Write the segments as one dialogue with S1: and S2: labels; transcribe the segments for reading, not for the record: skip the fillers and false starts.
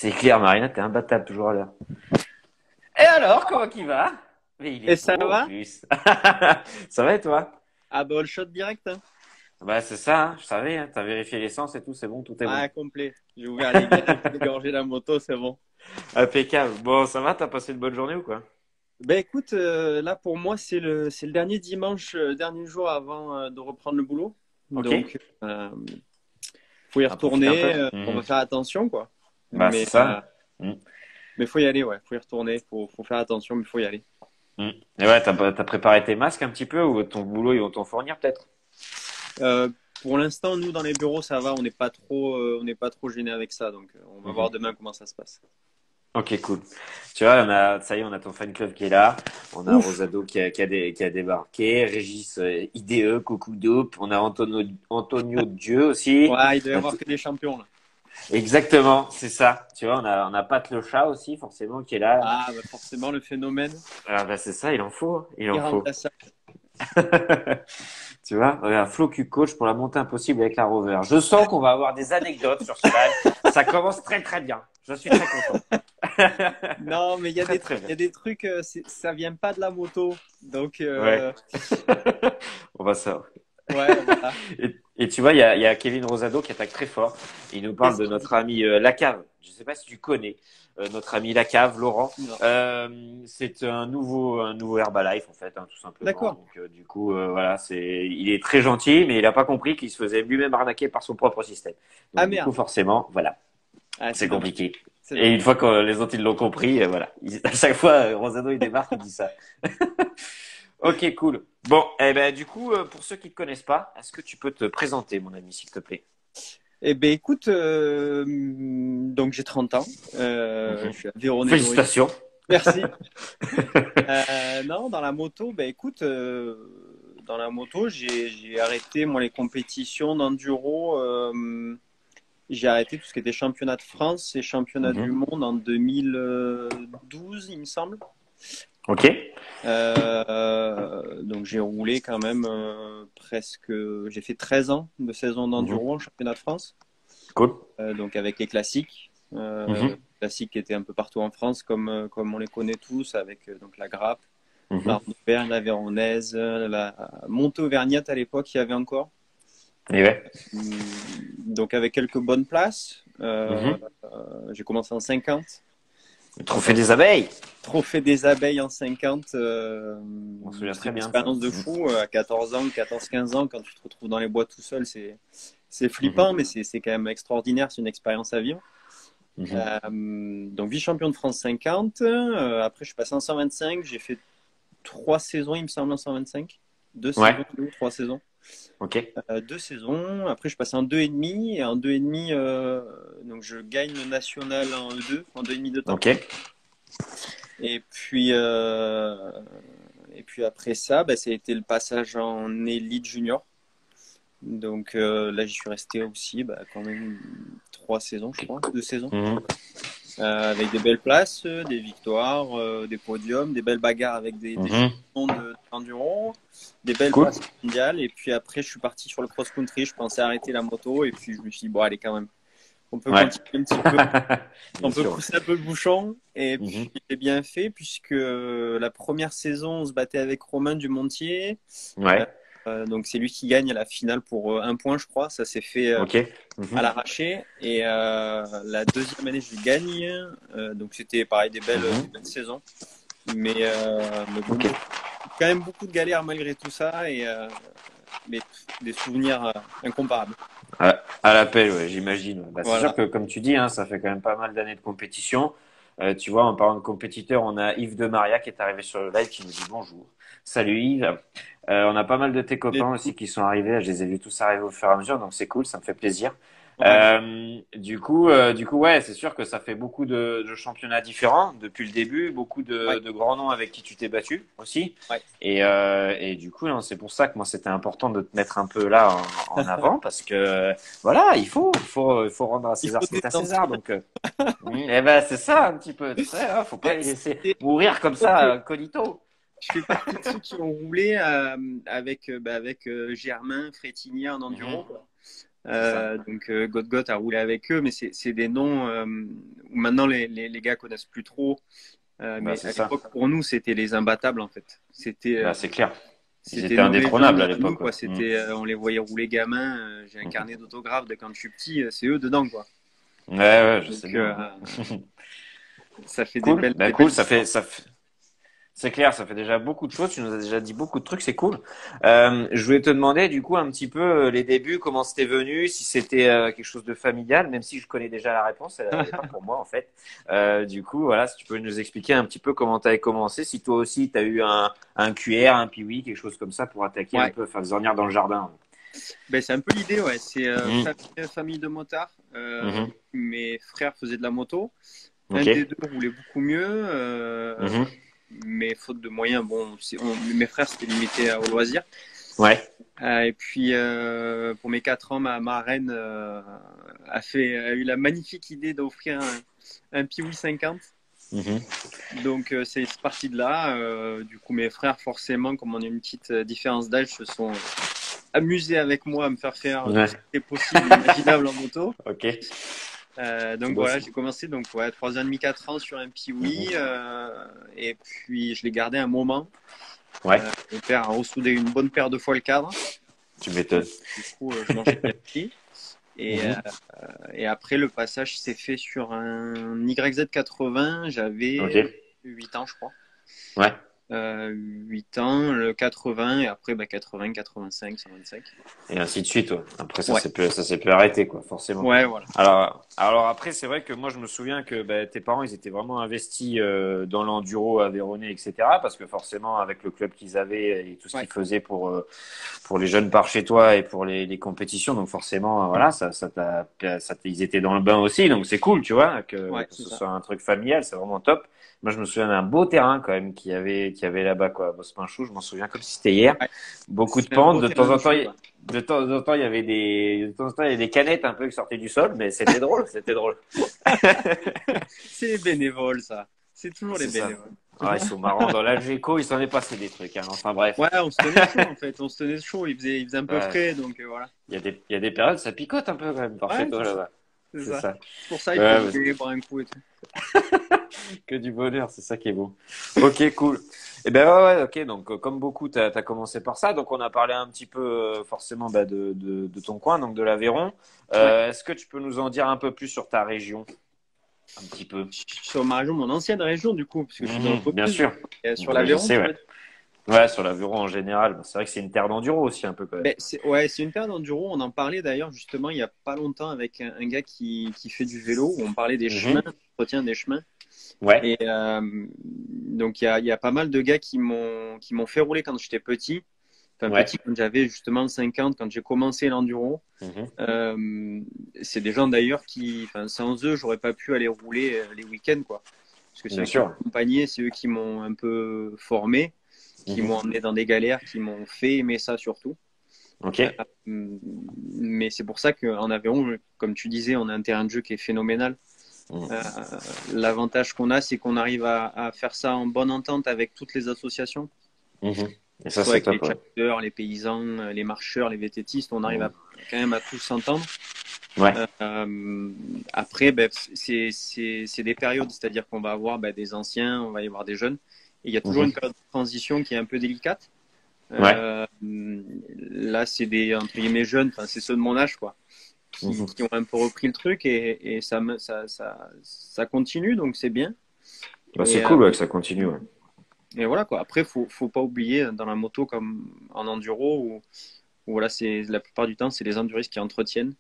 S1: C'est clair, Marina, t'es imbattable toujours à l'heure. Et alors, comment qu'il va? Mais il est
S2: Et ça
S1: beau en
S2: va?
S1: plus. Ça va et toi?
S2: Ah bah all shot direct, hein.
S1: Bah c'est ça, hein, je savais, hein, t'as vérifié l'essence et tout, c'est bon, tout est bon.
S2: Ah complet. J'ai ouvert les gars, j'ai dégorgé la moto, c'est bon.
S1: Impeccable. Bon, ça va, t'as passé une bonne journée ou quoi?
S2: Ben écoute, là pour moi c'est le dernier dimanche, dernier jour avant de reprendre le boulot.
S1: Ok.
S2: Donc faut y
S1: On profite un peu.
S2: retourner, on va faire attention quoi.
S1: Bah c'est
S2: Mais
S1: ça. Mhm.
S2: mais faut y aller ouais, faut y retourner, faut faire attention mais faut y aller.
S1: Mhm. Et ouais, t'as préparé tes masques un petit peu ou ton boulot, ils vont t'en fournir peut-être?
S2: Euh, pour l'instant nous dans les bureaux ça va, on n'est pas trop gêné avec ça donc on va voir
S1: Mhm.
S2: demain comment ça se passe.
S1: Ok, cool. Tu vois, ça y est, on a ton fan club qui est là. On a
S2: Ouf.
S1: Rosado qui a débarqué. Régis, IDE, Coucou Dope. On a Antonio Dieu aussi.
S2: Ouais, il doit y
S1: On a
S2: avoir que des champions là.
S1: Exactement, c'est ça. Tu vois, on a Pat le chat aussi, forcément, qui est là.
S2: Ah bah forcément le phénomène
S1: Ah, bah, c'est ça, il en faut, hein. Il en faut.
S2: irremplaçable.
S1: Tu vois, regarde, Flo Q coach pour la montée impossible avec la Rover. Je sens qu'on va avoir des anecdotes sur ce live. Ça commence très très bien. Je suis très content.
S2: Non, mais il y a
S1: Très
S2: des
S1: très
S2: trucs, il
S1: bien.
S2: y a des trucs, ça vient pas de la moto. Donc,
S1: Ouais. On va ça.
S2: ouais, voilà.
S1: Et tu vois, il y a Kevin Rosado qui attaque très fort. Il nous parle
S2: Qu'est-ce
S1: de
S2: qu'il
S1: notre
S2: dit?
S1: ami Lacave. Je ne sais pas si tu connais notre ami Lacave, Laurent.
S2: Non.
S1: C'est un nouveau Herbalife en fait, hein, tout simplement.
S2: D'accord.
S1: Donc du coup, voilà, il est très gentil, mais il n'a pas compris qu'il se faisait lui-même arnaquer par son propre système.
S2: Ah
S1: Donc du coup,
S2: merde.
S1: forcément, voilà,
S2: Ah, c'est
S1: c'est
S2: dommage.
S1: compliqué.
S2: C'est
S1: Et une
S2: dommage.
S1: fois que les autres ils l'ont compris, voilà, à chaque fois Rosado il débarque, il dit ça. Ok, cool. Bon, eh ben du coup, pour ceux qui ne te connaissent pas, est-ce que tu peux te présenter, mon ami, s'il te plaît?
S2: Eh ben, écoute, donc j'ai 30 ans.
S1: Mhm.
S2: Je suis Aveyronais d'origine.
S1: Félicitations.
S2: Merci. Non, dans la moto, ben écoute, dans la moto, j'ai arrêté moi les compétitions d'enduro. J'ai arrêté tout ce qui était championnat de France et championnat du
S1: Mhm.
S2: monde en 2012, il me semble.
S1: Ok,
S2: Donc j'ai roulé quand même presque. J'ai fait 13 ans de saison
S1: mhm.
S2: d'enduro en championnat de France.
S1: Cool.
S2: Donc avec les classiques.
S1: Mhm.
S2: Classiques qui étaient un peu partout en France, comme on les connaît tous, avec donc la Grappe, la
S1: Mhm.
S2: Ronde-Auvergne, la Véronèse, la montée auvergnate à l'époque, il y avait encore.
S1: Et ouais.
S2: Donc avec quelques bonnes places.
S1: Mhm.
S2: J'ai commencé en 50.
S1: Le
S2: Donc
S1: trophée des abeilles.
S2: trophée des abeilles en 50,
S1: On se souvient
S2: c'était
S1: très
S2: une
S1: bien de ça.
S2: expérience de fou. À 14 ans, 14-15 ans, quand tu te retrouves dans les bois tout seul, c'est
S1: Mhm.
S2: flippant, mais c'est quand même extraordinaire. C'est une expérience à vivre.
S1: Mhm.
S2: Donc, vice-champion de France 50. Après, je suis passé en 125. J'ai fait 3 saisons, il me semble, en 125. Deux
S1: Ouais.
S2: saisons, 3 saisons.
S1: Ok.
S2: 2 saisons. Après, je suis passé en 2,5. Et en 2,5, donc je gagne le national en E2, en 2,5 de temps.
S1: Ok.
S2: Et puis, après ça, bah, ça a été le passage en élite junior. Donc là, j'y suis resté aussi bah, quand même 3 saisons, je crois, 2 saisons.
S1: Mhm.
S2: Avec des belles places, des victoires, des podiums, des belles bagarres avec des
S1: Mhm.
S2: champions d'enduro, des belles
S1: Cool.
S2: places mondiales. Et puis après, je suis parti sur le cross-country. Je pensais arrêter la moto. Et puis je me suis dit, bon, allez, quand même, on peut
S1: Ouais.
S2: continuer un petit peu.
S1: Bien
S2: On peut
S1: sûr.
S2: pousser un peu le bouchon. Et
S1: Mhm.
S2: puis, j'ai bien fait, puisque la première saison, on se battait avec Romain Dumontier. Euh,
S1: Ouais.
S2: donc, c'est lui qui gagne à la finale pour 1 point, je crois. Ça s'est fait
S1: Ok.
S2: à
S1: Mhm.
S2: l'arraché. Et la deuxième année, je gagne. Donc, c'était pareil, des belles
S1: Mhm.
S2: saisons. Mais bon,
S1: Ok.
S2: quand même beaucoup de galères malgré tout ça. Mais des souvenirs incomparables.
S1: À l'appel, ouais, j'imagine. Ouais. Bah, c'est sûr
S2: Voilà.
S1: que, comme tu dis, hein, ça fait quand même pas mal d'années de compétition. Tu vois, en parlant de compétiteurs, on a Yves de Maria qui est arrivé sur le live qui nous dit bonjour. Salut Yves. On a pas mal de tes
S2: Les-
S1: copains aussi qui sont arrivés. Je les ai vus tous arriver au fur et à mesure, donc c'est cool, ça me fait plaisir.
S2: Ouais.
S1: Du coup, ouais, c'est sûr que ça fait beaucoup de championnats différents depuis le début, beaucoup
S2: Ouais.
S1: de grands noms avec qui tu t'es battu aussi.
S2: Ouais.
S1: Et du coup, non, c'est pour ça que moi, c'était important de te mettre un peu là en avant parce que voilà, il faut rendre à
S2: Il
S1: César
S2: faut
S1: ce qui
S2: des
S1: est à César.
S2: anciens.
S1: Donc, eh ben, c'est ça un petit peu, tu sais, hein, faut pas
S2: Mais
S1: les laisser
S2: c'est
S1: mourir comme
S2: sûr
S1: ça,
S2: que
S1: incognito.
S2: je fais partie de ceux qui ont roulé avec Germain Frétinier en
S1: Mhm.
S2: enduro, quoi.
S1: c'est ça.
S2: Donc Goat a roulé avec eux, mais c'est des noms où maintenant les gars connaissent plus trop.
S1: Bah,
S2: Mais
S1: c'est
S2: à
S1: ça.
S2: l'époque, pour nous, c'était les imbattables en fait.
S1: Bah, c'est clair. Ils
S2: C'était
S1: étaient
S2: nos légendes
S1: indétrônables à
S2: à nous,
S1: l'époque,
S2: quoi.
S1: ouais.
S2: On les voyait rouler gamins. J'ai un carnet d'autographes de quand je suis petit, c'est eux dedans, quoi.
S1: Ouais, ouais, je sais
S2: Donc
S1: bien.
S2: ça fait
S1: Cool. Bah,
S2: des
S1: cool.
S2: belles histoires.
S1: C'est clair, ça fait déjà beaucoup de choses. Tu nous as déjà dit beaucoup de trucs, c'est cool. Je voulais te demander du coup un petit peu les débuts, comment c'était venu, si c'était quelque chose de familial, même si je connais déjà la réponse, elle n'est pas pour moi en fait. Du coup, voilà, si tu peux nous expliquer un petit peu comment tu avais commencé, si toi aussi tu as eu un QR, un Piwi, quelque chose comme ça pour attaquer un
S2: Ouais,
S1: peu, faire des ornières dans le jardin.
S2: ben, c'est un peu l'idée, ouais. C'est
S1: Mhm.
S2: famille de motards.
S1: Mhm.
S2: Mes frères faisaient de la moto. Un
S1: Ok.
S2: des deux roulait beaucoup mieux,
S1: Mhm.
S2: mais faute de moyens, bon, mes frères s'étaient limités au loisir.
S1: Ouais.
S2: Et puis pour mes 4 ans, ma marraine a eu la magnifique idée d'offrir un Piwi 50.
S1: Mhm.
S2: Donc c'est parti de là. Du coup, mes frères, forcément, comme on a une petite différence d'âge, se sont amusés avec moi à me faire faire tout ce qui
S1: Ouais.
S2: était possible, imaginable en moto.
S1: Ok.
S2: Donc
S1: Bah,
S2: voilà, j'ai commencé donc ouais, 3 ans et demi, 4 ans sur un Piwi,
S1: mhm.
S2: et puis je l'ai gardé un moment.
S1: Ouais.
S2: Mon père a ressoudé une bonne paire de fois le cadre.
S1: Tu m'étonnes.
S2: Du coup, je m'en suis bien pris. Et,
S1: Mhm.
S2: et après, le passage s'est fait sur un YZ80.
S1: Ok.
S2: J'avais 8 ans, je crois.
S1: Ouais.
S2: 8 ans, le 80, et après, bah, 80, 85, 125.
S1: Et ainsi de suite, ouais. Après,
S2: Ouais,
S1: ça s'est plus arrêté, quoi, forcément.
S2: ouais, voilà.
S1: Alors après, c'est vrai que moi, je me souviens que bah, tes parents, ils étaient vraiment investis dans l'enduro aveyronais, etc. Parce que forcément, avec le club qu'ils avaient et tout ce
S2: Ouais.
S1: qu'ils faisaient pour les jeunes par chez toi et pour les compétitions, donc forcément, voilà, ils étaient dans le bain aussi, donc c'est cool, tu vois,
S2: Ouais,
S1: que
S2: c'est
S1: ce
S2: ça.
S1: soit un truc familial, c'est vraiment top. Moi, je me souviens d'un beau terrain quand même qu'il y avait là-bas, quoi, à Bosseminchou. Je m'en souviens comme si c'était hier.
S2: Ouais,
S1: Beaucoup de
S2: c'est un
S1: pentes.
S2: beau terrain de shoot. Ouais.
S1: De temps en temps, de temps en temps, il y avait des canettes un peu qui sortaient du sol, mais c'était drôle, c'était drôle.
S2: C'est les bénévoles, ça. C'est toujours les
S1: C'est ça.
S2: bénévoles.
S1: Ah, ils sont marrants. Dans l'Algeco, il s'en est passé des trucs, hein. Enfin bref.
S2: Ouais, on se tenait chaud en fait. On se tenait chaud. Il faisait un peu
S1: Ouais.
S2: frais, donc voilà.
S1: Il y a des périodes, ça picote un peu quand même par chez
S2: Ouais,
S1: toi
S2: c'est ça.
S1: là-bas.
S2: C'est
S1: C'est
S2: ça.
S1: ça.
S2: C'est pour ça il faut
S1: Ouais,
S2: rouler, boire un coup et tout.
S1: que du bonheur, c'est ça qui est beau. Ok, cool. Eh ben ouais, ouais, ok. Donc comme beaucoup, t'as commencé par ça. Donc on a parlé un petit peu forcément bah, de ton coin, donc de l'Aveyron.
S2: Ouais.
S1: Est-ce que tu peux nous en dire un peu plus sur ta région, un petit peu?
S2: Sur ma région, mon ancienne région, du coup, parce que je suis dans le
S1: Bien
S2: Vaucluse.
S1: sûr.
S2: Sur
S1: Ouais, je
S2: l'Aveyron,
S1: sais,
S2: tu
S1: ouais.
S2: veux dire?
S1: Ouais, sur l'Aveyron en général. C'est vrai que c'est une terre d'enduro aussi un peu quand même.
S2: Ben, ouais, c'est une paire d'enduro. On en parlait d'ailleurs justement il y a pas longtemps avec un gars qui fait du vélo, où on parlait des chemins,
S1: Mhm.
S2: entretien des chemins.
S1: Ouais.
S2: Et donc il y a pas mal de gars qui m'ont fait rouler quand j'étais petit. Enfin,
S1: Ouais.
S2: petit, quand j'avais justement 50, quand j'ai commencé l'enduro.
S1: Mhm.
S2: C'est des gens d'ailleurs enfin, sans eux, j'aurais pas pu aller rouler les week-ends, quoi. Parce que c'est
S1: Bien
S2: eux qui m'ont
S1: sûr.
S2: accompagné, c'est eux qui m'ont un peu formé, qui
S1: Mhm.
S2: m'ont emmené dans des galères, qui m'ont fait aimer ça surtout.
S1: Ok.
S2: Euh, mais c'est pour ça qu'en Aveyron, comme tu disais, on a un terrain de jeu qui est phénoménal.
S1: Mhm.
S2: Euh, L'avantage qu'on a, c'est qu'on arrive à faire ça en bonne entente avec toutes les associations,
S1: Mhm. Et
S2: que ce
S1: ça,
S2: soit
S1: c'est
S2: avec les
S1: top, ouais.
S2: chasseurs, les paysans, les marcheurs, les vététistes, on arrive
S1: Mhm.
S2: quand même à tous s'entendre.
S1: Ouais.
S2: Après, ben, c'est des périodes, c'est-à-dire qu'on va avoir ben, des anciens, on va y avoir des jeunes, et il y a toujours
S1: Mhm.
S2: une période de transition qui est un peu délicate.
S1: Ouais.
S2: Là, c'est des entre guillemets jeunes, enfin c'est ceux de mon âge, quoi,
S1: Mhm.
S2: qui ont un peu repris le truc et ça continue, donc c'est bien.
S1: Bah, c'est
S2: Et,
S1: cool ouais, que ça continue, ouais.
S2: et voilà quoi. Après, faut pas oublier dans la moto comme en enduro où voilà, c'est la plupart du temps c'est les enduristes qui entretiennent.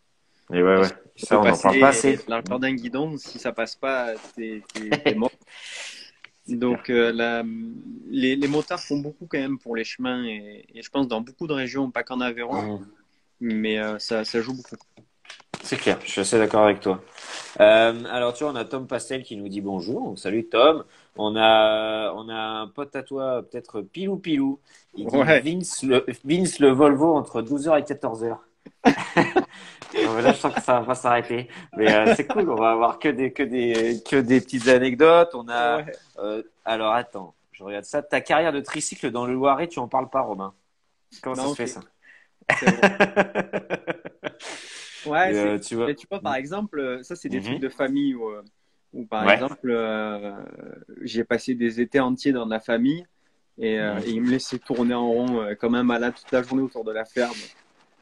S1: Et ouais,
S2: Parce
S1: ouais.
S2: qu'on peut
S1: Ça, on n'en parle pas
S2: passer
S1: assez.
S2: la largeur d'un guidon, si ça passe pas, t'es mort.
S1: C'est clair.
S2: Donc les motards font beaucoup quand même pour les chemins et je pense dans beaucoup de régions, pas qu'en Aveyron,
S1: Mhm.
S2: mais ça joue beaucoup.
S1: C'est clair, je suis assez d'accord avec toi. Alors, tu vois, on a Tom Pastel qui nous dit bonjour. Donc, salut Tom. On a un pote à toi, peut-être Pilou Pilou. Il dit
S2: Ouais,
S1: Vince le Volvo entre 12h et 14h. Là, je sens que ça va pas s'arrêter. Mais c'est cool, on va avoir que des petites anecdotes.
S2: ouais,
S1: Alors, attends, je regarde ça. Ta carrière de tricycle dans le Loiret, tu en parles pas, Romain. Comment ça
S2: non,
S1: se fait, ça?
S2: c'est vrai. Ouais,
S1: Tu vois.
S2: mais tu vois, par exemple, ça, c'est des trucs
S1: Mhm.
S2: de famille où par
S1: Ouais.
S2: exemple, j'ai passé des étés entiers dans la famille et
S1: Mhm.
S2: ils me laissaient tourner en rond comme un malade toute la journée autour de la ferme.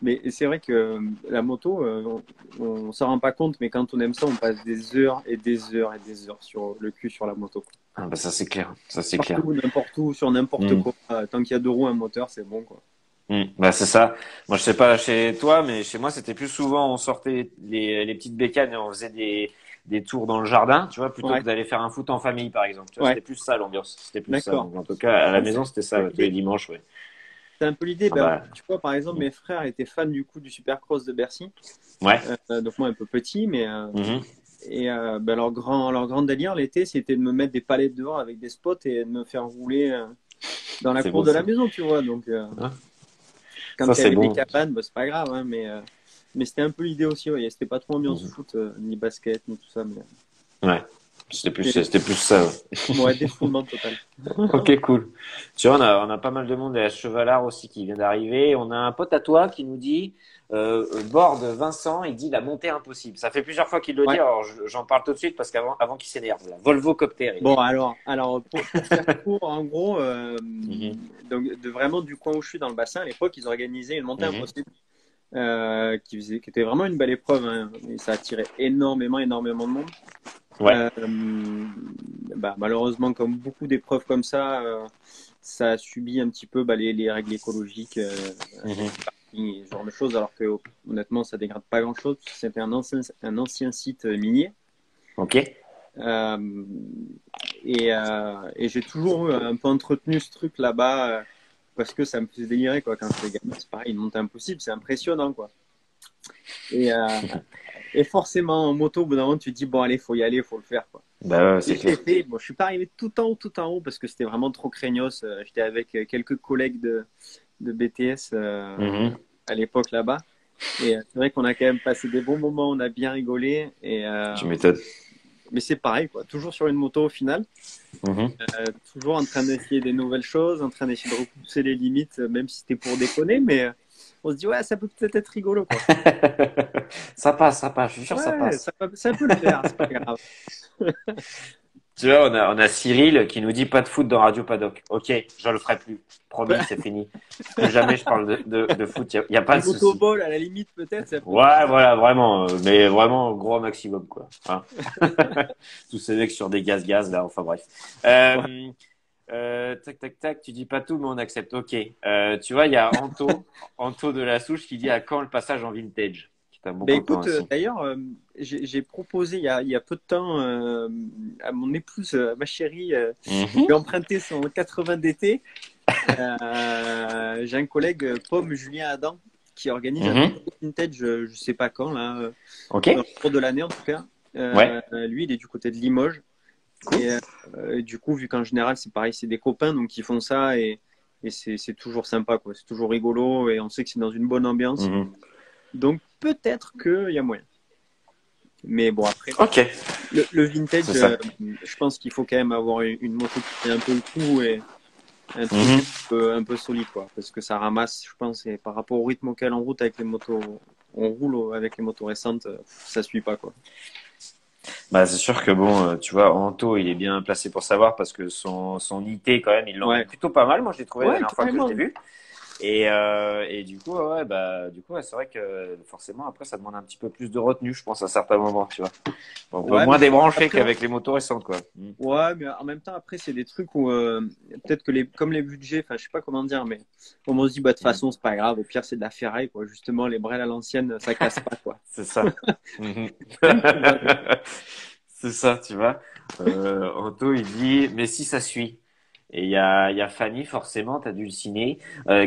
S2: Mais c'est vrai que la moto, on s'en rend pas compte, mais quand on aime ça, on passe des heures et des heures et des heures sur le cul sur la moto, quoi.
S1: Ah, bah, ça, c'est clair. Ça, c'est clair.
S2: Partout, n'importe où, sur n'importe
S1: Mhm.
S2: quoi. Tant qu'il y a deux roues, un moteur, c'est bon, quoi.
S1: Bah, c'est ça. Moi, je sais pas chez toi, mais chez moi, c'était plus souvent, on sortait les petites bécanes et on faisait des tours dans le jardin, tu vois, plutôt que
S2: Ouais,
S1: d'aller faire un foot en famille, par exemple. Tu vois,
S2: ouais,
S1: c'était plus ça l'ambiance. C'était plus ça.
S2: d'accord.
S1: Donc, en tout cas, à la
S2: Ouais,
S1: maison, c'était
S2: c'est
S1: ça, ouais, tous les
S2: l'idée.
S1: dimanches, ouais.
S2: C'est un peu l'idée.
S1: Ah
S2: Ben,
S1: bah,
S2: tu vois, par exemple,
S1: mhm.
S2: mes frères étaient fans du coup du Supercross de Bercy.
S1: Ouais.
S2: Donc moi un peu petit, mais
S1: Mhm.
S2: ben, leur grand délire l'été, c'était de me mettre des palettes dehors avec des spots et de me faire rouler dans la
S1: C'est
S2: cour
S1: beau,
S2: de la
S1: ça.
S2: maison, tu vois. Donc
S1: Hein.
S2: quand
S1: Ça,
S2: il y
S1: c'est
S2: avait des
S1: bon.
S2: cabanes, ben, c'est pas grave, hein, mais c'était un peu l'idée aussi. Ouais. C'était pas trop ambiance
S1: Mhm.
S2: foot, ni basket, ni tout ça, mais
S1: Ouais.
S2: c'était
S1: C'était plus ça, ouais.
S2: ouais, défoulement total.
S1: Ok, cool. Tu vois, on a pas mal de monde à Chevalard aussi qui vient d'arriver. On a un pote à toi qui nous dit, Borde Vincent, il dit la montée impossible. Ça fait plusieurs fois qu'il le dit,
S2: Ouais.
S1: alors j'en parle tout de suite parce avant qu'il s'énerve. La Volvo Copter, il a
S2: Bon,
S1: dit.
S2: alors pour faire court, en gros,
S1: Mhm,
S2: donc, vraiment du coin où je suis dans le bassin, à l'époque, ils organisaient une montée
S1: mhm.
S2: impossible. Qui était vraiment une belle épreuve, hein, et ça attirait énormément, énormément de monde.
S1: Ouais.
S2: Bah, malheureusement, comme beaucoup d'épreuves comme ça a subi un petit peu bah, les règles écologiques avec
S1: Mhm.
S2: les parkings et ce genre de choses, alors que honnêtement, ça dégrade pas grand-chose. C'était un ancien site minier.
S1: Ok.
S2: Euh, et j'ai toujours un peu entretenu ce truc là-bas parce que ça me faisait délirer quoi. Quand j'étais gamin, c'est pareil, une montée impossible, c'est impressionnant quoi. Et, euh, et forcément, en moto, au bout d'un moment, tu te dis, bon, allez, faut y aller, faut le faire, quoi.
S1: Bah ouais,
S2: Et
S1: c'est
S2: je l'ai
S1: clair.
S2: fait. Bon, je suis pas arrivé tout en haut, parce que c'était vraiment trop craignos. J'étais avec quelques collègues de BTS
S1: Mhm.
S2: à l'époque là-bas. Et c'est vrai qu'on a quand même passé des bons moments, on a bien rigolé.
S1: Tu m'étonnes.
S2: Mais c'est pareil, quoi. Toujours sur une moto au final.
S1: Mhm.
S2: Toujours en train d'essayer des nouvelles choses, en train d'essayer de repousser les limites, même si c'était pour déconner. Mais on se dit, ouais, ça peut peut-être être rigolo, quoi.
S1: Ça passe, je suis sûr que ça
S2: Ouais,
S1: passe.
S2: ça peut le faire, c'est pas grave.
S1: Tu vois, on a Cyril qui nous dit pas de foot dans Radio Paddock. Ok, je le ferai plus. Promis, c'est fini. Plus jamais je parle de foot. Y a pas
S2: Un
S1: de souci.
S2: autoball, à la limite, peut-être, ça peut
S1: Ouais,
S2: passer.
S1: voilà, vraiment, mais vraiment au gros maximum, quoi. Hein. Tous ces mecs sur des gaz, là, enfin bref.
S2: Ouais.
S1: Euh, tac, tac, tac, tu dis pas tout, mais on accepte. Ok. Tu vois, il y a Anto de la Souche qui dit à quand le passage en vintage, qui est un bon
S2: Ben
S1: copain
S2: écoute,
S1: aussi.
S2: d'ailleurs, j'ai proposé il y a peu de temps à mon épouse, ma chérie,
S1: Mhm,
S2: lui emprunter son 80 d'été. J'ai un collègue, Pomme Julien Adam, qui organise un
S1: mhm.
S2: vélo vintage, je sais pas quand, là,
S1: Ok.
S2: dans le cours de l'année en tout cas.
S1: Ouais.
S2: Lui, il est du côté de Limoges.
S1: Cool.
S2: Du coup, vu qu'en général, c'est pareil, c'est des copains, donc ils font ça et c'est toujours sympa, quoi. C'est toujours rigolo et on sait que c'est dans une bonne ambiance.
S1: Mhm.
S2: Donc peut-être qu'il y a moyen. Mais bon, après,
S1: Ok.
S2: le vintage,
S1: C'est ça.
S2: je pense qu'il faut quand même avoir une moto qui tient un peu le coup et un truc
S1: Mhm.
S2: un peu solide, quoi. Parce que ça ramasse, je pense, et par rapport au rythme auquel on route avec les motos, on roule avec les motos récentes, ça suit pas, quoi.
S1: Bah, c'est sûr que bon, tu vois, Anto, il est bien placé pour savoir parce que son IT, quand même, il l'emmène
S2: Ouais,
S1: plutôt pas mal. Moi, je l'ai trouvé la
S2: ouais,
S1: dernière fois que je l'ai
S2: carrément.
S1: vu. Et du coup, ouais, bah, du coup, ouais, c'est vrai que forcément, après, ça demande un petit peu plus de retenue, je pense, à certains moments, tu vois. Un peu
S2: Ouais, mais
S1: moins débranché
S2: après,
S1: qu'avec les motos récentes, quoi. Mm.
S2: ouais, mais en même temps, après, c'est des trucs où peut-être que comme les budgets, enfin, je sais pas comment dire, mais on se dit, bah, de toute
S1: Mm.
S2: façon, c'est pas grave, au pire, c'est de la ferraille, quoi. Justement, les brels à l'ancienne, ça casse pas, quoi.
S1: C'est ça. Mhm.
S2: Même qui va, quoi.
S1: C'est ça, tu vois. Anto, il dit, mais si ça suit. Et il y a Fanny, forcément, t'as dû le ciné,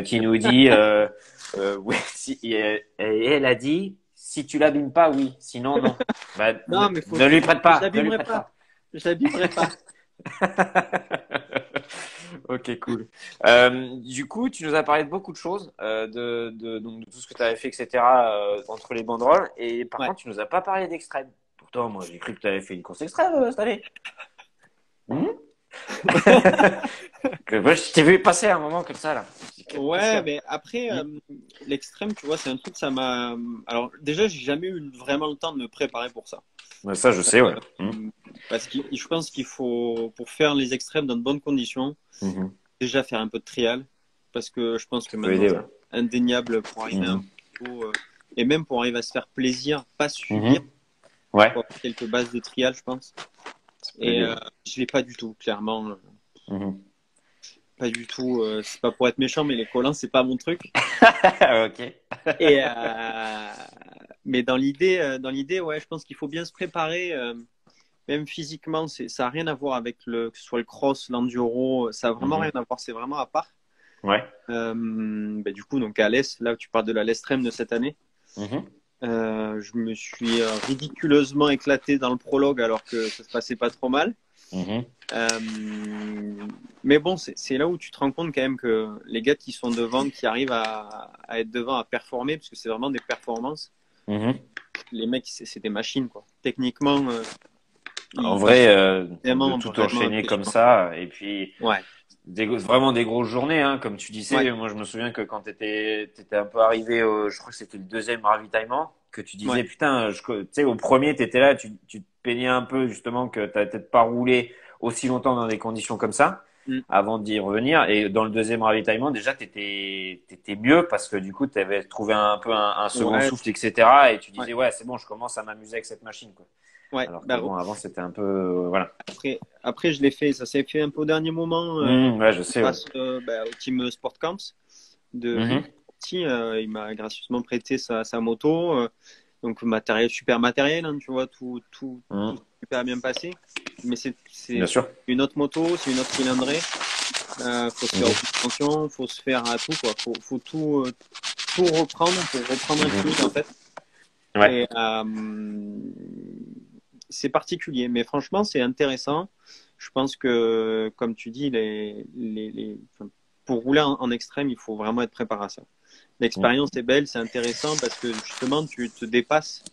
S1: qui nous dit, ouais, si, et elle a dit, si tu l'abîmes pas, oui, sinon non. Bah,
S2: Non, mais
S1: ne lui prête
S2: je
S1: pas, ne lui
S2: l'abîmerai
S1: prête
S2: pas.
S1: pas.
S2: Je l'abîmerai pas.
S1: Ok, cool. Du coup, tu nous as parlé de beaucoup de choses, donc de tout ce que tu avais fait, etc., entre les banderoles. Et par
S2: Ouais.
S1: contre, tu nous as pas parlé d'extrême. Pourtant, moi, j'ai cru que tu avais fait une course extrême cette année. Hmm. Que moi, je t'ai vu passer à un moment comme ça, là.
S2: Ouais, mais après, l'extrême, tu vois, c'est un truc, ça m'a. Alors, déjà, j'ai jamais eu vraiment le temps de me préparer pour ça.
S1: Ouais, ça, je sais, ouais.
S2: Parce que je pense qu'il faut, pour faire les extrêmes dans de bonnes conditions,
S1: Mhm.
S2: déjà faire un peu de trial. Parce que je pense que
S1: Ça peut
S2: maintenant,
S1: aider,
S2: c'est
S1: ouais.
S2: indéniable pour arriver à un
S1: Mhm.
S2: niveau, et même pour arriver à se faire plaisir, pas subir,
S1: Mhm. Ouais,
S2: faut avoir quelques bases de trial, je pense.
S1: ça peut
S2: Et
S1: aider, ouais.
S2: je l'ai pas du tout, clairement.
S1: Mhm.
S2: Pas du tout. C'est pas pour être méchant, mais les collants, c'est pas mon truc.
S1: Ok.
S2: Et mais dans l'idée, ouais, je pense qu'il faut bien se préparer, même physiquement. Ça a rien à voir avec que ce soit le cross, l'enduro. Ça a vraiment
S1: Mhm.
S2: rien à voir. C'est vraiment à part.
S1: Ouais.
S2: Du coup, donc à l'Est, là où tu parles de la l'Estrême de cette année,
S1: Mhm.
S2: je me suis ridiculeusement éclaté dans le prologue alors que ça se passait pas trop mal.
S1: Mhm.
S2: Euh, mais bon, c'est là où tu te rends compte quand même que les gars qui sont devant, qui arrivent à être devant, à performer, parce que c'est vraiment des performances,
S1: Mhm.
S2: les mecs, c'est des machines, quoi. Techniquement,
S1: En
S2: ils
S1: vrai,
S2: sont
S1: de
S2: vraiment,
S1: tout
S2: vraiment
S1: enchaîner comme
S2: impressionnants.
S1: ça, et puis
S2: Ouais,
S1: vraiment des grosses journées, hein, comme tu
S2: ouais,
S1: disais. Moi, je me souviens que quand t'étais un peu arrivé, je crois que c'était le deuxième ravitaillement, que tu
S2: ouais.
S1: disais, putain, tu sais, au premier, t'étais là, tu te plaignais un peu justement que t'avais peut-être pas roulé aussi longtemps dans des conditions comme ça,
S2: Mm.
S1: avant d'y revenir. Et dans le deuxième ravitaillement, déjà, t'étais mieux parce que du coup, t'avais trouvé un peu un second
S2: Ouais,
S1: souffle, etc. Et tu
S2: ouais,
S1: disais, ouais, c'est bon, je commence à m'amuser avec cette machine, quoi.
S2: ouais.
S1: Alors que
S2: Bah,
S1: bon, avant, c'était un peu, voilà.
S2: après, je l'ai fait, ça s'est fait un peu au dernier moment,
S1: Ouais, je sais, ouais.
S2: grâce au team Sport Camps de Luc.
S1: Mhm.
S2: Petit, il m'a gracieusement prêté sa moto. Donc matériel, super matériel, hein, tu vois, tout
S1: Mhm.
S2: super bien passé. Mais c'est
S1: Bien sûr.
S2: une autre moto, c'est une autre cylindrée. Faut se faire
S1: Mhm.
S2: aucune tension, faut se faire à tout, quoi. Faut tout reprendre pour reprendre un fluide, en
S1: Mhm.
S2: fait.
S1: Ouais.
S2: Et c'est particulier, mais franchement, c'est intéressant. Je pense que, comme tu dis, enfin, pour rouler en extrême, il faut vraiment être préparé à ça.
S1: Mhm.
S2: L'expérience est belle, c'est intéressant parce que justement, tu te dépasses.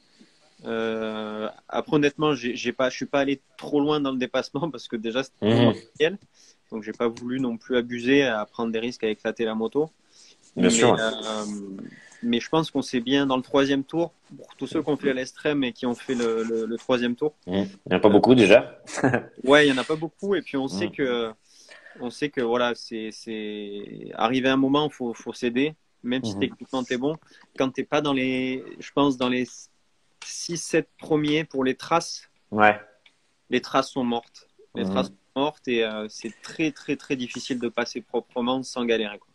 S2: Après, honnêtement, je suis pas allé trop loin dans le dépassement parce que déjà, c'était mon
S1: Mhm.
S2: matériel. Donc, j'ai pas voulu non plus abuser à prendre des risques à éclater la moto.
S1: Bien sûr,
S2: Mais,
S1: ouais.
S2: mais je pense qu'on s'est bien dans le troisième tour. Pour tous ceux qui ont fait l'extrême et qui ont fait le troisième tour.
S1: Mhm. Il n'y en a pas
S2: Euh,
S1: beaucoup déjà.
S2: ouais, il y en a pas beaucoup. Et puis,
S1: Mhm.
S2: on sait que voilà, c'est arrivé un moment, faut céder. Même si
S1: Mhm.
S2: techniquement t'es bon, quand t'es pas je pense, dans les 6 7 premiers pour
S1: Ouais.
S2: les traces sont mortes. Les traces
S1: Mhm.
S2: sont mortes et c'est très très très difficile de passer proprement sans galérer, quoi.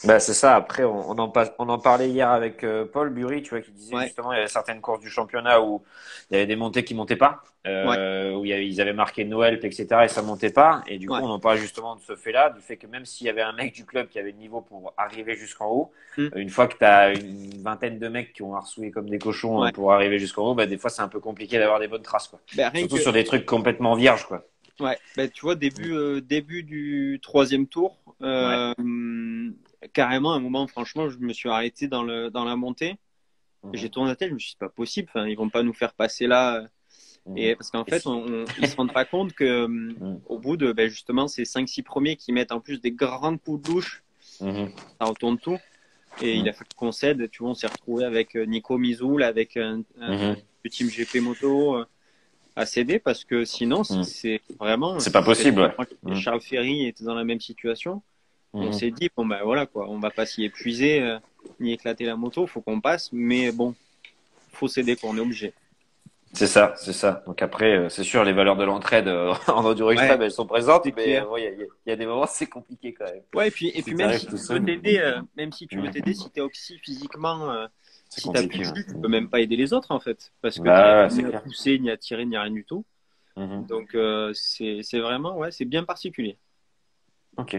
S1: Bah, c'est ça. Après, on en parlait hier avec Paul Bury, tu vois, qui disait
S2: Ouais,
S1: justement, il y avait certaines courses du championnat où il y avait des montées qui montaient pas,
S2: ouais,
S1: où ils avaient marqué Noël, etc. et ça montait pas. Et du coup,
S2: ouais.
S1: on en parlait justement de ce fait-là, du fait que même s'il y avait un mec du club qui avait le niveau pour arriver jusqu'en haut,
S2: Hmm,
S1: une fois que tu as une vingtaine de mecs qui ont harcelé comme des cochons
S2: ouais.
S1: pour arriver jusqu'en haut, bah, des fois, c'est un peu compliqué d'avoir des bonnes traces, quoi.
S2: Ben, rien
S1: Surtout
S2: que,
S1: sur des trucs complètement vierges, quoi.
S2: ouais, ben, tu vois, début du troisième tour,
S1: Ouais.
S2: carrément, à un moment, franchement, je me suis arrêté dans la montée. J'ai
S1: Mhm.
S2: tourné la tête, je me suis dit, c'est pas possible, enfin, ils vont pas nous faire passer là.
S1: Mhm.
S2: Et parce qu'en
S1: Et
S2: fait, ils se rendent pas compte que
S1: Mhm.
S2: au bout de justement ces 5 6 premiers qui mettent en plus des grands coups de louche,
S1: Mhm.
S2: ça retourne tout. Et il
S1: Mhm.
S2: a fallu qu'on cède. Tu vois, on s'est retrouvé avec Nico Mizoul, avec
S1: Mhm.
S2: le team GP Moto à céder parce que sinon,
S1: Mhm.
S2: c'est vraiment.
S1: C'est pas possible, ouais. Mhm.
S2: Charles Ferry était dans la même situation. On
S1: Mhm.
S2: s'est dit, bon, ben voilà, quoi, on va pas s'y épuiser ni éclater la moto, faut qu'on passe. Mais bon, faut céder, quoi, on est obligé.
S1: C'est ça, c'est ça. Donc après, c'est sûr, les valeurs de l'entraide en enduro
S2: Ouais,
S1: extrême, elles sont présentes,
S2: c'est
S1: mais
S2: clair.
S1: ouais, il y a des moments, c'est compliqué quand même.
S2: Ouais, et
S1: Si
S2: puis
S1: tu
S2: même
S1: arrives
S2: si
S1: tout
S2: tu veux
S1: seul,
S2: t'aider,
S1: mhm,
S2: si t'es oxy physiquement,
S1: c'est
S2: si t'as plus
S1: compliqué,
S2: de
S1: ouais.
S2: jus, tu peux même pas aider les autres en fait, parce que t'arrives
S1: Bah ouais, c'est
S2: ni à
S1: clair.
S2: pousser, ni à tirer, ni à rien du tout.
S1: Mhm.
S2: Donc c'est vraiment, ouais, c'est bien particulier.
S1: Ok.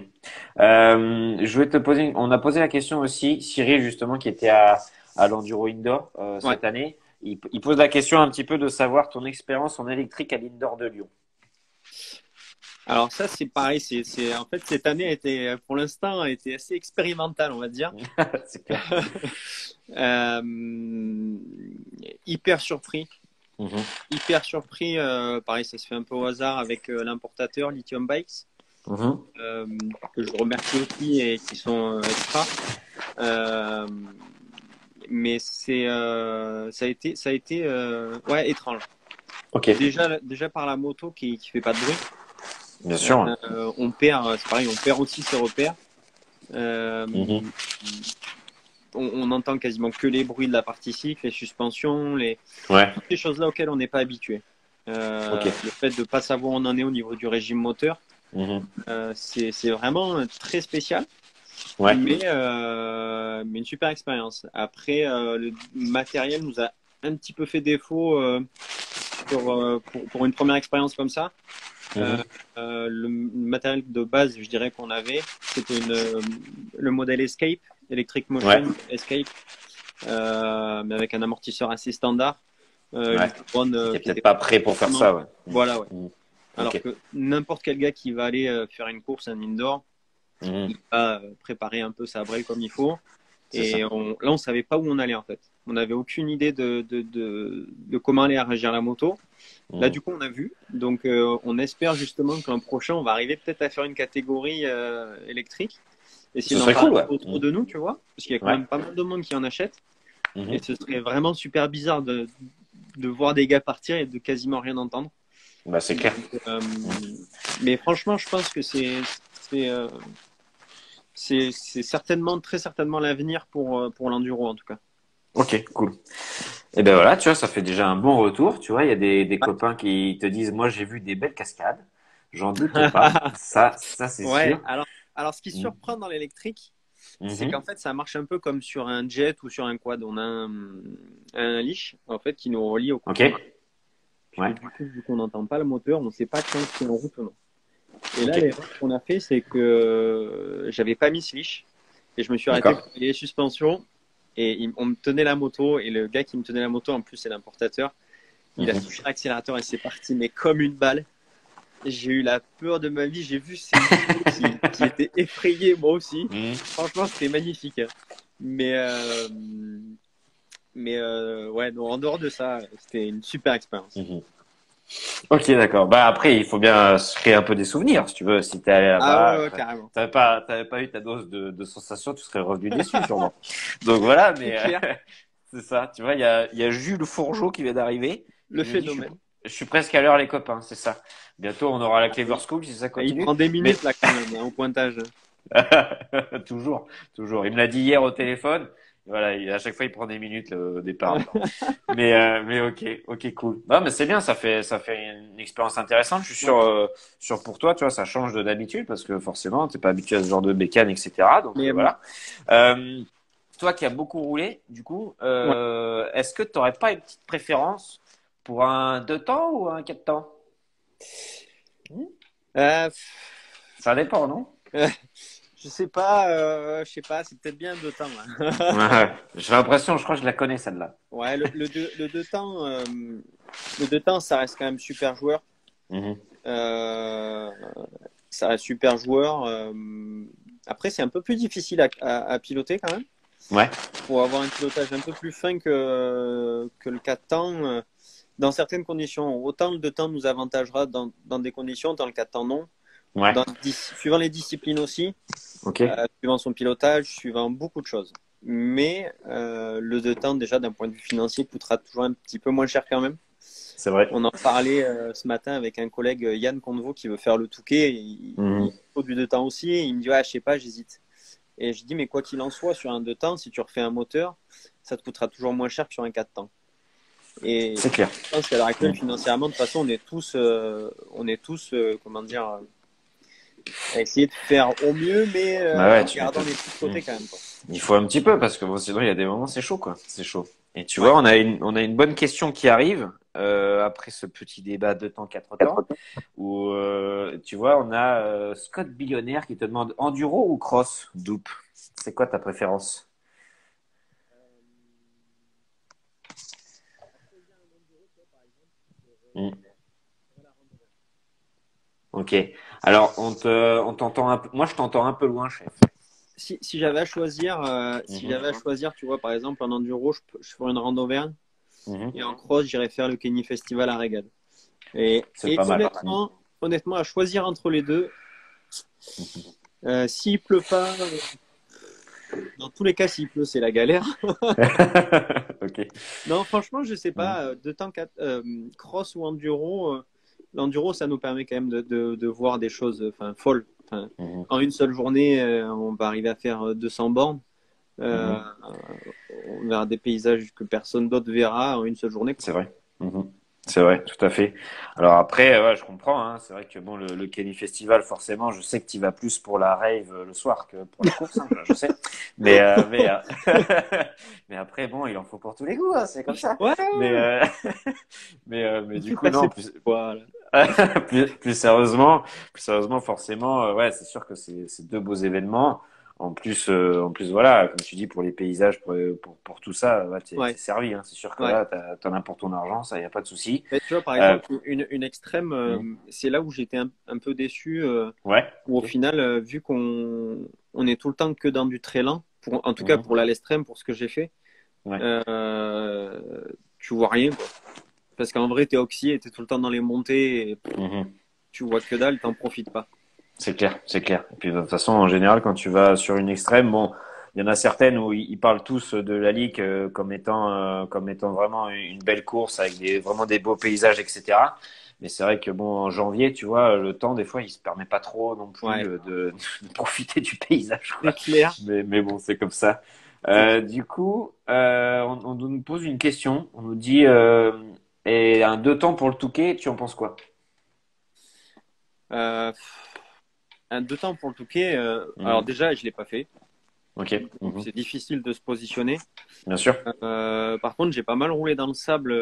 S1: Je vais te poser, on a posé la question aussi, Cyril justement, qui était à l'Enduro Indoor
S2: Ouais.
S1: cette année. Il pose la question un petit peu de savoir ton expérience en électrique à l'Indoor de Lyon.
S2: Alors ça c'est pareil, en fait cette année a été, pour l'instant, a été assez expérimentale, on va dire.
S1: C'est clair.
S2: Euh, hyper surpris,
S1: Mhm.
S2: hyper surpris. Pareil, ça se fait un peu au hasard avec l'importateur Lithium Bikes.
S1: Mhm.
S2: euh, que je remercie aussi et qui sont extra. Euh, mais ça a été ouais, étrange.
S1: Ok,
S2: Déjà par la moto qui fait pas de bruit.
S1: bien sûr.
S2: C'est pareil, on perd aussi ses repères. Euh,
S1: Mhm.
S2: on entend quasiment que les bruits de la partie cycle, les suspensions,
S1: Ouais,
S2: toutes ces choses-là auxquelles on n'est pas habitué.
S1: ok.
S2: Le fait de ne pas savoir où on en est au niveau du régime moteur,
S1: Mhm.
S2: c'est vraiment très spécial,
S1: Ouais.
S2: mais une super expérience. Après, le matériel nous a un petit peu fait défaut pour une première expérience comme ça. Euh,
S1: Mhm.
S2: le matériel de base, je dirais qu'on avait, c'était le modèle Escape, Electric
S1: Ouais,
S2: Motion Escape, mais avec un amortisseur assez standard,
S1: ouais.
S2: une couronne
S1: Qui est
S2: qui était
S1: peut-être pas prêt pour faire
S2: vraiment,
S1: ça, ouais.
S2: voilà, ouais.
S1: Mhm.
S2: Alors
S1: Ok.
S2: que n'importe quel gars qui va aller faire une course, un indoor,
S1: Mhm.
S2: il va préparer un peu sa braille comme il faut.
S1: C'est ça.
S2: Là, on savait pas où on allait en fait. On n'avait aucune idée de comment allait réagir la moto. Là,
S1: Mhm.
S2: du coup, on a vu. Donc, on espère justement que l'an prochain, on va arriver peut-être à faire une catégorie électrique. Essayer
S1: Ce
S2: d'en
S1: serait cool,
S2: parler
S1: ouais.
S2: autour
S1: Mhm.
S2: de nous, tu vois. Parce qu'il y a quand
S1: Ouais.
S2: même pas mal de monde qui en achète. Et
S1: Mhm.
S2: ce serait vraiment super bizarre de voir des gars partir et de quasiment rien entendre.
S1: Bah, c'est clair.
S2: Donc,
S1: Mhm.
S2: mais franchement, je pense que c'est, euh, c'est certainement, très certainement l'avenir pour l'enduro en tout cas.
S1: Ok, cool. Et ben voilà, tu vois, ça fait déjà un bon retour. Tu vois, il y a des
S2: Ouais.
S1: copains qui te disent, moi, j'ai vu des belles cascades. J'en doute pas. Ça, c'est
S2: Ouais,
S1: sûr.
S2: alors ce qui
S1: Mhm.
S2: surprend dans l'électrique, c'est qu'en
S1: Mhm.
S2: fait, ça marche un peu comme sur un jet ou sur un quad. On a un leash, en fait, qui nous relie au
S1: Ok.
S2: contrôleur. Puis
S1: Ouais.
S2: du coup, vu qu'on n'entend pas le moteur, on ne sait pas quand c'est en route ou non. Et là,
S1: Ok.
S2: l'erreur qu'on a fait, c'est que j'avais pas mis ce leash. Et je me suis arrêté
S1: D'accord.
S2: pour les suspensions. Et on me tenait la moto. Et le gars qui me tenait la moto, en plus, c'est l'importateur. Il a
S1: Mhm.
S2: touché l'accélérateur et c'est parti, mais comme une balle. J'ai eu la peur de ma vie. J'ai vu ses yeux qui étaient effrayés, moi aussi.
S1: Mhm.
S2: Franchement, c'était magnifique. Mais, ouais, donc, en dehors de ça, c'était une super expérience.
S1: Mhm. Ok, d'accord. Bah après, il faut bien se créer un peu des souvenirs, si tu veux. Si t'es allé
S2: Ah ouais,
S1: là-bas,
S2: ouais, carrément.
S1: t'avais pas eu ta dose de sensations, tu serais revenu déçu, sûrement. Donc voilà,
S2: C'est
S1: mais
S2: clair.
S1: c'est ça. Tu vois, il y a Jules Fourgeau qui vient d'arriver.
S2: Le
S1: Il nous dit,
S2: phénomène.
S1: je suis presque à l'heure, les copains, c'est ça. Bientôt, on aura la Clever School si ça
S2: Ah, il
S1: continue.
S2: prend des
S1: Mais
S2: minutes là quand même, hein, au pointage.
S1: toujours, toujours. Il me l'a dit hier au téléphone. Voilà, à chaque fois, il prend des minutes au départ. Mais ok, ok, cool. Non, mais c'est bien, ça fait une expérience intéressante. Je suis
S2: Ouais.
S1: sûr pour toi, tu vois, ça change de d'habitude parce que forcément, t'es pas habitué à ce genre de bécane, etc. Donc
S2: Mais
S1: voilà. Euh, toi qui as beaucoup roulé, du coup,
S2: ouais.
S1: est-ce que tu n'aurais pas une petite préférence pour un 2 temps ou un 4 temps? Hmm.
S2: Euh,
S1: Ça dépend, non?
S2: je sais pas, c'est peut-être bien deux temps là.
S1: Ouais, j'ai l'impression, je crois que je la connais celle-là.
S2: Ouais, le deux temps, le deux temps, ça reste quand même super joueur.
S1: Mhm.
S2: Euh, ça reste super joueur. Après, c'est un peu plus difficile à piloter quand même.
S1: Ouais,
S2: Faut avoir un pilotage un peu plus fin que le 4 temps. Dans certaines conditions, autant le 2 temps nous avantagera dans des conditions, autant le 4 temps non.
S1: ouais,
S2: Suivant les disciplines aussi,
S1: ok,
S2: suivant son pilotage, suivant beaucoup de choses. Mais le 2 temps, déjà d'un point de vue financier, coûtera toujours un petit peu moins cher quand même.
S1: c'est vrai.
S2: On en parlait ce matin avec un collègue Yann Condeveau qui veut faire le Touquet. Il
S1: Mhm.
S2: faut du 2 temps aussi. Et il me dit, ouais, je sais pas, j'hésite. Et je dis, mais quoi qu'il en soit, sur un 2 temps, si tu refais un moteur, ça te coûtera toujours moins cher que sur un 4 temps. Et
S1: C'est clair.
S2: je pense qu'à l'heure actuelle,
S1: Mhm.
S2: financièrement, de toute façon, on est tous comment dire, à essayer de faire au mieux, mais
S1: Bah ouais,
S2: en
S1: tu
S2: gardant
S1: m'étonnes.
S2: les sous de
S1: Mhm.
S2: côté quand même, quoi.
S1: Il faut un petit peu parce que bon, sinon il y a des moments c'est chaud quoi, c'est chaud. Et tu
S2: Ouais.
S1: vois, on a une bonne question qui arrive après ce petit débat 2 temps, 4 temps, où tu vois, on a Scott Billionnaire qui te demande enduro ou cross, Doupe. C'est quoi ta préférence? Hmm. Ok. Alors on t'entend un peu. Moi je t'entends un peu loin, chef.
S2: Si j'avais à choisir,
S1: Mhm.
S2: tu vois, par exemple, en enduro, je ferais une rando Auvergne
S1: Mhm.
S2: et en cross, j'irais faire le Kenny Festival à Régade.
S1: C'est pas mal. Mhm.
S2: Honnêtement, à choisir entre les deux, S'il pleut pas, dans tous les cas, s'il pleut, c'est la galère.
S1: Ok.
S2: Non, franchement, je sais
S1: Mhm.
S2: pas. De temps cross ou enduro, l'enduro, ça nous permet quand même de voir des choses, enfin, folles. Enfin,
S1: Mhm.
S2: en une seule journée, on va arriver à faire 200 bornes. Euh,
S1: Mhm.
S2: on verra des paysages que personne d'autre verra en une seule journée, quoi.
S1: C'est vrai. Mhm. C'est vrai, tout à fait. Alors après, ouais, je comprends. Hein. C'est vrai que bon, le Kenny Festival, forcément, je sais que tu vas plus pour la rave le soir que pour la course. Hein, je sais. Mais après, bon, il en faut pour tous les goûts. Hein, c'est comme ça.
S2: Ouais,
S1: Mais mais
S2: on
S1: du
S2: fait
S1: coup,
S2: passer
S1: non.
S2: pour quoi, là.
S1: Plus sérieusement, forcément, ouais, c'est sûr que c'est deux beaux événements. En plus, voilà, comme tu dis, pour les paysages, pour tout ça, ouais, t'es
S2: Ouais,
S1: servi. Hein. C'est sûr que
S2: ouais.
S1: là, t'en as pour ton argent, ça, y a pas de souci.
S2: Mais tu vois, par
S1: Euh,
S2: exemple, une extrême,
S1: hmm,
S2: c'est là où j'étais un peu déçu,
S1: ouais,
S2: où au
S1: ok,
S2: final, vu qu'on est tout le temps que dans du très lent, en tout cas
S1: mhm,
S2: pour l'extrême, pour ce que j'ai fait,
S1: ouais,
S2: euh, tu vois rien, quoi. Parce qu'en vrai, t'es oxy et t'es tout le temps dans les montées et
S1: mhm.
S2: tu vois que dalle, t'en profites pas.
S1: C'est clair, c'est clair. Et puis de toute façon, en général, quand tu vas sur une extrême, bon, il y en a certaines où ils parlent tous de la ligue comme étant vraiment une belle course avec vraiment des beaux paysages, etc. Mais c'est vrai que bon, en janvier, tu vois, le temps des fois, il se permet pas trop non plus
S2: Ouais,
S1: de profiter du paysage,
S2: c'est
S1: quoi.
S2: clair.
S1: Mais bon, c'est comme ça.
S2: C'est clair.
S1: Du coup, on nous pose une question. On nous dit et un deux temps pour le Touquet, tu en penses quoi?
S2: Euh, un deux temps pour le Touquet, alors
S1: Mhm.
S2: déjà, je l'ai pas fait,
S1: Ok.
S2: donc
S1: Mhm.
S2: c'est difficile de se positionner.
S1: Bien sûr.
S2: Par contre, j'ai pas mal roulé dans le sable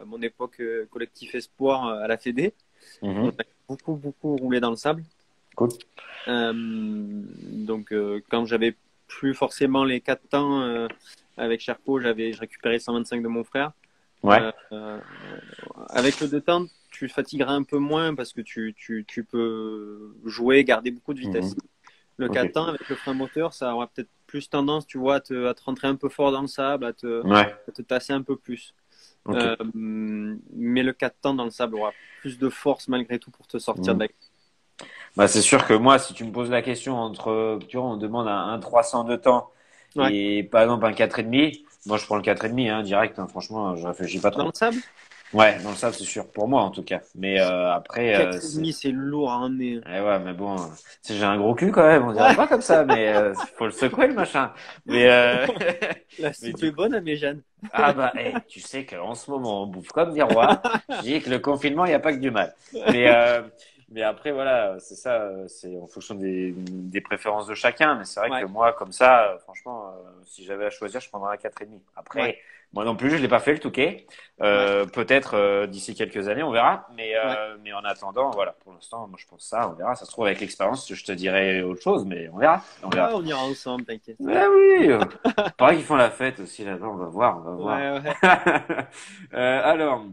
S2: à mon époque collectif Espoir à la Fédé. On
S1: Mhm.
S2: a beaucoup roulé dans le sable.
S1: Cool.
S2: Donc, quand j'avais plus forcément les 4 temps avec Sherco, je récupérais 125 de mon frère.
S1: Ouais.
S2: Euh, euh, Avec le deux temps, tu fatigueras un peu moins parce que tu peux jouer, garder beaucoup de vitesse.
S1: Mhm.
S2: Le
S1: Ok.
S2: 4 temps avec le frein moteur, ça aura peut-être plus tendance, tu vois, à te rentrer un peu fort dans le sable,
S1: Ouais.
S2: à te tasser un peu plus.
S1: Ok.
S2: Mais le 4 temps dans le sable aura plus de force malgré tout pour te sortir de
S1: Mhm.
S2: la.
S1: Bah, c'est sûr que moi, si tu me poses la question entre, tu vois, on demande un 300 de temps
S2: Ouais,
S1: et par exemple un 4,5, moi je prends le 4,5, hein, direct, hein, franchement, je réfléchis pas
S2: dans le
S1: trop.
S2: sable,
S1: Ouais, dans le sable, c'est sûr, pour moi en tout cas. Mais après, c'est.
S2: 4,5 c'est lourd à emmener.
S1: Eh ouais, mais bon, tu sais, j'ai un gros cul quand même, on dirait pas comme ça, mais faut le secouer le machin. Mais,
S2: La
S1: mais
S2: soupe
S1: du
S2: est
S1: coup,
S2: bonne à Méjeanne.
S1: ah bah, tu sais qu'en ce moment, on bouffe comme des rois. Je dis que le confinement, il n'y a pas que du mal. Mais, mais après, voilà, c'est ça, c'est en fonction des préférences de chacun. Mais c'est vrai que
S2: Ouais,
S1: moi, comme ça, franchement, si j'avais à choisir, je prendrais un 4,5.
S2: ouais,
S1: Après, moi non plus, je l'ai pas fait le Touquet.
S2: ouais,
S1: Peut-être d'ici quelques années, on verra.
S2: ouais.
S1: Mais en attendant, voilà, pour l'instant, moi, je pense ça, on verra. Ça se trouve, avec l'expérience, je te dirai autre chose, mais on verra. On
S2: Ouais,
S1: verra.
S2: on ira ensemble, t'inquiète.
S1: Ah oui, pareil qu'ils font la fête aussi là-bas, on va voir, on va voir.
S2: Ouais, ouais.
S1: Alors,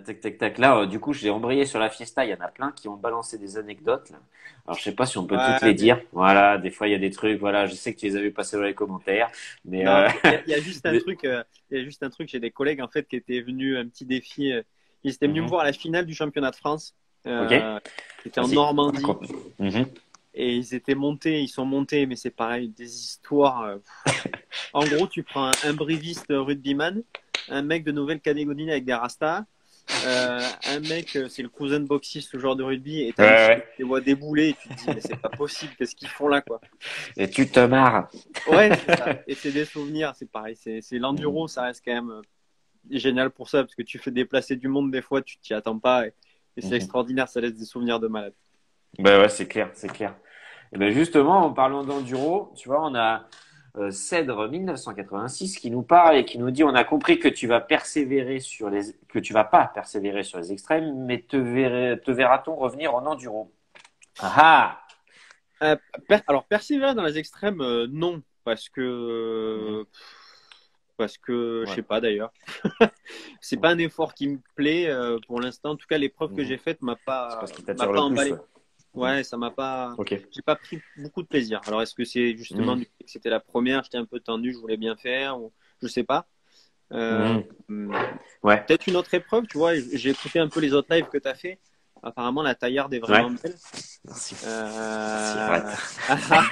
S1: tac, tac, tac, là, du coup, j'ai embrayé sur la Fiesta, il y en a plein qui ont balancé des anecdotes, là. Alors, je sais pas si on peut toutes
S2: Ouais,
S1: les
S2: mais
S1: dire. Voilà, des fois, il y a des trucs, voilà, je sais que tu les as vu passer dans les commentaires, mais,
S2: non, mais il y a juste un
S1: mais-
S2: truc, j'ai des collègues en fait qui étaient venus un petit défi. Ils étaient venus me
S1: mhm.
S2: voir à la finale du championnat de France,
S1: Ok,
S2: qui était en
S1: vas-y,
S2: Normandie,
S1: raconte. Mhm.
S2: et ils sont montés, mais c'est pareil, des histoires. En gros, tu prends un briviste rugbyman, un mec de Nouvelle-Calédonie avec des rastas, un mec, c'est le cousin de Boxy, ce joueur de rugby, et
S1: Ouais,
S2: t'as des types
S1: ouais.
S2: qui les voient débouler, et tu te dis, mais c'est pas possible, qu'est-ce qu'ils font là, quoi.
S1: Et tu te marres.
S2: Ouais, c'est ça. Et c'est des souvenirs, c'est pareil. C'est
S1: Mhm.
S2: l'enduro, ça reste quand même génial pour ça, parce que tu fais déplacer du monde des fois, tu t'y attends pas, et c'est
S1: Mhm.
S2: extraordinaire, ça laisse des souvenirs de malade.
S1: Ben ouais, c'est clair, c'est clair. Et ben justement, en parlant d'enduro, tu vois, on a Cèdre 1986 qui nous parle et qui nous dit on a compris que tu vas persévérer que tu vas pas persévérer sur les extrêmes, mais te verra-t-on revenir en enduro? Ah
S2: Euh, alors, persévérer dans les extrêmes, non,
S1: ah. Mhm.
S2: parce que je
S1: Ouais,
S2: sais pas d'ailleurs. C'est pas un
S1: ok.
S2: effort qui me plaît pour l'instant. En tout cas, l'épreuve que
S1: Mhm.
S2: j'ai faite
S1: C'est pas ce qui
S2: m'a
S1: t'attire
S2: pas
S1: le plus,
S2: emballé.
S1: ouais. Mhm.
S2: Ouais, ça m'a pas.
S1: Ok.
S2: J'ai pas pris beaucoup de plaisir. Alors, est-ce que c'est justement
S1: Mhm.
S2: du fait que c'était la première, j'étais un peu tendu, je voulais bien faire, ou je sais pas. Euh,
S1: Mhm.
S2: hum,
S1: Ouais.
S2: Peut-être une autre épreuve, tu vois. J'ai écouté un peu les autres lives que tu as fait. Apparemment, la taillarde est
S1: Ouais.
S2: vraiment belle.
S1: Merci. Merci.
S2: Euh,
S1: Arrête.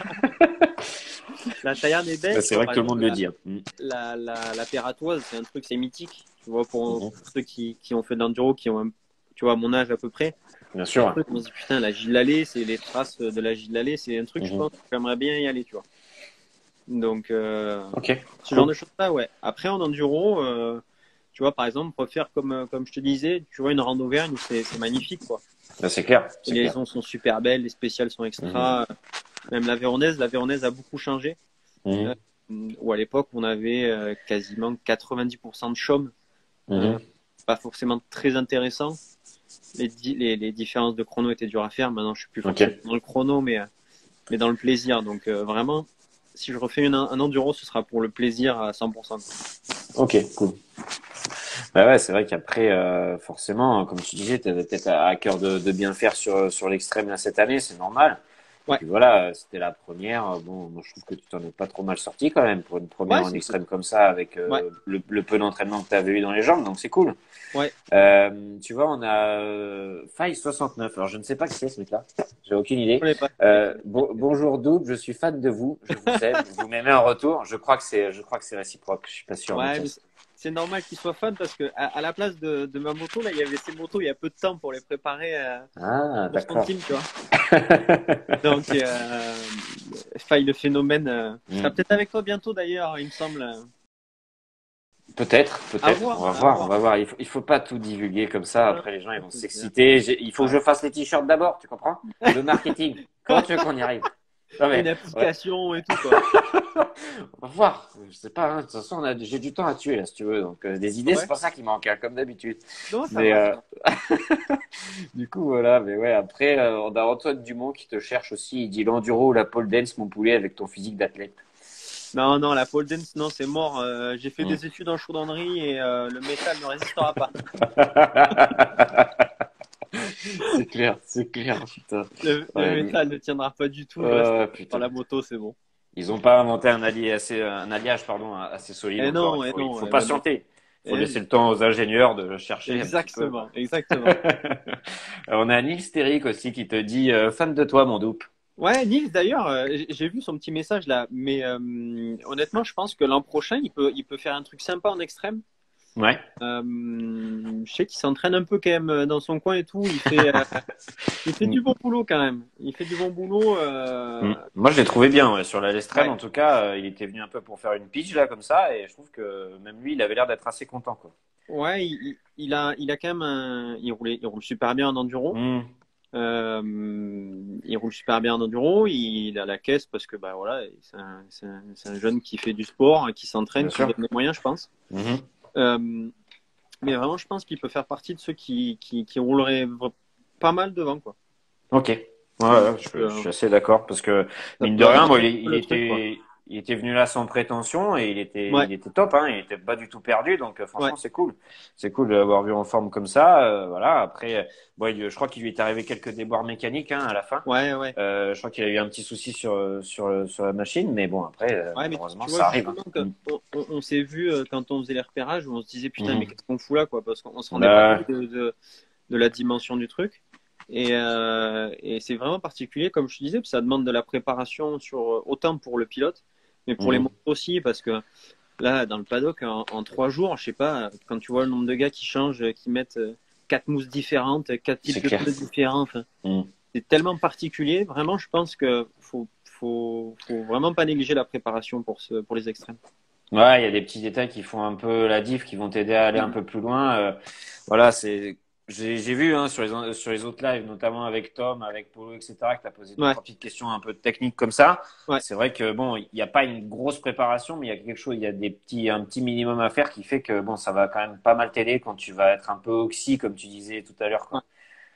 S2: La taillarde est
S1: Bah,
S2: belle. Tu
S1: c'est
S2: vois,
S1: vrai que
S2: par
S1: tout le monde
S2: exemple,
S1: le dit, hein.
S2: la pératoise, c'est un truc, c'est mythique. Tu vois, pour
S1: Mhm.
S2: ceux qui ont fait de l'enduro, tu vois, à mon âge à peu près,
S1: Bien
S2: c'est un
S1: sûr.
S2: truc, on se dit, putain, la Gilles Lallet, c'est les traces de la Gilles Lallet, c'est un truc, je
S1: Mhm.
S2: pense, que j'aimerais bien y aller, tu vois. Donc,
S1: Ok,
S2: ce genre
S1: cool.
S2: de choses-là, ouais. Après, en enduro, tu vois, par exemple, refaire comme je te disais, tu vois, une rando Auvergne, c'est magnifique, quoi.
S1: Bah, c'est clair,
S2: Les
S1: c'est clair.
S2: liaisons sont super belles, les spéciales sont
S1: Mhm.
S2: extra. Même la Véronèse a beaucoup changé. Euh,
S1: Mhm.
S2: Où à l'époque, on avait quasiment 90% de chaume. Euh,
S1: Mhm.
S2: pas forcément très intéressant. Les différences de chrono étaient dures à faire. Maintenant, je suis plus
S1: Ok,
S2: forcément dans le chrono, mais dans le plaisir. Donc, vraiment, si je refais un enduro, ce sera pour le plaisir à 100%.
S1: ok, cool. Bah ouais, c'est vrai qu'après, forcément, comme tu disais, tu avais peut-être à cœur de bien faire sur l'extrême là cette année, c'est normal. Et
S2: Ouais,
S1: puis voilà, c'était la première. Bon, moi je trouve que tu t'en es pas trop mal sorti quand même pour une première
S2: ouais,
S1: en extrême comme ça, avec
S2: ouais,
S1: le peu d'entraînement que tu avais eu dans les jambes, donc c'est cool.
S2: ouais.
S1: Tu vois, on a Faille 69. Alors je ne sais pas qui c'est ce mec-là, j'ai aucune idée.
S2: Je connais pas ce mec.
S1: Bonjour Double, je suis fan de vous, je vous aime, vous m'aimez en retour. Je crois que c'est réciproque, je suis pas sûr, mais
S2: Ouais,
S1: tiens.
S2: mais c'est normal qu'il soit fan parce que à la place de ma moto, là, il y avait ces motos il y a peu de temps pour les préparer
S1: Ah,
S2: pour son
S1: d'accord.
S2: team, tu vois. Donc, Faille le phénomène sera
S1: Hmm.
S2: peut-être avec toi bientôt d'ailleurs, il me semble.
S1: Peut-être,
S2: À
S1: peut-être. On
S2: voir,
S1: va
S2: à
S1: voir, on
S2: voir.
S1: va voir. Il faut pas tout divulguer comme ça.
S2: Non,
S1: Après, les gens, ils vont
S2: c'est clair.
S1: s'exciter. Il faut que
S2: Ouais.
S1: je fasse les t-shirts d'abord, tu comprends? Le marketing. Comment tu veux qu'on y arrive? Non, mais,
S2: Une
S1: ouais.
S2: application et tout, quoi.
S1: On va voir. Je sais pas, hein. De toute façon, j'ai du temps à tuer, là, si tu veux. Donc, des idées, c'est
S2: Ouais.
S1: pas ça qui manque, hein, comme d'habitude.
S2: Non, ça
S1: Mais,
S2: va, ça va.
S1: du coup, voilà. Mais ouais, après, on a Antoine Dumont qui te cherche aussi. Il dit l'enduro ou la pole dance, mon poulet, avec ton physique d'athlète.
S2: Non, non, la pole dance, non, c'est mort. J'ai fait
S1: Hmm.
S2: des études en chaudronnerie et le métal ne résistera pas.
S1: C'est clair, putain.
S2: Le
S1: Ouais,
S2: métal ne tiendra pas du tout. Je reste
S1: ouais,
S2: sur
S1: putain.
S2: la moto, c'est bon.
S1: Ils ont pas inventé un alliage, pardon, assez solide encore.
S2: Et
S1: Il
S2: non,
S1: faut
S2: le métal.
S1: patienter. Il faut
S2: Eh
S1: laisser
S2: oui.
S1: le temps aux ingénieurs de chercher un petit peu.
S2: Exactement, exactement.
S1: On a Nils Steric aussi qui te dit fan de toi, mon doupe.
S2: Ouais, Nils, d'ailleurs, j'ai vu son petit message là, mais honnêtement, je pense que l'an prochain, il peut faire un truc sympa en extrême.
S1: Ouais.
S2: Je sais qu'il s'entraîne un peu quand même dans son coin et tout. Il fait
S1: Mm.
S2: du bon boulot quand même. Il fait du bon boulot.
S1: Mm. Moi, je l'ai trouvé bien ouais, sur la Lestrade.
S2: Ouais,
S1: En tout cas, il était venu un peu pour faire une pitch là comme ça, et je trouve que même lui, il avait l'air d'être assez content, quoi.
S2: ouais, il a quand même il roule super bien en enduro.
S1: Mm.
S2: Il roule super bien en enduro. Il a la caisse parce que bah voilà, c'est un jeune qui fait du sport, qui s'entraîne,
S1: Bien
S2: qui se
S1: sûr.
S2: donne les moyens, je pense.
S1: Mhm.
S2: Euh, mais vraiment, je pense qu'il peut faire partie de ceux qui rouleraient pas mal devant, quoi.
S1: Ok. Ouais,
S2: Donc,
S1: ouais, je suis assez d'accord parce que
S2: ça
S1: mine de
S2: peut
S1: rien, bon,
S2: agrandir un peu le truc, quoi.
S1: il était venu là sans prétention et
S2: Ouais,
S1: il était top, hein, il était pas du tout perdu, donc
S2: ouais,
S1: franchement c'est cool de l'avoir vu en forme comme ça. Voilà. Après, bon, je crois qu'il lui est arrivé quelques déboires mécaniques hein, à la fin.
S2: ouais, ouais.
S1: Je crois qu'il a eu un petit souci sur la machine, mais bon après,
S2: Ouais, mais
S1: malheureusement,
S2: tu vois,
S1: ça arrive. Hein.
S2: justement, on s'est vu quand on faisait les repérages, où on se disait, putain, mais
S1: Mhm.
S2: qu'est-ce qu'on fout là, quoi, parce qu'on se rendait pas
S1: Bah,
S2: compte de la dimension du truc. Et c'est vraiment particulier, comme je te disais, parce que ça demande de la préparation autant pour le pilote, mais pour les
S1: mhm.
S2: motos aussi, parce que là, dans le paddock, en 3 jours, je sais pas, quand tu vois le nombre de gars qui changent, qui mettent 4 mousses différentes, 4 types
S1: C'est
S2: de
S1: clair.
S2: pneus différents, enfin,
S1: Mhm.
S2: c'est tellement particulier. Vraiment, je pense que faut vraiment pas négliger la préparation pour les extrêmes.
S1: Ouais, il y a des petits détails qui font un peu la diff, qui vont t'aider à aller un peu plus loin. Voilà, j'ai vu hein, sur les autres lives, notamment avec Tom, avec Polo, etc., que tu as posé deux,
S2: Ouais,
S1: trois petites questions un peu techniques comme ça.
S2: ouais.
S1: C'est vrai que bon, il n'y a pas une grosse préparation, mais il y a quelque chose, il y a un petit minimum à faire qui fait que bon, ça va quand même pas mal t'aider quand tu vas être un peu oxy, comme tu disais tout à l'heure,
S2: Ouais.
S1: quoi.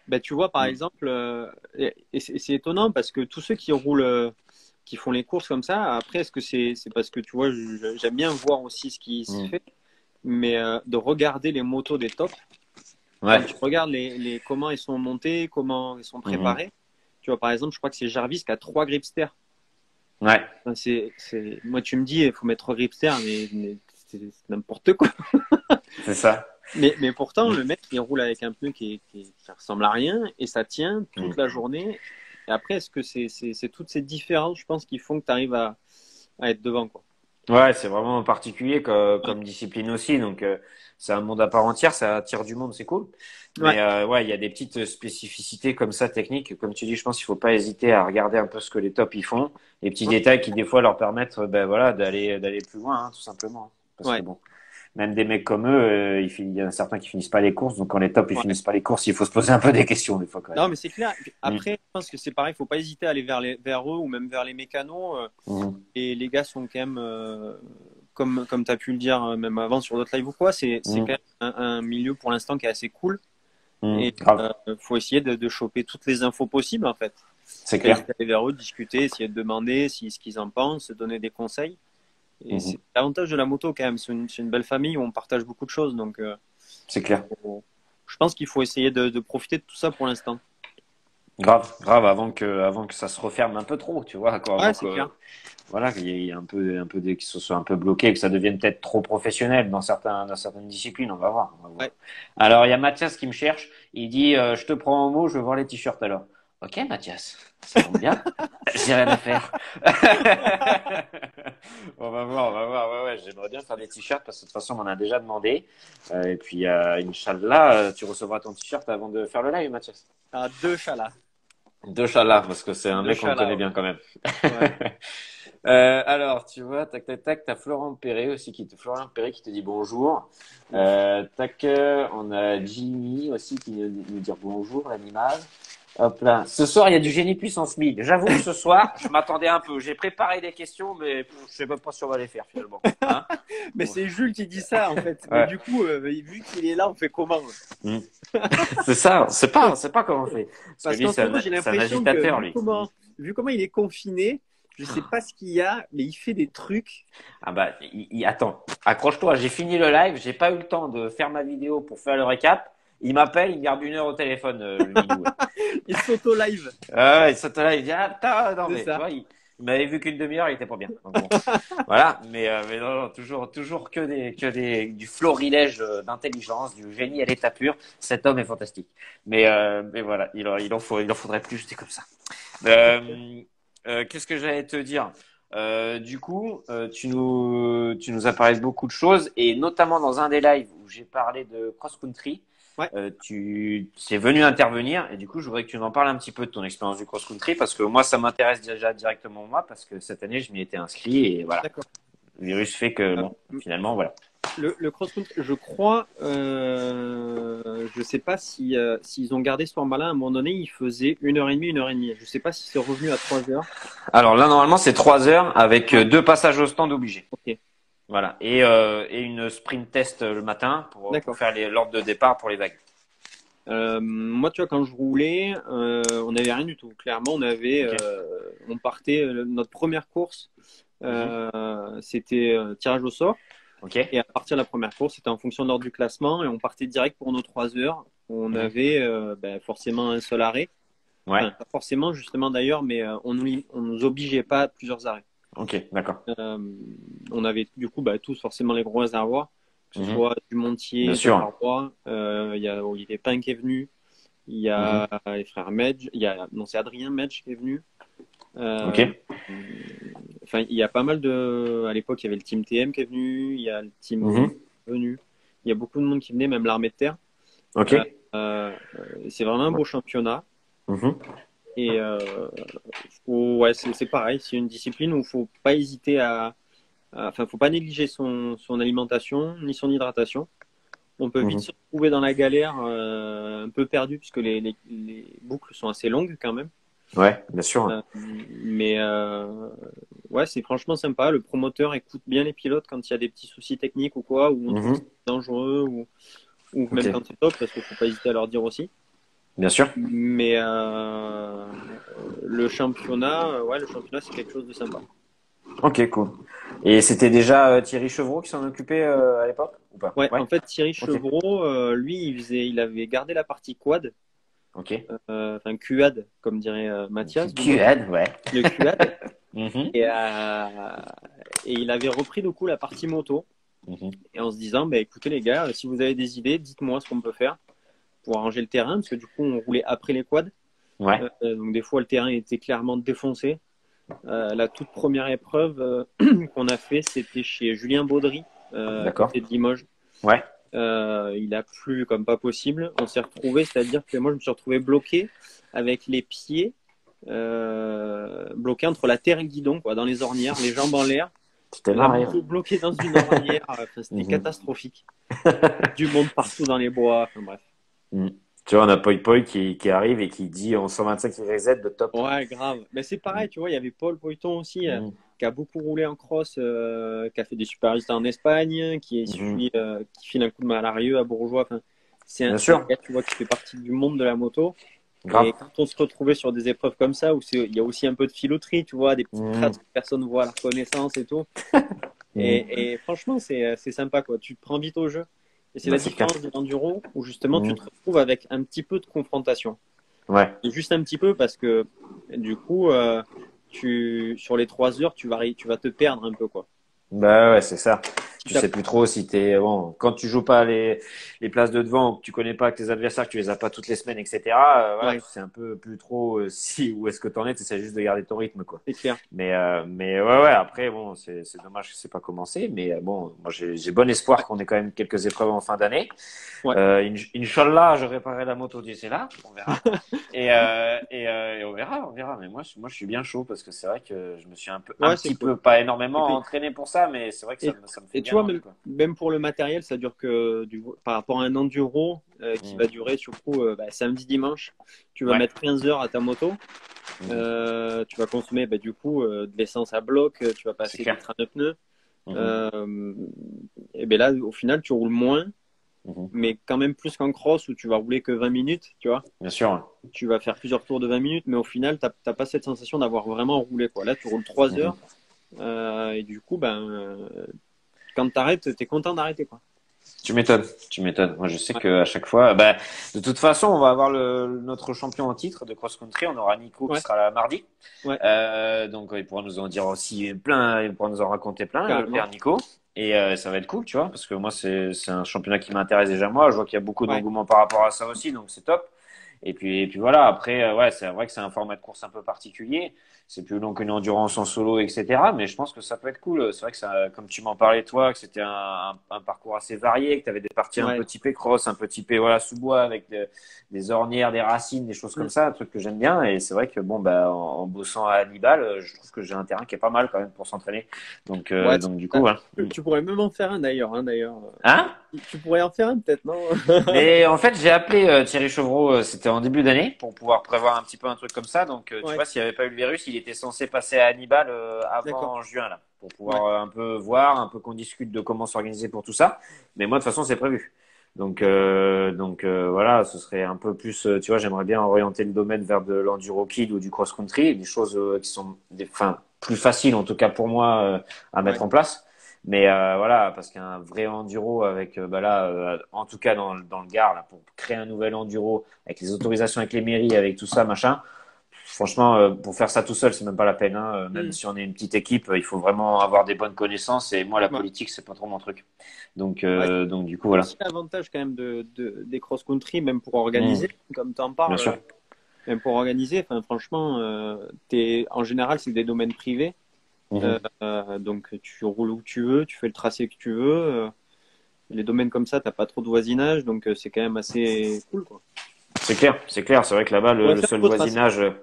S2: Ben, tu vois, par
S1: Mm.
S2: exemple, et c'est étonnant parce que tous ceux qui roulent, qui font les courses comme ça, après, est-ce que c'est parce que tu vois, j'aime bien voir aussi ce qui se
S1: Mm.
S2: fait, mais de regarder les motos des tops, quand
S1: Ouais.
S2: tu regardes comment ils sont montés, comment ils sont
S1: Mhm.
S2: préparés, tu vois, par exemple, je crois que c'est Jarvis qui a 3 gripsters.
S1: Ouais.
S2: Enfin, moi, tu me dis, il faut mettre 3 gripsters, mais c'est n'importe quoi.
S1: C'est ça.
S2: Mais pourtant, le mec, il roule avec un pneu qui ressemble à rien et ça tient toute la journée. Et après, est-ce que c'est toutes ces différences, je pense, qui font que tu arrives à être devant, quoi.
S1: Ouais, c'est vraiment particulier comme discipline aussi. Donc, c'est un monde à part entière. Ça attire du monde, c'est cool.
S2: Ouais,
S1: Mais ouais, il y a des petites spécificités comme ça, techniques. Comme tu dis, je pense qu'il faut pas hésiter à regarder un peu ce que les tops ils font. Les petits
S2: ouais,
S1: détails qui, des fois, leur permettent ben, voilà, d'aller plus loin, hein, tout simplement. Parce que
S2: ouais,
S1: bon, même des mecs comme eux, il y en a certains qui finissent pas les courses. Donc, quand les tops ils
S2: ouais.
S1: finissent pas les courses, il faut se poser un peu des questions, des fois, quand même.
S2: Non, mais c'est clair.
S1: Mm.
S2: Après, je pense que c'est pareil, il faut pas hésiter à aller vers eux ou même vers les mécanos.
S1: Mhm.
S2: Et les gars sont quand même, comme tu as pu le dire même avant sur d'autres lives ou quoi, c'est quand
S1: Mhm.
S2: même un milieu pour l'instant qui est assez cool.
S1: Mhm.
S2: Et
S1: Grave,
S2: faut essayer de choper toutes les infos possibles, en fait.
S1: c'est
S2: Pas
S1: clair.
S2: hésiter à aller vers eux, discuter, essayer de demander ce qu'ils en pensent, donner des conseils. Et
S1: Mhm.
S2: c'est l'avantage de la moto quand même. C'est une belle famille où on partage beaucoup de choses. Donc,
S1: C'est clair.
S2: je pense qu'il faut essayer de profiter de tout ça pour l'instant.
S1: Grave, grave, avant que ça se referme un peu trop, tu vois, quoi,
S2: Ouais,
S1: avant
S2: c'est clair.
S1: que, voilà, qu'il y ait que ce soit un peu bloqué, que ça devienne peut-être trop professionnel dans certaines disciplines, on va voir, on va voir.
S2: Ouais.
S1: Alors, il y a Mathias qui me cherche, il dit, je te prends en mot, je veux voir les t-shirts alors. Ok, Mathias, ça tombe bien, j'ai rien à faire. On va voir, ouais, ouais, j'aimerais bien faire des t-shirts parce que de toute façon, on m'en a déjà demandé. Et puis, Inch'Allah, tu recevras ton t-shirt avant de faire le live, Mathias.
S2: Ah, deux chats là.
S1: De Chala, parce que c'est un
S2: Deux
S1: mec qu'on
S2: chats
S1: le connaît
S2: là,
S1: bien quand même.
S2: ouais.
S1: Alors, tu vois, tac, tac, tac, t'as Florent Perret aussi, Florent Perret qui te dit bonjour. Tac, on a Jimmy aussi qui nous dit bonjour, l'animal. Hop là. Ce soir, il y a du génie puissance 1000. J'avoue que ce soir, je m'attendais un peu. J'ai préparé des questions, mais je sais même pas si on va les faire finalement. Hein.
S2: Mais c'est Jules qui dit ça en fait. Mais
S1: Ouais.
S2: du coup, vu qu'il est là, on fait comment?
S1: Mm. C'est ça. On sait pas comment on fait. Parce que
S2: Parce
S1: lui,
S2: qu'en ce moment, j'ai
S1: c'est un
S2: l'impression que
S1: agitateur, lui. Mm.
S2: vu comment il est confiné, je sais pas ce qu'il y a, mais il fait des trucs.
S1: Ah bah, attends, accroche-toi, j'ai fini le live, j'ai pas eu le temps de faire ma vidéo pour faire le récap. Il m'appelle, il garde 1 heure au téléphone, le Minou. Là.
S2: Il s'auto-live.
S1: Ah ouais, il saute là, il dit, ah, non,
S2: C'est
S1: mais, tu
S2: ça.
S1: vois, il m'avait vu qu'une demi-heure, il était pas bien. Donc bon, voilà, mais non, non, toujours du florilège d'intelligence, du génie à l'état pur. Cet homme est fantastique. Mais voilà, il en faudrait plus, j'étais comme ça. Euh, Qu'est-ce que j'allais te dire? Du coup, tu nous as parlé de beaucoup de choses et notamment dans un des lives où j'ai parlé de cross-country,
S2: Ouais.
S1: tu es venu intervenir et du coup, je voudrais que tu nous en parles un petit peu de ton expérience du cross-country parce que moi, ça m'intéresse déjà directement moi parce que cette année, je m'y étais inscrit et voilà.
S2: D'accord.
S1: Le virus fait que, bon, finalement, voilà.
S2: Le cross-country, je crois, je sais pas si s'ils ont gardé ce format-là. À un moment donné, ils faisaient 1 heure et demie, 1 heure et demie. Je sais pas si c'est revenu à 3 heures.
S1: Alors là, normalement, c'est 3 heures avec
S2: Ouais.
S1: 2 passages au stand obligés.
S2: Ok.
S1: Voilà. Et une sprint test le matin pour
S2: D'accord.
S1: faire l'ordre de départ pour les vagues.
S2: Moi, tu vois, quand je roulais, on n'avait rien du tout. Clairement,
S1: Ok.
S2: on partait. Notre première course,
S1: Mhm.
S2: c'était tirage au sort.
S1: Ok.
S2: Et à partir de la première course, c'était en fonction de l'ordre du classement. Et on partait direct pour nos 3 heures. On
S1: Mhm.
S2: avait forcément un seul arrêt.
S1: Ouais.
S2: Enfin, pas forcément, justement d'ailleurs, mais on nous obligeait pas à plusieurs arrêts.
S1: Ok. D'accord.
S2: Euh, on avait du coup tous forcément les gros réservoirs, que ce
S1: Mhm.
S2: soit du
S1: Bien
S2: Montier, de
S1: sûr.
S2: l'Arbois. Il y a Olivier Pain qui est venu. Il y
S1: Mhm.
S2: a les frères Medj. Non, c'est Adrien Medj qui est venu.
S1: Ok.
S2: Euh, Enfin, il y a pas mal de. À l'époque, il y avait le team TM qui est venu. Il y a le team Blue
S1: Mhm.
S2: qui est venu. Il y a beaucoup de monde qui venait, même l'armée de terre.
S1: Ok.
S2: Euh, c'est vraiment un beau championnat.
S1: Mhm.
S2: Et ouais, c'est pareil. C'est une discipline où il faut pas hésiter enfin, faut pas négliger son alimentation ni son hydratation. On peut vite
S1: Mhm.
S2: se retrouver dans la galère, un peu perdu puisque les boucles sont assez longues quand même.
S1: Ouais, bien sûr.
S2: Mais ouais, c'est franchement sympa. Le promoteur écoute bien les pilotes quand il y a des petits soucis techniques ou quoi, ou on trouve que
S1: Mhm.
S2: c'est dangereux, ou
S1: Ok.
S2: même quand c'est top, parce qu'il faut pas hésiter à leur dire aussi.
S1: Bien sûr.
S2: Mais ouais, le championnat, c'est quelque chose de sympa.
S1: Ok, cool. Et c'était déjà Thierry Chevreau qui s'en occupait à l'époque ou pas?
S2: Ouais,
S1: Ouais.
S2: en fait, Thierry
S1: Ok.
S2: Chevreau, lui, il avait gardé la partie quad,
S1: Ok.
S2: enfin QAD, comme dirait Mathias, du moins,
S1: QAD, ouais.
S2: le QAD.
S1: Mhm.
S2: Et il avait repris du coup la partie moto.
S1: Mhm.
S2: et en se disant, bah, écoutez les gars, si vous avez des idées, dites-moi ce qu'on peut faire pour arranger le terrain, parce que du coup, on roulait après les quads.
S1: Ouais,
S2: Donc des fois, le terrain était clairement défoncé. La toute première épreuve qu'on a fait, c'était chez Julien Baudry, à
S1: d'accord.
S2: côté de Limoges.
S1: Ouais,
S2: Il a plu comme pas possible. On s'est retrouvé, c'est-à-dire que moi, je me suis retrouvé bloqué avec les pieds bloqués entre la terre et le guidon, quoi, dans les ornières, les jambes en l'air.
S1: tu t'es
S2: La
S1: marré.
S2: moto bloquée dans une ornière, enfin, c'était
S1: Mhm.
S2: catastrophique. Du monde partout dans les bois, enfin bref.
S1: Mhm. Tu vois, on a Poi Poi qui arrive et qui dit en 125 reset de top.
S2: Ouais, grave. Mais c'est pareil,
S1: Mhm.
S2: tu vois, il y avait Paul Poiton aussi,
S1: Mhm.
S2: qui a beaucoup roulé en cross, qui a fait des super résultats en Espagne,
S1: Mhm.
S2: qui file un coup de Malarieux à Bourgeois. Enfin,
S1: Bien
S2: c'est un
S1: sûr,
S2: gars, tu vois, qui fait partie du monde de la moto. Et
S1: grave.
S2: quand on se retrouvait sur des épreuves comme ça, où il y a aussi un peu de filouterie, tu vois, des petites
S1: Mhm.
S2: traces que personne voit à la reconnaissance et tout.
S1: Mhm.
S2: Et franchement, c'est sympa, quoi. Tu te prends vite au jeu. Et c'est
S1: Bah,
S2: la
S1: c'est clair.
S2: différence de l'enduro, où justement, tu
S1: Mhm.
S2: te retrouves avec un petit peu de confrontation.
S1: Ouais.
S2: Et juste un petit peu, parce que du coup, sur les 3 heures, tu vas te perdre un peu, quoi.
S1: Bah ouais, c'est ça.
S2: Si
S1: Tu
S2: t'as-
S1: sais plus trop si t'es bon quand tu joues pas les places de devant, ou que tu connais pas tes adversaires, que tu les as pas toutes les semaines, etc. Voilà,
S2: Ouais,
S1: tu sais un peu plus trop si où est-ce que t'en es. Tu essaies juste de garder ton rythme, quoi.
S2: c'est clair.
S1: Mais ouais, après bon, c'est dommage que c'est pas commencé, mais bon, moi j'ai bon espoir
S2: Ouais,
S1: qu'on ait quand même quelques épreuves en fin d'année.
S2: ouais.
S1: Inch'Allah, je réparerai la moto d'ici là, on verra. Et on verra. Mais moi, je suis bien chaud parce que c'est vrai que je me suis un
S2: Ouais, c'est
S1: petit
S2: cool.
S1: peu, pas
S2: Et
S1: énormément
S2: puis,
S1: entraîné pour ça, mais c'est vrai que
S2: et,
S1: ça me fait
S2: et tu
S1: bien
S2: vois,
S1: envie, quoi.
S2: même pour le matériel, ça dure que par rapport à un enduro qui
S1: Mm.
S2: va durer surtout samedi, dimanche, tu vas
S1: Ouais.
S2: mettre 15 heures à ta moto.
S1: Mhm.
S2: Tu vas consommer du coup de l'essence à bloc, tu vas
S1: C'est
S2: passer des
S1: clair.
S2: trains de pneus.
S1: Mhm.
S2: Euh, et ben là, au final, tu roules moins,
S1: Mhm.
S2: mais quand même plus qu'en cross où tu vas rouler que 20 minutes, tu vois.
S1: Bien sûr.
S2: Tu vas faire plusieurs tours de 20 minutes, mais au final, t'as pas cette sensation d'avoir vraiment roulé, quoi. Là, tu roules 3
S1: Mhm.
S2: heures, et du coup, quand t'arrêtes, t'es content d'arrêter, quoi.
S1: Tu m'étonnes, tu m'étonnes. Moi, je sais
S2: Ouais,
S1: que à chaque fois, bah, de toute façon, on va avoir notre champion en titre de cross-country. On aura Nico qui
S2: ouais,
S1: sera là mardi.
S2: ouais,
S1: Donc, il pourra nous en dire aussi plein, il pourra nous en raconter plein, le
S2: carrément.
S1: père Nico. Et ça va être cool, tu vois, parce que moi, c'est un championnat qui m'intéresse déjà moi. Je vois qu'il y a beaucoup
S2: Ouais,
S1: d'engouement par rapport à ça aussi, donc c'est top. Et puis voilà. Après, ouais, c'est vrai que c'est un format de course un peu particulier. C'est plus long qu'une endurance en solo, etc. Mais je pense que ça peut être cool. C'est vrai que ça, comme tu m'en parlais toi, que c'était un parcours assez varié, que tu avais des parties un peu
S2: ouais.
S1: typées cross, un peu typées voilà sous-bois avec des ornières, des racines, des choses comme
S2: Mm.
S1: ça, un truc que j'aime bien. Et c'est vrai que bon bah en bossant à Hannibal, je trouve que j'ai un terrain qui est pas mal quand même pour s'entraîner.
S2: Ouais,
S1: Donc du coup, voilà.
S2: tu pourrais même en faire un d'ailleurs, hein, d'ailleurs.
S1: Hein?
S2: Tu pourrais en faire un peut-être, non?
S1: Mais en fait, j'ai appelé Thierry Chevreau, c'était en début d'année, pour pouvoir prévoir un petit peu un truc comme ça. Donc, tu
S2: Ouais,
S1: vois, s'il n'y avait pas eu le virus, il était censé passer à Hannibal
S2: d'accord.
S1: avant juin, là, pour
S2: Ouais,
S1: pouvoir un peu voir, un peu qu'on discute de comment s'organiser pour tout ça. Mais moi, de toute façon, c'est prévu. Voilà, ce serait un peu plus, tu vois, j'aimerais bien orienter le domaine vers de l'enduro kid ou du cross-country, des choses qui sont, enfin, plus faciles en tout cas pour moi à
S2: ouais,
S1: mettre en place. Mais voilà, parce qu'un vrai enduro avec, bah là, en tout cas dans le Gard, là, pour créer un nouvel enduro, avec les autorisations avec les mairies, avec tout ça, machin, franchement, pour faire ça tout seul, c'est même pas la peine. Hein. Même
S2: mm,
S1: si on est une petite équipe, il faut vraiment avoir des bonnes connaissances. Et moi, la
S2: ouais.
S1: politique, c'est pas trop mon truc.
S2: Ouais,
S1: Donc du coup,
S2: c'est
S1: voilà.
S2: aussi l'avantage quand même des cross-country, même pour
S1: Mmh,
S2: organiser, comme tu en
S1: bien
S2: parles,
S1: sûr.
S2: même pour organiser, enfin, franchement, en général, c'est des domaines privés.
S1: Mmh.
S2: Donc, tu roules où tu veux, tu fais le tracé que tu veux. Les domaines comme ça, t'as pas trop de voisinage, donc c'est quand même assez cool, quoi.
S1: C'est clair, c'est clair. C'est vrai que là-bas,
S2: On pourrait
S1: le
S2: faire
S1: seul
S2: un beau tracé.
S1: voisinage.
S2: Ouais.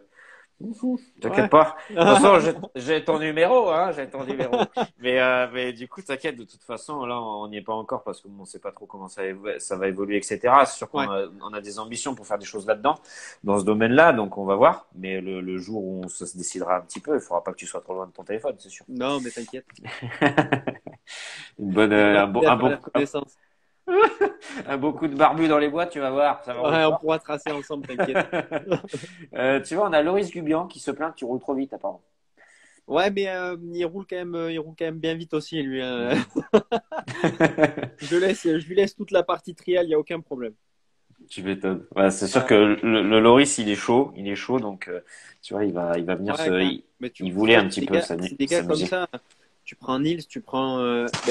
S1: T'inquiète pas. De toute façon, j'ai ton numéro, hein, j'ai ton numéro. Mais du coup, t'inquiète, de toute façon, là, on n'y est pas encore parce qu'on ne sait pas trop comment ça va évoluer, etc. C'est sûr
S2: Ouais.
S1: on a des ambitions pour faire des choses là-dedans, dans ce domaine-là, donc on va voir. Mais le jour où ça se décidera un petit peu, il faudra pas que tu sois trop loin de ton téléphone, c'est sûr.
S2: Non, mais t'inquiète.
S1: Une bonne,
S2: On va pas tarder à faire la connaissance.
S1: un beau coup de barbu dans les boîtes, tu vas voir, ça va rouler
S2: Ouais, on
S1: fort.
S2: pourra tracer ensemble, t'inquiète.
S1: Tu vois, on a Loris Gubian qui se plaint que tu roules trop vite, apparemment.
S2: Ouais, mais il roule quand même bien vite aussi, lui, hein.
S1: Mhm.
S2: Je lui laisse toute la partie trial, il n'y a aucun problème.
S1: Tu m'étonnes. Ouais, c'est sûr
S2: Ouais,
S1: que le Loris, il est chaud, donc tu vois, il va venir
S2: ouais, quand même. Mais
S1: il
S2: tu
S1: voulait
S2: vois,
S1: un petit peu
S2: c'est des gars comme
S1: s'amuser.
S2: ça. Tu prends Nils, tu prends.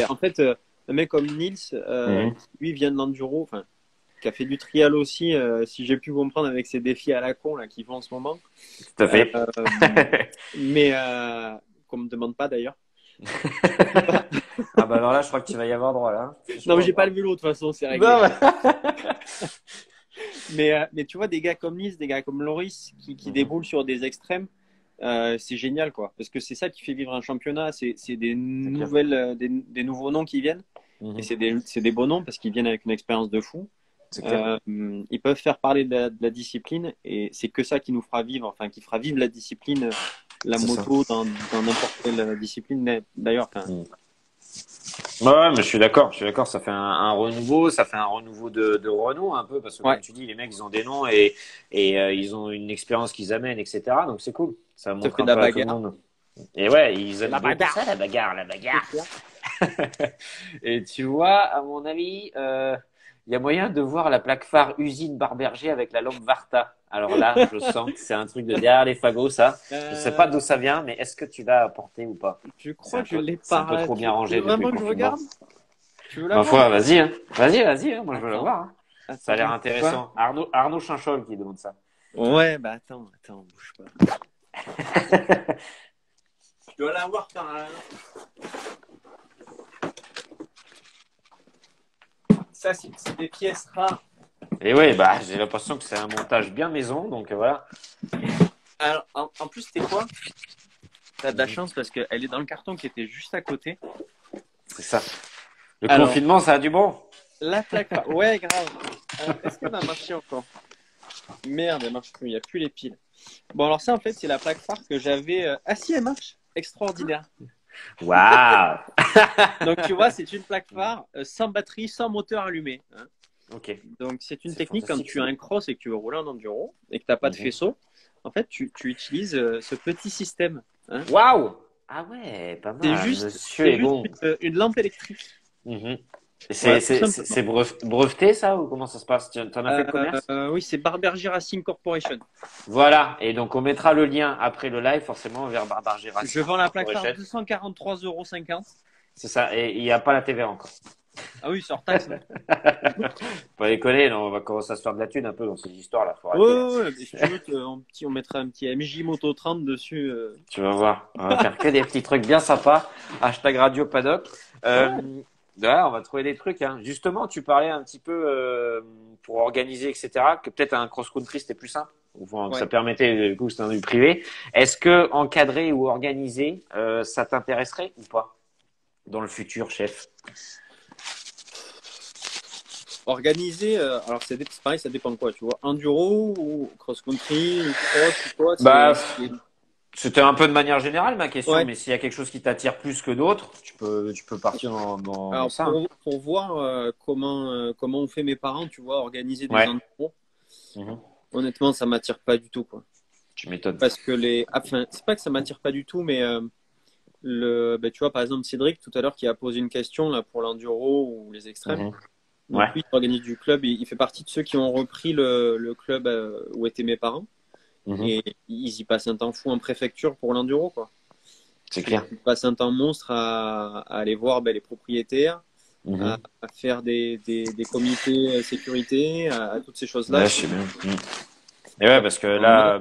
S2: En fait, un mec comme Nils,
S1: Mhm.
S2: lui vient de l'enduro, enfin, qui a fait du trial aussi, si j'ai pu comprendre avec ses défis à la con là qu'ils font en ce moment.
S1: Tout à
S2: Euh,
S1: fait.
S2: mais qu'on me demande pas d'ailleurs.
S1: Ah bah alors là, je crois que tu vas y avoir droit là. Je
S2: Non, mais
S1: crois
S2: j'ai pas
S1: pas.
S2: le vélo de toute façon, c'est réglé.
S1: Non,
S2: Mais tu vois, des gars comme Nice, des gars comme Loris qui
S1: Mhm.
S2: déboulent sur des extrêmes, c'est génial, quoi. Parce que c'est ça qui fait vivre un championnat. C'est des
S1: C'est clair.
S2: nouvelles, des nouveaux noms qui viennent. Et
S1: Mhm.
S2: c'est des beaux noms parce qu'ils viennent avec une expérience de fou.
S1: C'est clair.
S2: Ils peuvent faire parler de la discipline et c'est que ça qui nous fera vivre, enfin, qui fera vivre la discipline, la
S1: C'est ça.
S2: moto dans n'importe quelle discipline d'ailleurs. Enfin,
S1: Mhm. Ouais, mais je suis d'accord. Je suis d'accord. Ça fait un renouveau. Ça fait un renouveau de renom un peu parce que
S2: ouais,
S1: comme tu dis, les mecs ils ont des noms et ils ont une expérience qu'ils amènent, etc. Donc c'est cool. Ça
S2: ça
S1: montre
S2: fait
S1: un
S2: de la
S1: peu à tout le
S2: bagarre.
S1: monde. Et ouais, ils
S2: La
S1: aiment beaucoup
S2: bagarre,
S1: ça, la bagarre, la
S2: c'est
S1: bagarre.
S2: clair.
S1: Et tu vois, à mon avis, il y a moyen de voir la plaque phare usine Barberger avec la lampe Varta. Alors là, je sens que c'est un truc de derrière les fagots, ça. Je sais pas
S2: Euh,
S1: d'où ça vient, mais est-ce que tu l'as apporté ou pas?
S2: je crois que je l'ai
S1: C'est un peu
S2: pas.
S1: trop bien
S2: Tu veux
S1: rangé depuis le
S2: vraiment que je
S1: confinement.
S2: regarde? Tu veux la
S1: Ma
S2: voir?
S1: foi, vas-y, hein. Vas-y, hein. Moi je veux la
S2: Attends,
S1: voir, hein. Ça a
S2: attends,
S1: l'air
S2: bouge pas.
S1: intéressant. Arnaud Chinchol qui demande ça.
S2: Ouais, bah attends, bouge pas. Tu dois la voir quand même. Ça, c'est des pièces rares.
S1: Et ouais, bah j'ai l'impression que c'est un montage bien maison, donc voilà.
S2: Alors, en plus, c'était quoi? T'as de la
S1: Mhm.
S2: chance parce qu'elle est dans le carton qui était juste à côté.
S1: C'est ça. Le
S2: Alors,
S1: confinement, ça a du bon.
S2: la plaque phare. Ouais, grave. Alors, est-ce qu'elle va marcher encore? Merde, elle marche plus. Il n'y a plus les piles. Bon, alors ça, en fait, c'est la plaque phare que j'avais. Ah si, elle marche. Extraordinaire.
S1: Waouh.
S2: Donc, tu vois, c'est une plaque phare sans batterie, sans moteur allumé, hein.
S1: Ok,
S2: Donc, c'est une
S1: c'est
S2: technique quand
S1: fantastique
S2: tu as
S1: ça.
S2: un cross et que tu veux rouler en enduro et que tu n'as pas de
S1: Mhm.
S2: faisceau. En fait, tu utilises ce petit système, hein.
S1: Waouh! Ah ouais, pas mal. Monsieur
S2: C'est
S1: est
S2: juste
S1: bon.
S2: une lampe électrique.
S1: Mhm. Et
S2: Voilà, tout simplement.
S1: c'est breveté ça ou comment ça se passe? T'en as fait le commerce?
S2: Oui, c'est Barberger Racing Corporation.
S1: Voilà. Et donc on mettra le lien après le live forcément vers Barbarger
S2: Je
S1: Racing
S2: vends la plaque phare
S1: Corporation.
S2: 243,50 €.
S1: C'est ça. Et il n'y a pas la TVA encore.
S2: Ah oui, c'est hors taxe, hein.
S1: Pas déconner, non, on va commencer à se faire de la thune un peu dans ces histoires-là. Faut
S2: Ouais,
S1: arrêter là.
S2: ouais, ouais, mais si tu veux, on mettra un petit MJ Moto 30 dessus.
S1: Tu vas voir. On va faire que des petits trucs bien sympas. Hashtag Radio Paddock.
S2: Ouais,
S1: Ouais, on va trouver des trucs. Hein. Justement, tu parlais un petit peu pour organiser, etc. Que peut-être un cross-country c'était plus simple. Enfin, que ça
S2: ouais.
S1: permettait, du coup, c'était du privé. Est-ce que encadrer ou organiser, ça t'intéresserait ou pas dans le futur, chef?
S2: Organisé, alors c'est pareil, ça dépend de quoi, tu vois. Enduro ou cross-country ou cross ou quoi,
S1: Bah, c'était un peu de manière générale ma question,
S2: Ouais.
S1: mais s'il y a quelque chose qui t'attire plus que d'autres, tu peux partir dans
S2: Alors
S1: ça. Hein.
S2: pour voir comment ont fait mes parents, tu vois, organiser des
S1: Ouais.
S2: enduros,
S1: Mhm.
S2: honnêtement, ça m'attire pas du tout, quoi.
S1: Tu m'étonnes.
S2: Parce que enfin, c'est pas que ça m'attire pas du tout, mais tu vois, par exemple, Cédric, tout à l'heure, qui a posé une question là, pour l'enduro ou les extrêmes.
S1: Mhm.
S2: Donc,
S1: Ouais.
S2: lui, il organise du club et il fait partie de ceux qui ont repris le club où étaient mes parents.
S1: Mhm.
S2: Et ils y passent un temps fou en préfecture pour l'enduro, quoi.
S1: C'est
S2: Ils
S1: clair.
S2: passent un temps monstre à aller voir les propriétaires,
S1: Mhm.
S2: à faire des comités sécurité, à toutes ces choses-là
S1: Ouais, je
S2: qui
S1: sais bien. Mhm. Et ouais, parce que
S2: en mode.
S1: là,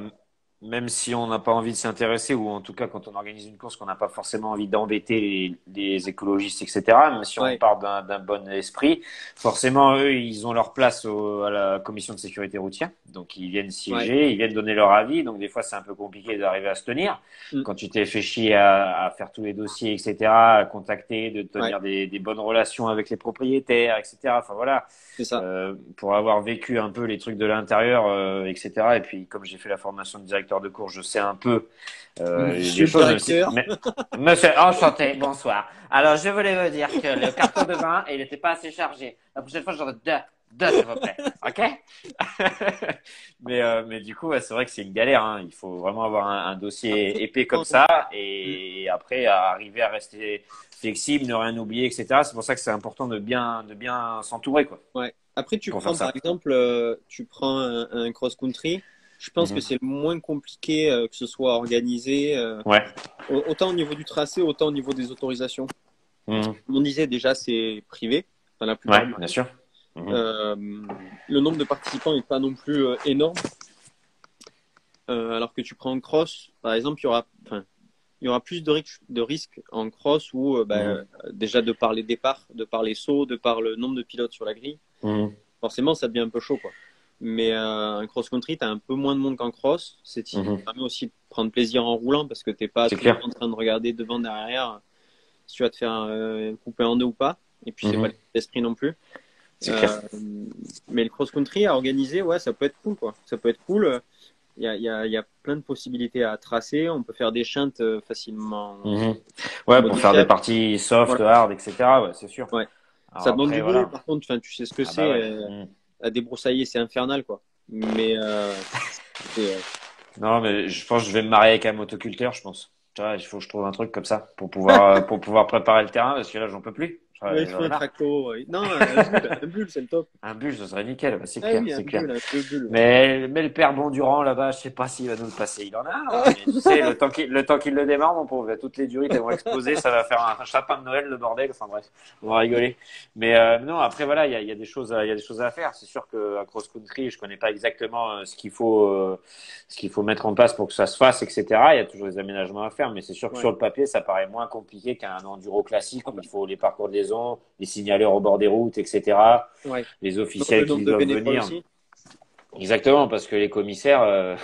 S1: même si on n'a pas envie de s'y intéresser, ou en tout cas quand on organise une course, qu'on n'a pas forcément envie d'embêter les écologistes, etc., même si on
S2: Ouais,
S1: part d'un bon esprit, forcément, eux, ils ont leur place à la commission de sécurité routière. Donc, ils viennent
S2: ouais.
S1: siéger, ils viennent donner leur avis. Donc, des fois, c'est un peu compliqué d'arriver à se tenir.
S2: Mm,
S1: Quand tu t'es fait chier à faire tous les dossiers, etc., à contacter, de
S2: ouais,
S1: tenir des bonnes relations avec les propriétaires, etc. Enfin, voilà.
S2: c'est ça.
S1: Pour avoir vécu un peu les trucs de l'intérieur, etc. Et puis, comme j'ai fait la formation de directeur de cours, je sais un peu
S2: Monsieur
S1: les
S2: le
S1: choses, même si.
S2: directeur.
S1: Monsieur, enchanté, bonsoir. Alors, je voulais vous dire que le carton de vin, il n'était pas assez chargé. La prochaine fois, j'aurai deux, s'il vous plaît. OK? Mais du coup, ouais, c'est vrai que c'est une galère. Hein. Il faut vraiment avoir un dossier
S2: Après,
S1: épais comme
S2: quand-
S1: ça
S2: Mm,
S1: et après arriver à rester flexible, ne rien oublier, etc. C'est pour ça que c'est important de bien s'entourer, quoi,
S2: ouais. Après, tu
S1: pour faire
S2: prends par
S1: ça.
S2: exemple, tu prends un cross-country. Je pense que
S1: Mhm.
S2: c'est le moins compliqué que ce soit organisé,
S1: Ouais.
S2: autant au niveau du tracé, autant au niveau des autorisations.
S1: Mhm.
S2: Comme on disait déjà, c'est privé dans la plupart
S1: Ouais,
S2: du
S1: bien
S2: temps.
S1: sûr. Mhm.
S2: Euh, le nombre de participants n'est pas non plus énorme. Alors que tu prends en cross, par exemple, il y aura plus de risques en cross où,
S1: Mhm.
S2: déjà de par les départs, de par les sauts, de par le nombre de pilotes sur la grille,
S1: Mhm.
S2: forcément, ça devient un peu chaud, quoi. Mais un cross-country, tu as un peu moins de monde qu'en cross. C'est ce qui
S1: Mhm.
S2: permet aussi de prendre plaisir en roulant parce que t'es pas
S1: C'est
S2: tout le
S1: clair.
S2: temps en train de regarder devant, derrière, si tu vas te faire couper en deux ou pas. Et puis, c'est pas
S1: Mhm.
S2: l'esprit non plus.
S1: C'est clair.
S2: Euh, mais le cross-country à organiser, ouais, ça peut être cool, quoi. Ça peut être cool. Il y a plein de possibilités à tracer. On peut faire des shunts facilement
S1: Mhm. Ouais, pour faire des
S2: modifiables.
S1: parties soft,
S2: Voilà.
S1: hard, etc. Ouais, c'est sûr.
S2: Ouais.
S1: Alors
S2: Ça demande
S1: après,
S2: du boulot,
S1: voilà.
S2: par contre. Enfin, tu sais ce que
S1: Ah bah
S2: c'est.
S1: ouais. Mhm.
S2: À débroussailler, c'est infernal, quoi. Mais c'est,
S1: Non, mais je pense que je vais me marier avec un motoculteur, je pense. Tu vois, il faut que je trouve un truc comme ça pour pouvoir préparer le terrain parce que là, j'en peux plus.
S2: ouais, il faut
S1: J'en ai
S2: un
S1: marre.
S2: tracto. Ouais. Non, un bulle, c'est le top.
S1: Un bulle, ce serait nickel. Bah, c'est
S2: Ah
S1: clair,
S2: oui,
S1: c'est clair.
S2: un deux bulles. Ouais.
S1: Mais le père Bondurant, là-bas, je sais pas s'il va nous le passer. Il en a un, hein, mais tu sais, le temps qu'il le démarre, mon pauvre, toutes les durites, elles vont exploser, ça va faire un sapin de Noël, le bordel. Enfin bref, on va rigoler. Mais non, après, voilà, il y a des choses, il y a des choses à faire. C'est sûr qu'à cross-country, je connais pas exactement ce qu'il faut mettre en place pour que ça se fasse, etc. Il y a toujours des aménagements à faire, mais c'est sûr que sur
S2: Ouais.
S1: le papier, ça paraît moins compliqué qu'un enduro classique
S2: Ah
S1: où
S2: bah,
S1: il faut les parcours de liaison, les signaleurs au bord des routes, etc.
S2: ouais.
S1: Les
S2: Non, le
S1: officiels qui
S2: nombre de
S1: doivent
S2: bénévoles
S1: venir.
S2: aussi.
S1: Exactement, parce que les commissaires,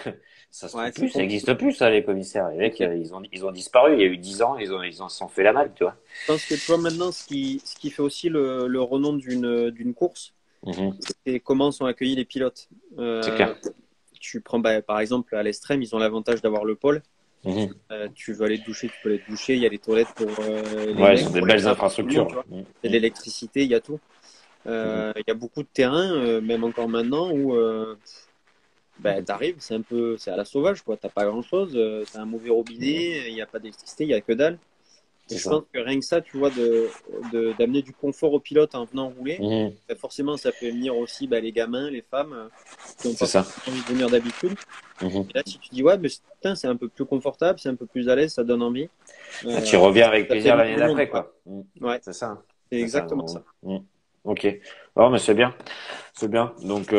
S1: ça se trouve
S2: Ouais, c'est
S1: plus, ça
S2: compliqué.
S1: existe plus, ça, les commissaires. Les mecs, ils ont disparu. Il y a eu 10 ans, ils en se sont fait la malle, tu vois.
S2: Je pense que tu vois maintenant ce qui fait aussi le renom d'une course,
S1: Mhm.
S2: c'est comment sont accueillis les pilotes.
S1: C'est
S2: Euh,
S1: clair.
S2: tu prends par exemple à l'extrême, ils ont l'avantage d'avoir le pôle.
S1: Mhm.
S2: Tu veux aller te doucher, tu peux aller te doucher. Il y a les toilettes pour les
S1: Ouais, ils
S2: mecs,
S1: ont des
S2: pour les
S1: belles
S2: femmes, pour tout le monde,
S1: infrastructures.
S2: tu vois.
S1: Mhm.
S2: Il y a de l'électricité, il y a tout.
S1: Mhm.
S2: Il y a beaucoup de terrains, même encore maintenant, où t'arrives, c'est à la sauvage, quoi. T'as pas grand-chose, t'as un mauvais
S1: Mhm.
S2: robinet, il n'y a pas d'électricité, il y a que dalle. Et
S1: C'est
S2: je
S1: ça.
S2: pense que rien que ça, tu vois, d'amener du confort au pilote en venant rouler,
S1: Mhm.
S2: forcément, ça fait venir aussi les gamins, les femmes, qui n'ont
S1: C'est
S2: pas
S1: ça.
S2: forcément envie de venir d'habitude.
S1: Mhm.
S2: Et là, si tu dis, ouais, mais putain, c'est un peu plus confortable, c'est un peu plus à l'aise, ça donne envie,
S1: Bah, tu reviens avec
S2: ça fait
S1: plaisir
S2: venir
S1: l'année
S2: du monde,
S1: d'après,
S2: quoi.
S1: quoi. Mhm.
S2: Ouais,
S1: C'est ça.
S2: c'est
S1: C'est ça.
S2: exactement ça.
S1: Mhm. Ok. Non, mais c'est bien. C'est bien. Donc,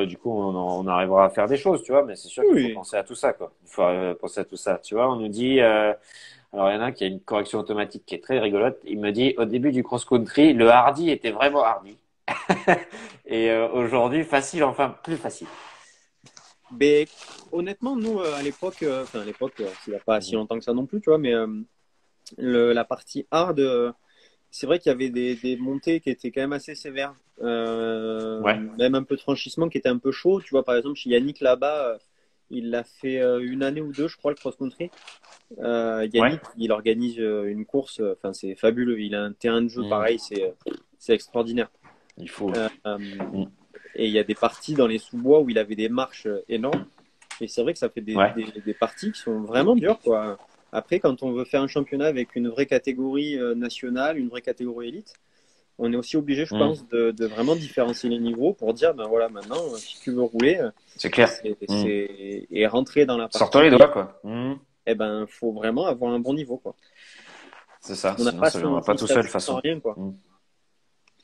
S1: du coup, on arrivera à faire des choses, tu vois. Mais c'est sûr qu'il faut
S2: Oui.
S1: penser à tout ça, quoi. Il faut penser à tout ça. Tu vois, on nous dit, alors, il y en a un qui a une correction automatique qui est très rigolote. Il me dit, au début du cross-country, le hardy était vraiment hardy. Et aujourd'hui, facile, enfin, plus facile.
S2: Mais honnêtement, nous, à l'époque, enfin, à l'époque, il n'y a pas si
S1: Mhm.
S2: longtemps que ça non plus, tu vois, mais la partie hard, c'est vrai qu'il y avait des montées qui étaient quand même assez sévères.
S1: Ouais,
S2: Même un peu de franchissement qui était un peu chaud. Tu vois, par exemple, chez Yannick là-bas, il l'a fait une année ou deux, je crois, le cross-country.
S1: ouais.
S2: Yannick, il organise une course, enfin, c'est fabuleux. Il a un terrain de jeu
S1: Mhm.
S2: pareil, c'est extraordinaire.
S1: Il faut.
S2: Euh,
S1: Mhm.
S2: et il y a des parties dans les sous-bois où il avait des marches énormes. Et c'est vrai que ça fait
S1: Ouais.
S2: des parties qui sont vraiment dures, quoi. Après, quand on veut faire un championnat avec une vraie catégorie nationale, une vraie catégorie élite, on est aussi obligé, je
S1: Mhm.
S2: pense, de vraiment différencier les niveaux pour dire, ben voilà, maintenant, si tu veux rouler
S1: C'est clair. Mhm.
S2: et rentrer dans la
S1: Sors-toi
S2: partie
S1: les doigts,
S2: élite,
S1: quoi. Mhm.
S2: eh ben, faut vraiment avoir un bon niveau, quoi.
S1: C'est ça.
S2: On n'a
S1: Sinon,
S2: pas
S1: ça viendra pas
S2: son
S1: tout seul, de toute
S2: statut sans
S1: façon.
S2: rien, quoi.
S1: Mhm.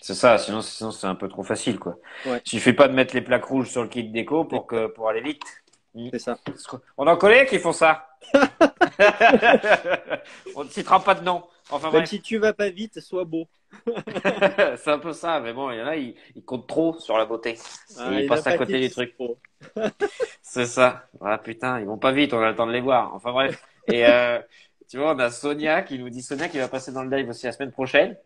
S1: C'est ça. Sinon, c'est un peu trop facile, quoi.
S2: Ouais,
S1: Il suffit pas de mettre les plaques rouges sur le kit déco
S2: c'est
S1: pour aller vite. Mhm.
S2: c'est ça.
S1: On en connaît qui font ça. On ne citera pas de nom. Enfin
S2: Même
S1: bref.
S2: si tu vas pas vite, sois beau.
S1: C'est un peu ça, mais bon, il y en a, ils comptent trop sur la beauté. Et
S2: Ah,
S1: ils
S2: il y en a un
S1: passent à
S2: paquet
S1: côté
S2: qui
S1: du
S2: sont
S1: truc.
S2: beaux.
S1: C'est ça. Ah putain, ils vont pas vite, on a le temps de les voir. Enfin bref. Et tu vois, on a Sonia qui nous dit Sonia qui va passer dans le live aussi la semaine prochaine,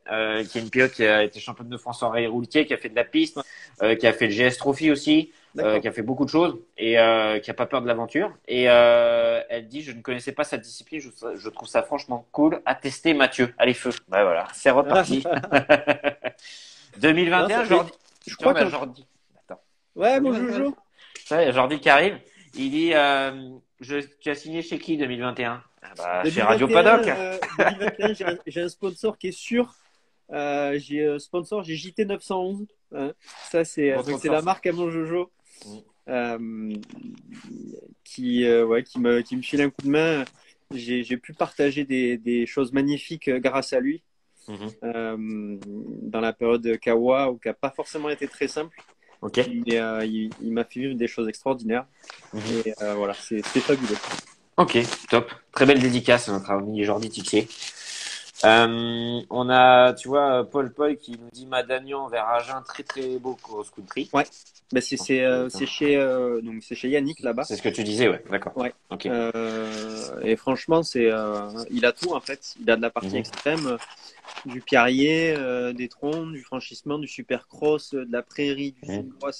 S1: qui est une pilote qui a été championne de France en rail rouletier, qui a fait de la piste,
S2: Ouais,
S1: qui a fait le GS Trophy aussi,
S2: d'accord.
S1: qui a fait beaucoup de choses et qui a pas peur de l'aventure. Et elle dit je ne connaissais pas cette discipline, je trouve ça franchement cool. À tester Mathieu. Allez feu. Ouais voilà, c'est reparti.
S2: Non,
S1: 2021,
S2: mais
S1: Jordi.
S2: je
S1: Tiens,
S2: crois
S1: on a
S2: qu'en.
S1: Jordi. Attends.
S2: Ouais, mon
S1: 2021.
S2: Jojo.
S1: Ça, il y a Jordi qui arrive. Il dit tu as signé chez qui 2021? Ah bah, chez Radio
S2: 2021,
S1: Paddock.
S2: 2021 j'ai un sponsor qui est sûr. J'ai JT 911. Hein. Ça,
S1: Bon
S2: donc c'est
S1: sponsor,
S2: la
S1: ça.
S2: marque à mon Jojo
S1: Mm.
S2: euh, qui me file un coup de main. J'ai pu partager des choses magnifiques grâce à lui.
S1: Mhm.
S2: dans la période de Kawa, où qui n'a pas forcément été très simple.
S1: Ok.
S2: Il m'a fait vivre des choses extraordinaires.
S1: Mhm.
S2: Et voilà, c'était fabuleux.
S1: Ok, top. Très belle dédicace à notre ami Jordi Tixier. On a, tu vois, Paul Paul qui nous dit Madagnan vers Agen, très très beau cross country.
S2: Ouais, bah,
S1: Je pense que ça doit être
S2: donc c'est chez Yannick là-bas.
S1: C'est ce que tu disais, ouais, d'accord.
S2: Ouais.
S1: Ok.
S2: Et franchement, il a tout en fait. Il a de la partie
S1: Mhm.
S2: extrême, du pierrier, des troncs, du franchissement, du supercross, de la prairie, du
S1: Mhm.
S2: sous-bois.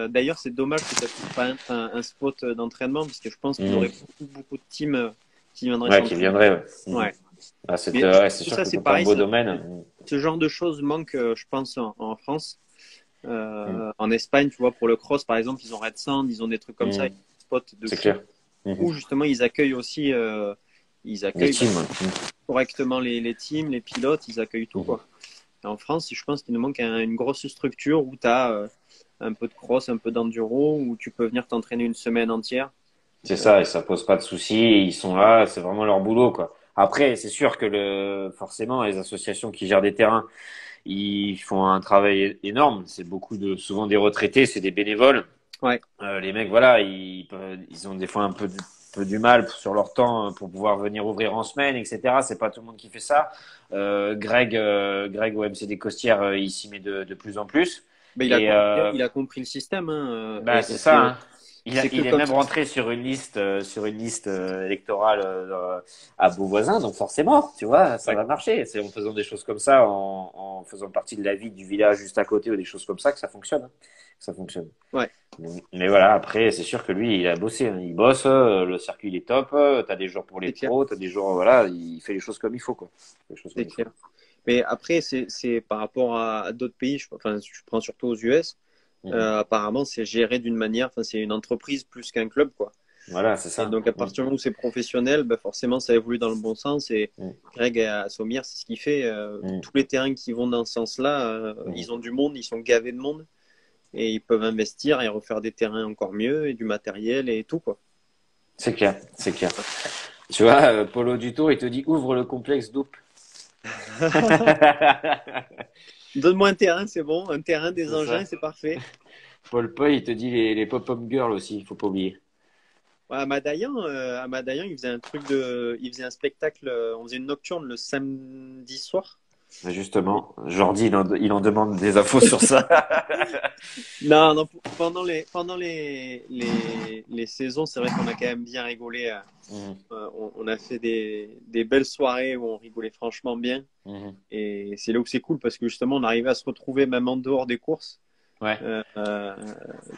S2: D'ailleurs, c'est dommage que ça puisse pas être un spot d'entraînement parce que je pense qu'il y aurait
S1: Mhm.
S2: beaucoup de teams qui viendraient
S1: Ouais, qui
S2: s'entraîner.
S1: viendrait, ouais. Mhm.
S2: Ouais.
S1: Ah,
S2: Mais
S1: ouais, c'est
S2: tout
S1: sûr
S2: ça,
S1: que
S2: c'est
S1: quand t'as un
S2: pareil.
S1: beau domaine.
S2: Ce genre de choses manque, je pense, en France.
S1: Mhm.
S2: En Espagne, tu vois, pour le cross, par exemple, ils ont Red Sand, ils ont des trucs comme ça,
S1: Mhm.
S2: ils ont des spots de
S1: C'est
S2: fou,
S1: clair. Mhm.
S2: où justement ils accueillent aussi, ils
S1: Les
S2: accueillent
S1: teams. Ouais.
S2: correctement les teams, les pilotes, ils accueillent tout,
S1: Mhm.
S2: quoi. Et en France, je pense qu'il nous manque une grosse structure où tu as un peu de cross, un peu d'enduro, où tu peux venir t'entraîner une semaine entière.
S1: C'est
S2: Euh,
S1: ça, et ça pose pas de soucis, ils sont là, c'est vraiment leur boulot, quoi. Après, c'est sûr que forcément, les associations qui gèrent des terrains, ils font un travail énorme. C'est souvent des retraités, c'est des bénévoles.
S2: ouais,
S1: Les mecs, voilà, ils ont des fois peu du mal sur leur temps pour pouvoir venir ouvrir en semaine, etc. C'est pas tout le monde qui fait ça. Greg au MCD Costières, il s'y met de plus en plus.
S2: mais
S1: Et
S2: il a compris le système, hein,
S1: bah c'est ça. Hein.
S2: c'est que
S1: Il est
S2: comme
S1: même
S2: ça.
S1: rentré sur une liste électorale à Beauvoisin, donc forcément, tu vois, ça
S2: Ouais,
S1: va marcher. C'est en faisant des choses comme ça, en faisant partie de la vie du village juste à côté ou des choses comme ça que ça fonctionne. Hein. Que ça fonctionne.
S2: ouais,
S1: Mais voilà, après, c'est sûr que lui, il a bossé. Hein. Il bosse, le circuit il est top. T'as des jours pour les
S2: c'est clair,
S1: pros, t'as des jours, voilà, il fait les choses comme il faut, quoi. Il fait les choses
S2: c'est
S1: comme il faut.
S2: clair. Mais après, c'est par rapport à d'autres pays, enfin, je prends surtout aux US,
S1: Mhm.
S2: apparemment, c'est géré d'une manière, enfin, c'est une entreprise plus qu'un club, quoi.
S1: Voilà, c'est
S2: Et
S1: ça.
S2: donc, à
S1: Mhm.
S2: partir du moment où c'est professionnel, bah, forcément, ça évolue dans le bon sens. Et
S1: Mhm.
S2: Greg à Sommières, c'est ce qu'il fait.
S1: Mhm.
S2: Tous les terrains qui vont dans ce sens-là,
S1: Mhm.
S2: ils ont du monde, ils sont gavés de monde. Et ils peuvent investir et refaire des terrains encore mieux et du matériel et tout, quoi.
S1: C'est clair, c'est clair. Tu vois, Polo Dutour, il te dit ouvre le complexe Doupe.
S2: Donne-moi un terrain, c'est bon. Un terrain, des
S1: C'est
S2: engins,
S1: ça.
S2: c'est parfait.
S1: Paul Paul, il te dit les pop-up girls aussi, il faut pas oublier.
S2: Ouais, à Madaillan, il faisait un spectacle, on faisait une nocturne le samedi soir.
S1: Justement, Jordi, il en demande des infos sur ça.
S2: Non, non, pendant les saisons, c'est vrai qu'on a quand même bien rigolé.
S1: Mhm.
S2: On a fait des belles soirées où on rigolait franchement bien.
S1: Mhm.
S2: Et c'est là où c'est cool parce que justement, on arrivait à se retrouver même en dehors des courses.
S1: Ouais.
S2: Euh, euh,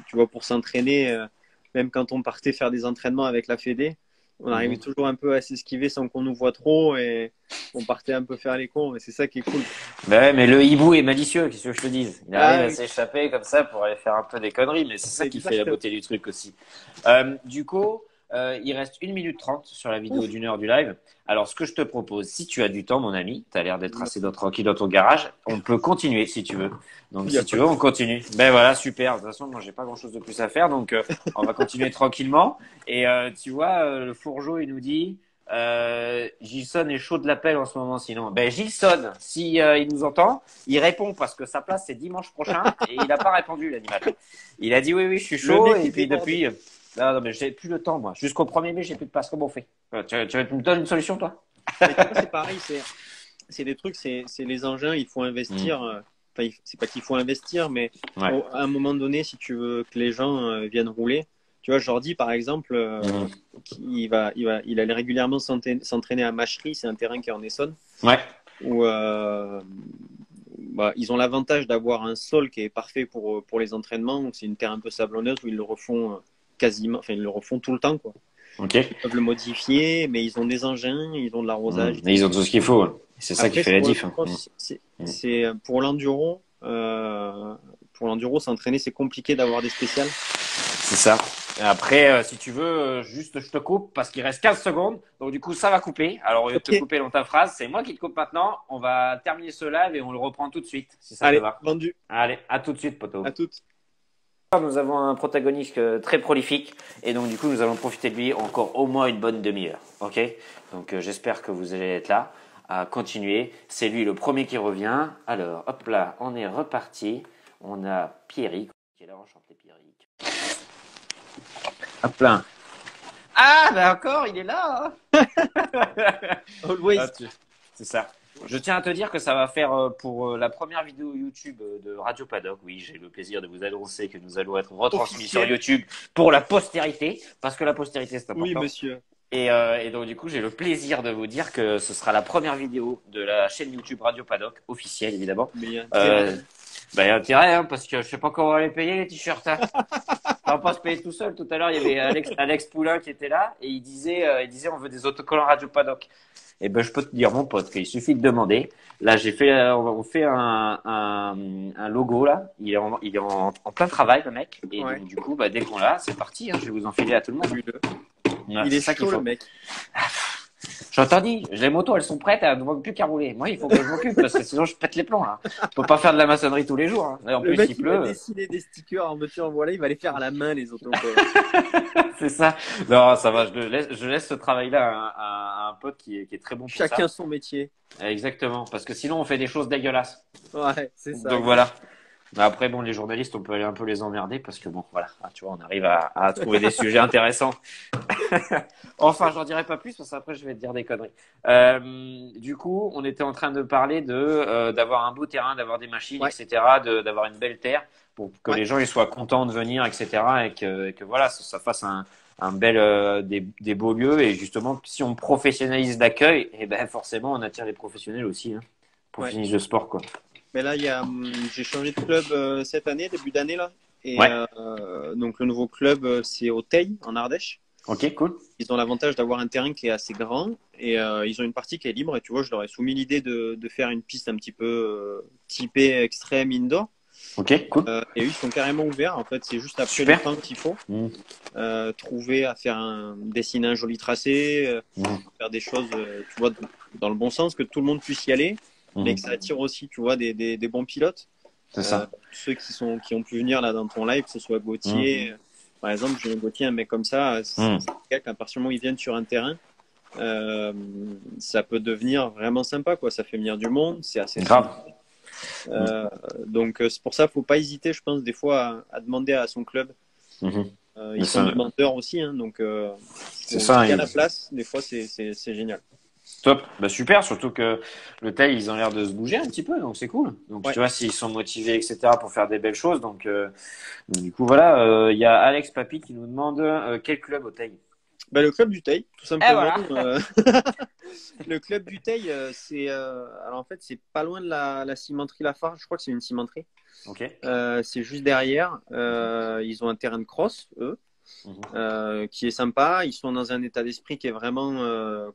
S2: Tu vois, pour s'entraîner, même quand on partait faire des entraînements avec la Fédé, on arrivait
S1: Mhm.
S2: toujours un peu à s'esquiver sans qu'on nous voit trop et on partait un peu faire les cons. Et c'est ça qui est cool.
S1: Bah ouais, mais le hibou est malicieux, qu'est-ce que je te dise? Il arrive
S2: Ah
S1: à
S2: oui,
S1: s'échapper comme ça pour aller faire un peu des conneries, mais c'est ça qui fait la
S2: exactement.
S1: beauté du truc aussi. Du coup, il reste 1 minute 30 sur la vidéo
S2: Ouf.
S1: d'1 heure du live. Alors, ce que je te propose, si tu as du temps, mon ami, tu as l'air d'être assez tranquille dans ton garage, on peut continuer si tu veux. Donc,
S2: Il y a
S1: si tu
S2: pas
S1: veux,
S2: de
S1: on
S2: souci.
S1: continue. Ben voilà, super. De toute façon, moi, j'ai pas grand-chose de plus à faire, donc on va continuer tranquillement. Et tu vois, le Fourgeau, il nous dit... Gilson est chaud de l'appel en ce moment, sinon. Ben, Gilson, si il nous entend, il répond parce que sa place c'est dimanche prochain et il n'a pas répondu l'animal. Il a dit oui, oui, je suis
S2: Le
S1: chaud
S2: mec
S1: et
S2: est
S1: puis
S2: débordé.
S1: depuis, non, non, mais j'ai plus le temps moi. Jusqu'au 1er mai, j'ai plus de place. Comment on fait? Tu me donnes une solution toi?
S2: Mais tu vois, c'est pareil, c'est des trucs, c'est les engins, il faut
S1: Mm.
S2: investir. Enfin, c'est pas qu'il faut investir, mais
S1: Ouais.
S2: à un moment donné, si tu veux que les gens viennent rouler, tu vois, Jordi, par exemple,
S1: Mhm.
S2: il allait régulièrement s'entraîner à Machery, c'est un terrain qui est en Essonne,
S1: Ouais.
S2: où bah, ils ont l'avantage d'avoir un sol qui est parfait pour les entraînements. Donc c'est une terre un peu sablonneuse où ils le refont quasiment, enfin, ils le refont tout le temps, quoi.
S1: Ok.
S2: Ils peuvent le modifier, mais ils ont des engins, ils ont de l'arrosage et
S1: Mais
S2: tout.
S1: ils ont tout ce qu'il faut. Hein. C'est ça qui
S2: Après,
S1: fait la diff. Hein. Mm.
S2: c'est pour l'enduro, s'entraîner, c'est compliqué d'avoir des spéciales.
S1: C'est ça. Et après, si tu veux, juste je te coupe parce qu'il reste 15 secondes. Donc du coup, ça va couper. Alors au lieu de te
S2: Ok,
S1: couper dans ta phrase, c'est moi qui te coupe maintenant. On va terminer ce live et on le reprend tout de suite, si ça te
S2: allez,
S1: va.
S2: vendu.
S1: Allez, à tout de suite,
S2: À
S1: poto.
S2: toutes.
S1: Nous avons un protagoniste très prolifique et donc du coup, nous allons profiter de lui encore au moins une bonne demi-heure. Ok? Donc j'espère que vous allez être là. à continuer. C'est lui le premier qui revient. Alors, hop là, on est reparti. On a Pierrick qui est là, enchanté Pierrick. Hop là. Ah, bah encore, il est là.
S2: Always.
S1: Ah, c'est ça. Je tiens à te dire que ça va faire pour la première vidéo YouTube de Radio Paddock. Oui, j'ai le plaisir de vous annoncer que nous allons être retransmis sur YouTube pour la postérité, parce que la postérité c'est important.
S2: Oui, monsieur.
S1: Et donc du coup, j'ai le plaisir de vous dire que ce sera la première vidéo de la chaîne YouTube Radio Paddock, officielle évidemment.
S2: Mais il y a
S1: Bah, il y a intérêt, hein, parce que je sais pas comment on va les payer les t-shirts. Hein. On va pas se payer tout seul. Tout à l'heure, il y avait Alex Poulain qui était là et il disait on veut des autocollants Radio Paddock. Et ben je peux te dire mon pote qu'il suffit de demander. Là on fait un logo là. Il est en plein travail le mec. Et
S2: Ouais.
S1: donc, du coup bah dès qu'on l'a, c'est parti. Hein, je vais vous enfiler à tout le monde.
S2: Vu-le.
S1: Ouais,
S2: Il
S1: c'est
S2: est
S1: ça qu'il
S2: chaud,
S1: faut.
S2: le mec.
S1: J'entends dit, les motos elles sont prêtes, elles ne manquent plus qu'à rouler. Moi il faut que je m'occupe parce que sinon je pète les plombs là. Je peux pas faire de la maçonnerie tous les jours. Hein. Et en
S2: Le
S1: plus
S2: mec,
S1: il
S2: il va
S1: pleut.
S2: dessiner des stickers en monsieur en voilà, il va les faire à la main, les autocollants.
S1: C'est ça. Non, ça va. Je laisse ce travail-là à un pote qui est très bon pour
S2: Chacun
S1: ça.
S2: son métier.
S1: Exactement. Parce que sinon, on fait des choses dégueulasses.
S2: Ouais, c'est ça.
S1: Donc voilà. Mais après, bon, les journalistes, on peut aller un peu les emmerder parce que bon, voilà. Ah, tu vois, on arrive à trouver des sujets intéressants. Enfin, j'en dirai pas plus parce qu'après, je vais te dire des conneries. Du coup, on était en train de parler d'avoir un beau terrain, d'avoir des machines,
S2: Ouais.
S1: etc., d'avoir une belle terre pour que
S2: Ouais.
S1: les gens ils soient contents de venir, etc., et que voilà, ça fasse un bel des beaux lieux. Et justement, si on professionnalise l'accueil, et ben forcément, on attire les professionnels aussi, hein. Professionnalise le sport, quoi.
S2: Mais là, j'ai changé de club cette année, début d'année là. Et
S1: Ouais.
S2: donc le nouveau club, c'est au Teil, en Ardèche.
S1: Ok, cool.
S2: Ils ont l'avantage d'avoir un terrain qui est assez grand et ils ont une partie qui est libre. Et tu vois, je leur ai soumis l'idée de faire une piste un petit peu typée extrême indoor.
S1: Ok, cool.
S2: Et eux, ils sont carrément ouverts. En fait, c'est juste après
S1: Super.
S2: le temps qu'il faut.
S1: Mmh.
S2: Trouver à dessiner un joli tracé, faire des choses, tu vois, dans le bon sens, que tout le monde puisse y aller, mais que ça attire aussi, tu vois, des bons pilotes.
S1: C'est ça.
S2: Ceux qui ont pu venir là dans ton live, que ce soit Gauthier, par exemple, j'ai Gauthier, un mec comme ça, c'est quelqu'un, à partir du moment où ils viennent sur un terrain, ça peut devenir vraiment sympa, quoi. Ça fait venir du monde, c'est assez
S1: grave.
S2: Donc c'est pour ça, faut pas hésiter, je pense, des fois à demander à son club. Ils sont demandeurs aussi, hein, donc
S1: c'est ça.
S2: Il y a la place, des fois c'est génial.
S1: Top, bah super, surtout que le tail, ils ont l'air de se bouger un petit peu, donc c'est cool. Donc
S2: Ouais.
S1: tu vois, s'ils sont motivés, etc., pour faire des belles choses, donc du coup voilà, il y a Alex Papy qui nous demande quel club au tail.
S2: Bah, le club du Teil, tout simplement.
S1: Voilà.
S2: Le club du Teil, alors en fait, c'est pas loin de la cimenterie Lafarge. Je crois que c'est une cimenterie.
S1: Ok.
S2: C'est juste derrière. Ils ont un terrain de cross, eux, qui est sympa. Ils sont dans un état d'esprit qui est vraiment,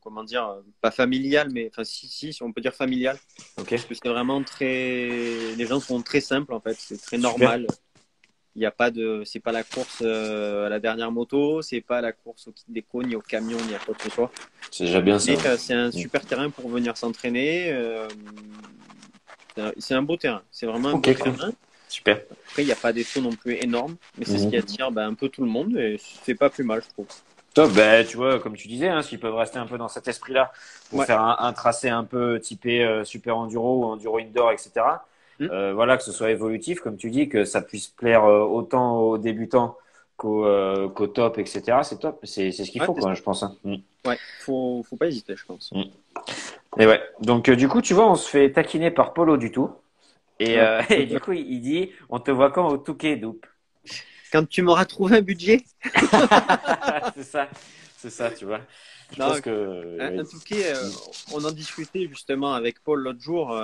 S2: comment dire, pas familial, mais enfin si on peut dire familial.
S1: Ok.
S2: Parce que c'est vraiment les gens sont très simples en fait. C'est très normal. Il y a pas c'est pas la course à la dernière moto, c'est pas la course au kit déco, ni au camion, ni à quoi que ce soit.
S1: C'est déjà bien ça.
S2: Mais c'est un super terrain pour venir s'entraîner. C'est un beau terrain. C'est vraiment un beau terrain.
S1: Super.
S2: Après, il n'y a pas des sauts non plus énormes, mais c'est ce qui attire un peu tout le monde et c'est pas plus mal, je trouve.
S1: Top, bah, tu vois, comme tu disais, hein, s'ils peuvent rester un peu dans cet esprit-là pour faire un tracé un peu typé super enduro ou enduro indoor, etc. Voilà, que ce soit évolutif, comme tu dis, que ça puisse plaire autant aux débutants qu'au top, etc. C'est top, c'est ce qu'il faut, quoi, je pense. Hein.
S2: Ouais, faut pas hésiter, je pense.
S1: Et ouais, donc du coup, tu vois, on se fait taquiner par Polo du tout. Et du coup, il dit, on te voit quand au Touquet, Doupe.
S2: Quand tu m'auras trouvé un budget.
S1: c'est ça, tu vois. Je
S2: non,
S1: pense que
S2: un Touquet, on en discutait justement avec Paul l'autre jour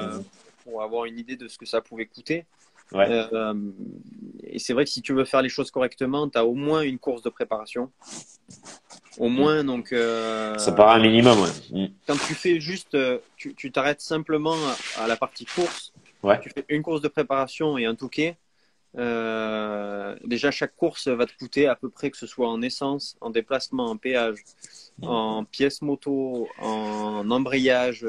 S2: pour avoir une idée de ce que ça pouvait coûter.
S1: Ouais.
S2: Et c'est vrai que si tu veux faire les choses correctement, tu as au moins une course de préparation. Au moins, donc.
S1: Ça paraît un minimum, ouais.
S2: Quand tu fais juste, tu t'arrêtes simplement à la partie course.
S1: Ouais.
S2: Tu fais une course de préparation et un Touquet. Déjà, chaque course va te coûter à peu près, que ce soit en essence, en déplacement, en péage, en pièces moto, en embrayage,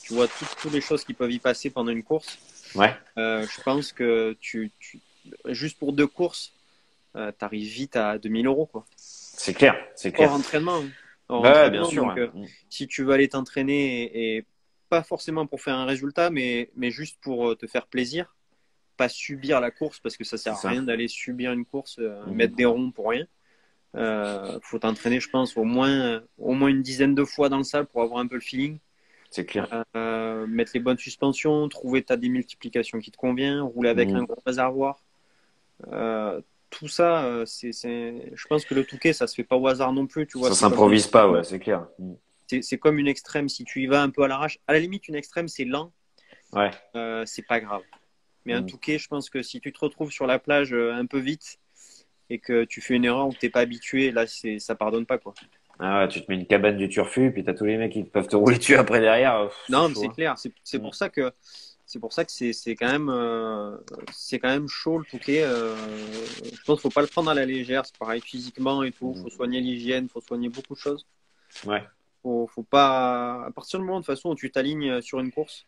S2: tu vois toutes les choses qui peuvent y passer pendant une course.
S1: Ouais.
S2: Je pense que juste pour 2 courses, t'arrives vite à 2000 €, quoi.
S1: C'est clair.
S2: Hors entraînement.
S1: Ouais, bien sûr.
S2: Donc, si tu veux aller t'entraîner et pas forcément pour faire un résultat, mais juste pour te faire plaisir, pas subir la course, parce que ça
S1: C'est
S2: sert à
S1: ça.
S2: rien d'aller subir une course,
S1: Mhm.
S2: mettre des ronds pour rien. Faut t'entraîner, je pense, au moins une dizaine de fois dans le salle pour avoir un peu le feeling.
S1: C'est clair.
S2: Mettre les bonnes suspensions, trouver ta démultiplication qui te convient, rouler avec un
S1: Mhm.
S2: gros réservoir. Tout ça, je pense que le Touquet, ça se fait pas au hasard non plus, tu vois.
S1: Ça s'improvise pas, ouais, c'est clair. Mhm.
S2: C'est comme une extrême, si tu y vas un peu à l'arrache. À la limite, une extrême, c'est lent,
S1: Ouais.
S2: c'est pas grave. Mais un
S1: Mhm.
S2: Touquet, je pense que si tu te retrouves sur la plage un peu vite et que tu fais une erreur où t'es pas habitué, là, ça pardonne pas, quoi.
S1: Ah ouais, tu te mets une cabane du turfu, puis t'as tous les mecs qui peuvent te rouler dessus après derrière. C'est
S2: Non, mais
S1: chaud,
S2: c'est
S1: hein.
S2: clair. C'est
S1: Mhm.
S2: pour ça que c'est quand même chaud le Touquet. Je pense qu'il faut pas le prendre à la légère. C'est pareil physiquement et tout.
S1: Mhm.
S2: Faut soigner l'hygiène, faut soigner beaucoup de choses.
S1: Ouais.
S2: Faut pas. À partir du moment de toute façon où tu t'alignes sur une course,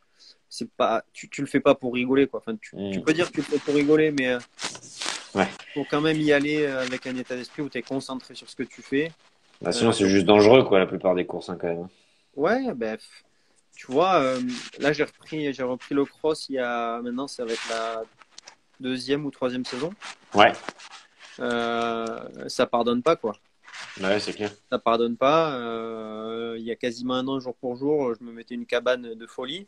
S2: c'est pas, tu le fais pas pour rigoler quoi. Enfin, tu
S1: Mhm.
S2: peux dire que tu le fais pour rigoler, mais
S1: Ouais.
S2: faut quand même y aller avec un état d'esprit où tu es concentré sur ce que tu fais.
S1: Bah, sinon, c'est
S2: Donc
S1: juste dangereux, quoi, la plupart des courses, hein, quand même.
S2: ouais, ben tu vois, là j'ai repris le cross maintenant ça va être la deuxième ou troisième saison.
S1: Ouais.
S2: Ça pardonne pas quoi.
S1: Ouais, c'est clair.
S2: Ça pardonne pas. Il y a quasiment un an jour pour jour, je me mettais une cabane de folie.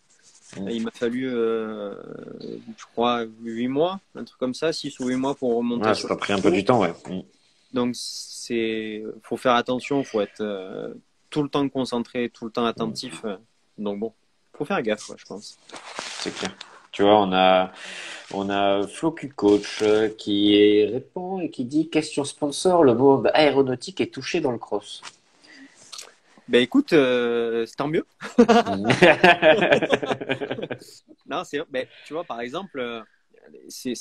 S1: Mhm.
S2: Et il m'a fallu, je crois, 8 mois, un truc comme ça, 6 ou 8 mois pour remonter
S1: Ouais, ça
S2: sur
S1: t'a
S2: le
S1: pris un peu
S2: plateau.
S1: du temps, ouais. Mhm.
S2: Donc faut faire attention, faut être tout le temps concentré, tout le temps
S1: Mhm.
S2: attentif. Donc bon, faut faire gaffe, ouais, je pense.
S1: C'est clair. Tu vois, on a Flo Q Coach répond et qui dit question sponsor, le mot aéronautique est touché dans le cross.
S2: Ben écoute, c'est tant mieux.
S1: Mhm.
S2: Non, ben, tu vois, par exemple, c'est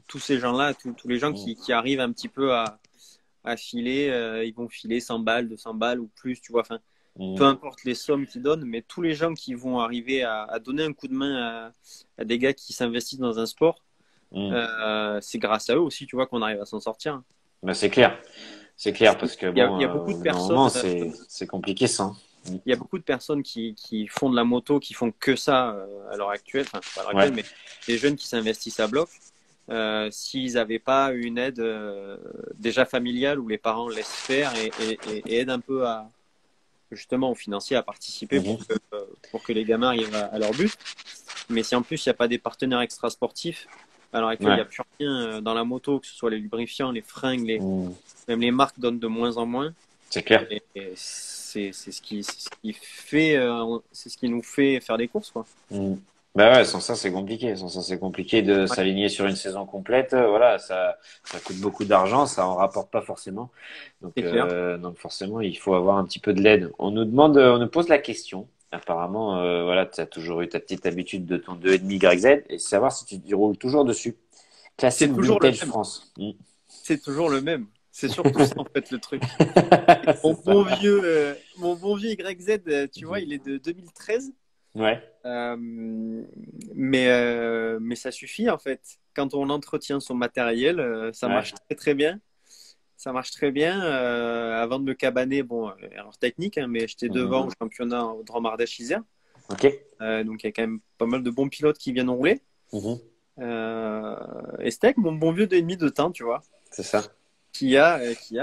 S2: tous ces gens-là, tous les gens qui arrivent un petit peu à filer, ils vont filer 100 balles, 200 balles ou plus, tu vois. Enfin, peu
S1: Mhm.
S2: importe les sommes qu'ils donnent, mais tous les gens qui vont arriver à donner un coup de main à des gars qui s'investissent dans un sport,
S1: Mhm.
S2: c'est grâce à eux aussi, tu vois, qu'on arrive à s'en sortir.
S1: Bah, c'est clair. C'est clair parce que
S2: Il y a beaucoup
S1: au
S2: de
S1: bout d'un
S2: personnes,
S1: moment, c'est compliqué ça, hein.
S2: il y a beaucoup de personnes qui font de la moto, qui font que ça à l'heure actuelle, enfin pas à l'heure
S1: Ouais.
S2: actuelle, mais des jeunes qui s'investissent à bloc. S'ils n'avaient pas une aide déjà familiale où les parents laissent faire et aident un peu justement aux financiers à participer
S1: Mhm.
S2: pour que les gamins arrivent à leur but. Mais si en plus il n'y a pas des partenaires extra sportifs, à l'heure actuelle il n'y a
S1: Ouais.
S2: plus rien dans la moto, que ce soit les lubrifiants, les fringues,
S1: Mhm.
S2: même les marques donnent de moins en moins.
S1: C'est clair.
S2: Et c'est ce qui fait, c'est ce qui nous fait faire des courses, quoi.
S1: Mhm. Bah ouais, sans ça c'est compliqué. Sans ça c'est compliqué de
S2: Ouais,
S1: s'aligner sur une saison complète. Voilà, ça coûte beaucoup d'argent, ça en rapporte pas forcément.
S2: c'est clair.
S1: Donc forcément il faut avoir un petit peu de l'aide. On nous pose la question. Apparemment, voilà, tu as toujours eu ta petite habitude de ton 2,5 YZ et savoir si tu roules toujours dessus.
S2: C'est
S1: Classique
S2: toujours le
S1: Vintage
S2: même.
S1: France. Mhm.
S2: C'est toujours le même. C'est surtout ça, en fait, le truc.
S1: C'est ça.
S2: Mon bon vieux YZ, tu vois,
S1: Mhm.
S2: il est de 2013.
S1: Ouais.
S2: Euh, mais ça suffit, en fait. Quand on entretient son matériel, ça
S1: Ouais.
S2: marche très, très bien. Ça marche très bien. Avant de me cabaner, bon, erreur technique, hein, mais j'étais
S1: Mhm.
S2: devant au championnat au Drôme Ardèche Isère.
S1: Ok.
S2: Donc, il y a quand même pas mal de bons pilotes qui viennent rouler.
S1: Mhm.
S2: Et c'était avec mon bon vieux 2,5 de temps, tu vois.
S1: C'est ça.
S2: Qui a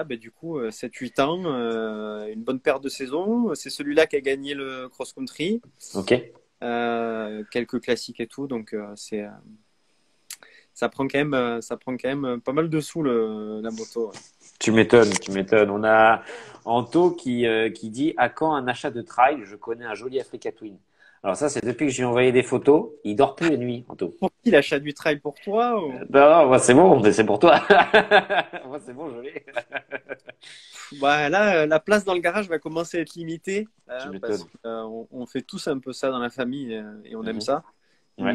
S2: bah, du coup 7-8 ans, une bonne paire de saisons. C'est celui-là qui a gagné le cross-country,
S1: Ok.
S2: quelques classiques et tout. Donc ça prend quand même pas mal de sous la moto. Ouais.
S1: Tu m'étonnes, tu m'étonnes. On a Anto qui dit à quand un achat de trail? Je connais un joli Africa Twin. Alors ça, c'est depuis que j'ai envoyé des photos. Il dort plus la nuit, Anto.
S2: Pour qui l'achat du trail pour toi ou...
S1: Non, non, moi c'est bon, mais c'est pour toi. Moi c'est bon, je l'ai.
S2: Bah, là, la place dans le garage va commencer à être limitée
S1: Tu
S2: hein, parce
S1: m'étonnes.
S2: on fait tous un peu ça dans la famille et on aime
S1: Mhm.
S2: ça.
S1: Ouais.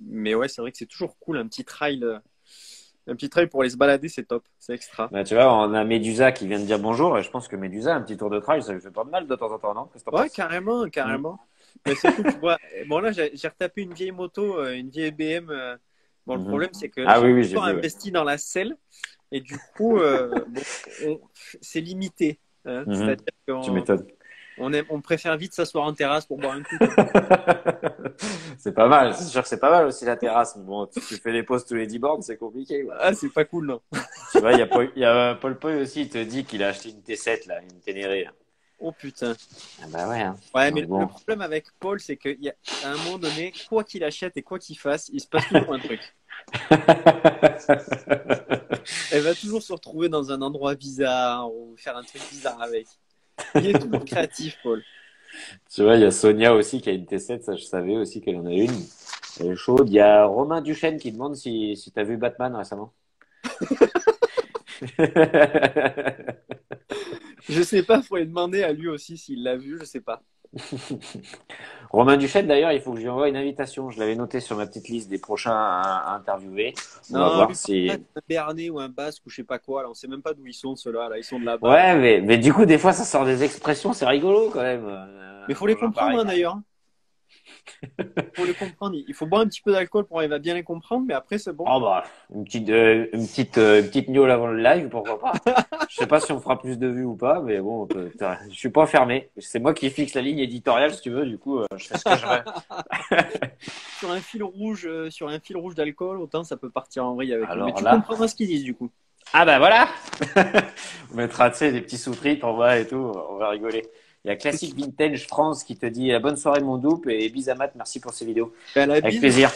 S2: Mais ouais, c'est vrai que c'est toujours cool un petit trail. Un petit trail pour aller se balader, c'est top, c'est extra.
S1: Bah, tu vois, on a Médusa qui vient de dire bonjour et je pense que Médusa, un petit tour de trail, ça lui fait pas de mal de temps en temps, non? Qu'est-ce que t'en
S2: Ouais,
S1: penses?
S2: carrément,
S1: Mm.
S2: carrément. Mais surtout, tu vois, bon là, j'ai retapé une vieille moto, une vieille BM. Bon, le
S1: Mhm.
S2: problème, c'est que
S1: Ah
S2: j'ai
S1: oui,
S2: pas
S1: oui, j'ai
S2: encore
S1: vu, ouais.
S2: investi dans la selle et du coup, bon, c'est limité. Hein.
S1: Mhm.
S2: C'est-à-dire
S1: Tu
S2: qu'on
S1: m'étonnes.
S2: On préfère vite s'asseoir en terrasse pour boire un coup, quoi.
S1: C'est pas mal. C'est sûr que c'est pas mal aussi la terrasse. Mais bon, tu fais des pauses tous les 10 bornes, c'est compliqué, quoi.
S2: Ah, c'est pas cool, non.
S1: Tu vois, il y a Paul Poy aussi, il te dit qu'il a acheté une T7, là, une Ténéré, là.
S2: Oh putain.
S1: Ah bah ouais, hein.
S2: Ouais, mais
S1: Donc
S2: le
S1: bon.
S2: problème avec Paul, c'est qu'à un moment donné, quoi qu'il achète et quoi qu'il fasse, il se passe toujours un truc. Elle va toujours se retrouver dans un endroit bizarre ou faire un truc bizarre avec. Il est toujours créatif, Paul.
S1: Tu vois, il y a Sonia aussi qui a une T7, ça je savais aussi qu'elle en a une. Elle est chaude. Il y a Romain Duchesne qui demande si tu as vu Batman récemment.
S2: Je sais pas, faut lui demander à lui aussi s'il l'a vu, je sais pas.
S1: Romain Duchesne, d'ailleurs, il faut que je lui envoie une invitation. Je l'avais noté sur ma petite liste des prochains à interviewer. On va
S2: Non,
S1: voir
S2: lui, par contre,
S1: si.
S2: un Béarnais ou un Basque ou je sais pas quoi, là, on sait même pas d'où ils sont, ceux-là, là, ils sont de là-bas.
S1: Ouais, mais du coup, des fois, ça sort des expressions, c'est rigolo quand même.
S2: Mais faut les
S1: Dans un
S2: comprendre,
S1: pareil.
S2: hein, d'ailleurs. Faut les comprendre. Il faut boire un petit peu d'alcool pour arriver à bien les comprendre, mais après, c'est bon.
S1: Oh bah, une petite gnôle avant le live, pourquoi pas. Je sais pas si on fera plus de vues ou pas, mais bon, je suis pas fermé. C'est moi qui fixe la ligne éditoriale, si tu veux. Du coup, je fais ce que je veux.
S2: Sur un fil rouge d'alcool, autant ça peut partir en vrille avec eux. Mais
S1: Alors
S2: tu
S1: là,
S2: comprendras ce qu'ils disent, du coup.
S1: ah bah voilà. On mettra, tu sais, des petits sous-titres en bas et tout. On va rigoler. Il y a Classique Vintage France qui te dit bonne soirée mon double et bis à Matt, merci pour ces vidéos.
S2: À la
S1: Avec
S2: bise,
S1: plaisir.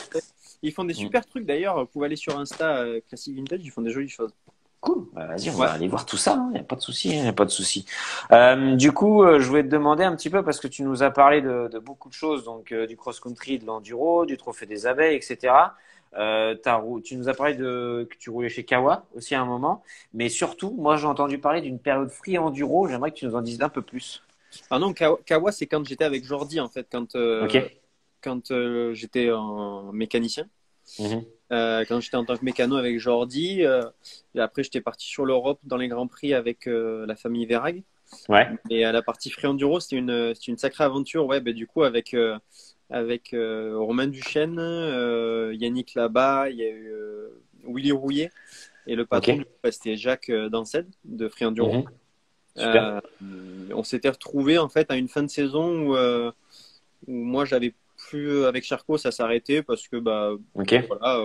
S2: ils font des
S1: Mm.
S2: super trucs d'ailleurs. Vous pouvez aller sur Insta, Classic Vintage, ils font des jolies choses.
S1: Cool. Bah, vas-y, on
S2: Ouais.
S1: va aller voir tout ça. Il n'y a pas de souci. Il y a pas de souci. Du coup, je voulais te demander un petit peu parce que tu nous as parlé de beaucoup de choses, donc du cross-country, de l'enduro, du trophée des abeilles, etc. Tu nous as parlé que tu roulais chez Kawa aussi à un moment, mais surtout, moi j'ai entendu parler d'une période free enduro. J'aimerais que tu nous en dises un peu plus.
S2: Ah non, Kawa, c'est quand j'étais avec Jordi, en fait,
S1: Ok.
S2: quand j'étais en mécanicien.
S1: Mhm.
S2: Quand j'étais en tant que mécano avec Jordi. Et après, j'étais parti sur l'Europe dans les Grands Prix avec la famille Verag.
S1: Ouais.
S2: Et la partie free enduro, c'était une sacrée aventure. Ouais, du coup, avec Romain Duchesne, Yannick Labat, il y a eu Willy Rouillet. Et le
S1: Ok.
S2: patron, c'était Jacques Danced de Free Enduro.
S1: Mhm. Super.
S2: On s'était retrouvés en fait à une fin de saison où moi j'avais plus avec Charcot, ça s'arrêtait parce que
S1: Ok.
S2: voilà,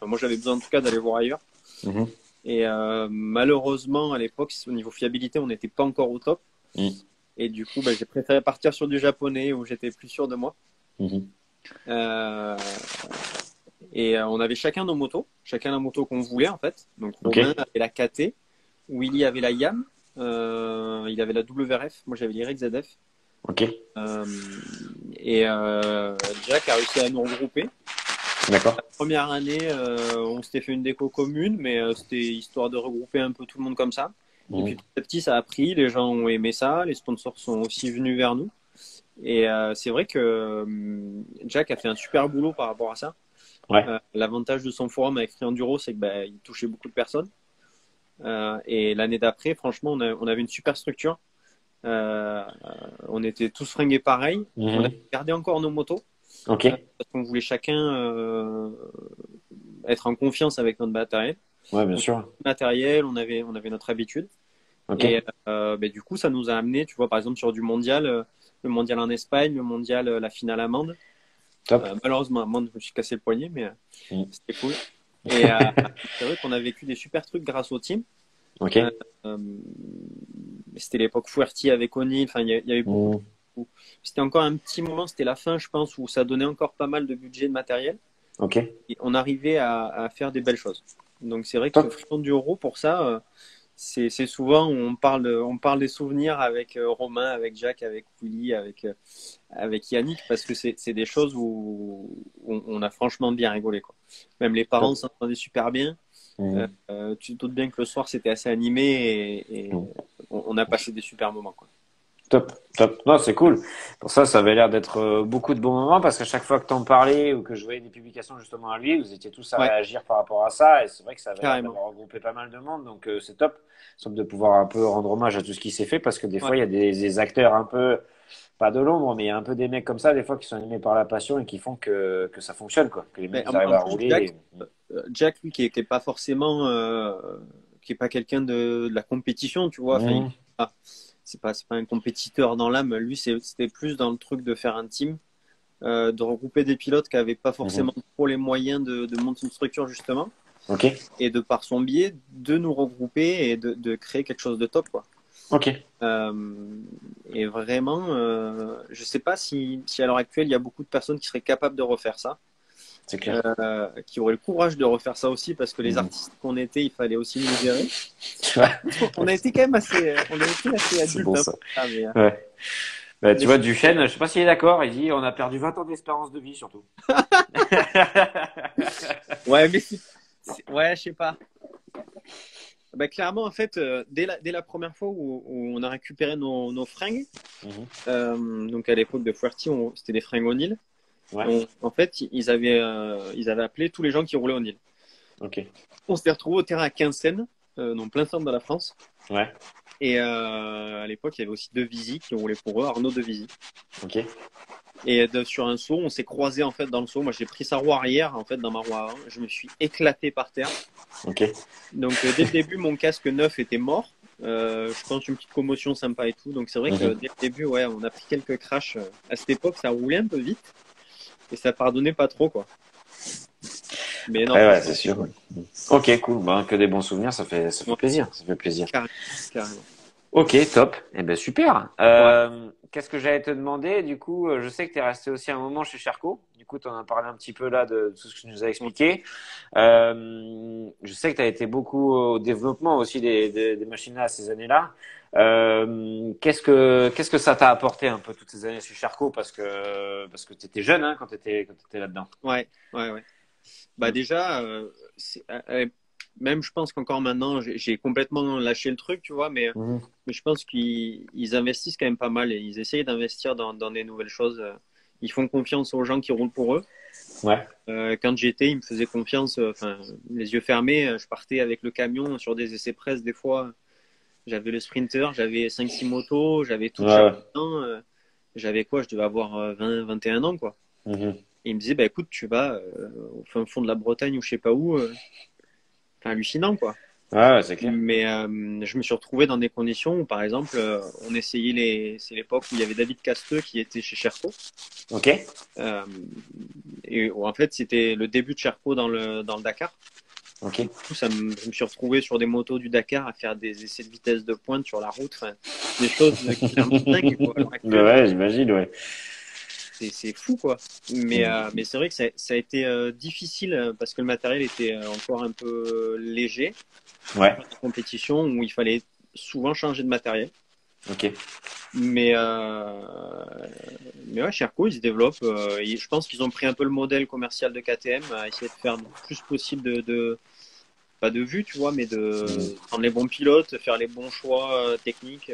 S2: moi j'avais besoin en tout cas d'aller voir ailleurs.
S1: Mhm.
S2: Et malheureusement à l'époque au niveau fiabilité on n'était pas encore au top.
S1: Mhm.
S2: Et du coup j'ai préféré partir sur du japonais où j'étais plus sûr de moi.
S1: Mhm.
S2: Euh, on avait chacun nos motos, chacun la moto qu'on voulait en fait. Donc
S1: Ok.
S2: Romain avait la KT, Willy avait la YAM, il avait la WRF, moi j'avais l'Irex ZF.
S1: Ok.
S2: Euh, et Jack a réussi à nous regrouper.
S1: D'accord.
S2: La première année, on s'était fait une déco commune, mais c'était histoire de regrouper un peu tout le monde comme ça. Et puis
S1: Mhm.
S2: petit à petit, ça a pris, les gens ont aimé ça, les sponsors sont aussi venus vers nous. Et c'est vrai que Jack a fait un super boulot par rapport à ça.
S1: Ouais.
S2: L'avantage de son forum avec Free Enduro, c'est que il touchait beaucoup de personnes. Et l'année d'après, franchement, on avait une super structure. On était tous fringués pareil. On a
S1: Mhm.
S2: gardé encore nos motos
S1: Ok.
S2: parce qu'on voulait chacun être en confiance avec notre matériel.
S1: Ouais, bien
S2: Donc,
S1: sûr.
S2: matériel, on avait notre habitude.
S1: Ok.
S2: Et du coup, ça nous a amené, tu vois, par exemple, sur du mondial, le mondial en Espagne, le mondial, la finale à Mende.
S1: Top.
S2: Malheureusement, à Mende, je me suis cassé le poignet, mais
S1: Mhm.
S2: c'était cool. Et c'est vrai qu'on a vécu des super trucs grâce au team.
S1: Ok.
S2: Euh, C'était l'époque Fouerty avec O'Neill. Enfin, il y avait beaucoup.
S1: Mhm.
S2: C'était encore un petit moment, c'était la fin, je pense, où ça donnait encore pas mal de budget de matériel.
S1: Ok.
S2: Et on arrivait à faire des belles choses. Donc c'est vrai que
S1: Top.
S2: Free Enduro, pour ça, c'est souvent où on parle des souvenirs avec Romain, avec Jack, avec Willy, avec Yannick, parce que c'est des choses où on a franchement bien rigolé, quoi. Même les parents
S1: Top.
S2: s'entendaient super bien.
S1: Mhm.
S2: Tu te doutes bien que le soir c'était assez animé et
S1: Mhm.
S2: on a passé des super moments, quoi.
S1: Top, top. Non, c'est cool. Pour ça, ça avait l'air d'être beaucoup de bons moments parce qu'à chaque fois que t'en parlais ou que je voyais des publications justement à lui, vous étiez tous à
S2: Ouais,
S1: réagir par rapport à ça et c'est vrai que ça avait l'air
S2: carrément.
S1: d'avoir regroupé pas mal de monde donc c'est top. Sauf de pouvoir un peu rendre hommage à tout ce qui s'est fait parce que des
S2: Ouais.
S1: fois, il y a des acteurs un peu, pas de l'ombre, mais il y a un peu des mecs comme ça, des fois, qui sont animés par la passion et qui font que ça fonctionne, quoi. Que les
S2: Mais
S1: mecs, ils arrivent
S2: en
S1: à
S2: plus,
S1: rouler.
S2: Jack, lui, qui est pas forcément, qui est pas quelqu'un de la compétition, tu vois. Enfin,
S1: Mhm.
S2: c'est pas un compétiteur dans l'âme. Lui, c'était plus dans le truc de faire un team, de regrouper des pilotes qui n'avaient pas
S1: Mhm.
S2: forcément trop les moyens de monter une structure, justement,
S1: Ok.
S2: et de par son biais, de nous regrouper et de créer quelque chose de top, quoi.
S1: Ok.
S2: Euh, et vraiment, je sais pas si à l'heure actuelle, il y a beaucoup de personnes qui seraient capables de refaire ça,
S1: C'est clair.
S2: qui auraient le courage de refaire ça aussi, parce que les
S1: Mhm.
S2: artistes qu'on était, il fallait aussi nous gérer.
S1: Tu vois,
S2: On a été quand même on a été assez
S1: c'est
S2: adultes,
S1: bon
S2: hein,
S1: ça.
S2: ah,
S1: Ouais. Bah, tu
S2: mais
S1: vois, Duchesne, je sais pas s'il est d'accord. Il dit on a perdu 20 ans d'espérance de vie surtout.
S2: ouais, mais ouais, je sais pas. Bah, clairement, en fait, dès la première fois où on a récupéré nos fringues,
S1: Mhm.
S2: donc à l'époque de Fuerti, c'était des fringues au Nil.
S1: Ouais.
S2: En fait, ils avaient appelé tous les gens qui roulaient au Nil.
S1: Ok.
S2: On s'était retrouvés au terrain à Quinssaines, donc plein centre de la France.
S1: Ouais.
S2: Et à l'époque, il y avait aussi deux Visi qui roulaient pour eux, Arnaud de Visi.
S1: Ok.
S2: Et sur un saut, on s'est croisés en fait dans le saut. Moi, j'ai pris sa roue arrière en fait dans ma roue avant. Je me suis éclaté par terre.
S1: Ok.
S2: Donc dès le début, mon casque neuf était mort. Je pense une petite commotion sympa et tout. Donc c'est vrai que
S1: Mhm.
S2: dès le début, ouais, on a pris quelques crashs. À cette époque, ça roulait un peu vite et ça pardonnait pas trop, quoi. Mais non,
S1: Après, ouais, c'est
S2: franchement,
S1: sûr. Ok, cool. Ben, que des bons souvenirs, ça fait
S2: ouais,
S1: plaisir. Ça fait plaisir.
S2: carrément, carrément.
S1: Ok, top. Eh ben super.
S2: Ouais,
S1: Qu'est-ce que j'allais te demander? Du coup, je sais que tu es resté aussi un moment chez Sherco. Du coup, tu en as parlé un petit peu là de tout ce que tu nous as
S2: ouais.
S1: expliqué. Je sais que tu as été beaucoup au développement aussi des machines à ces années-là. Qu'est-ce que ça t'a apporté un peu toutes ces années chez Sherco parce que tu étais jeune hein, quand tu étais là-dedans.
S2: Ouais, ouais, ouais. Bah
S1: Mm.
S2: déjà, même je pense qu'encore maintenant, j'ai complètement lâché le truc, tu vois,
S1: Mhm.
S2: mais je pense qu'ils investissent quand même pas mal et ils essayent d'investir dans des nouvelles choses. Ils font confiance aux gens qui roulent pour eux.
S1: Ouais.
S2: Quand j'y étais, ils me faisaient confiance, enfin, les yeux fermés, je partais avec le camion sur des essais presse des fois. J'avais le Sprinter, j'avais 5-6 motos, j'avais tout
S1: Ouais.
S2: le chargement.
S1: Ouais.
S2: J'avais quoi? Je devais avoir 21 ans, quoi.
S1: Mhm.
S2: Et il me disait, bah écoute, tu vas au fin fond de la Bretagne ou je sais pas où. Enfin, hallucinant, quoi.
S1: Ouais, ouais, c'est clair.
S2: Mais je me suis retrouvé dans des conditions où, par exemple, on essayait c'est l'époque où il y avait David Casteux qui était chez Sherco.
S1: Ok.
S2: Euh, et où, en fait, c'était le début de Sherco dans le Dakar.
S1: Ok.
S2: Et du coup, je me suis retrouvé sur des motos du Dakar à faire des essais de vitesse de pointe sur la route. Enfin, des choses clairement dingues, quoi. À l'heure actuelle,
S1: Ouais, j'imagine, ouais.
S2: c'est fou, quoi.
S1: Mhm.
S2: Mais c'est vrai que ça a été difficile parce que le matériel était encore un peu léger pour
S1: Ouais.
S2: faire des compétitions où il fallait souvent changer de matériel.
S1: Ok.
S2: Mais, mais ouais, Sherco, ils se développent. Je pense qu'ils ont pris un peu le modèle commercial de KTM, à essayer de faire le plus possible pas de vue, tu vois, mais
S1: Mhm.
S2: de prendre les bons pilotes, faire les bons choix techniques,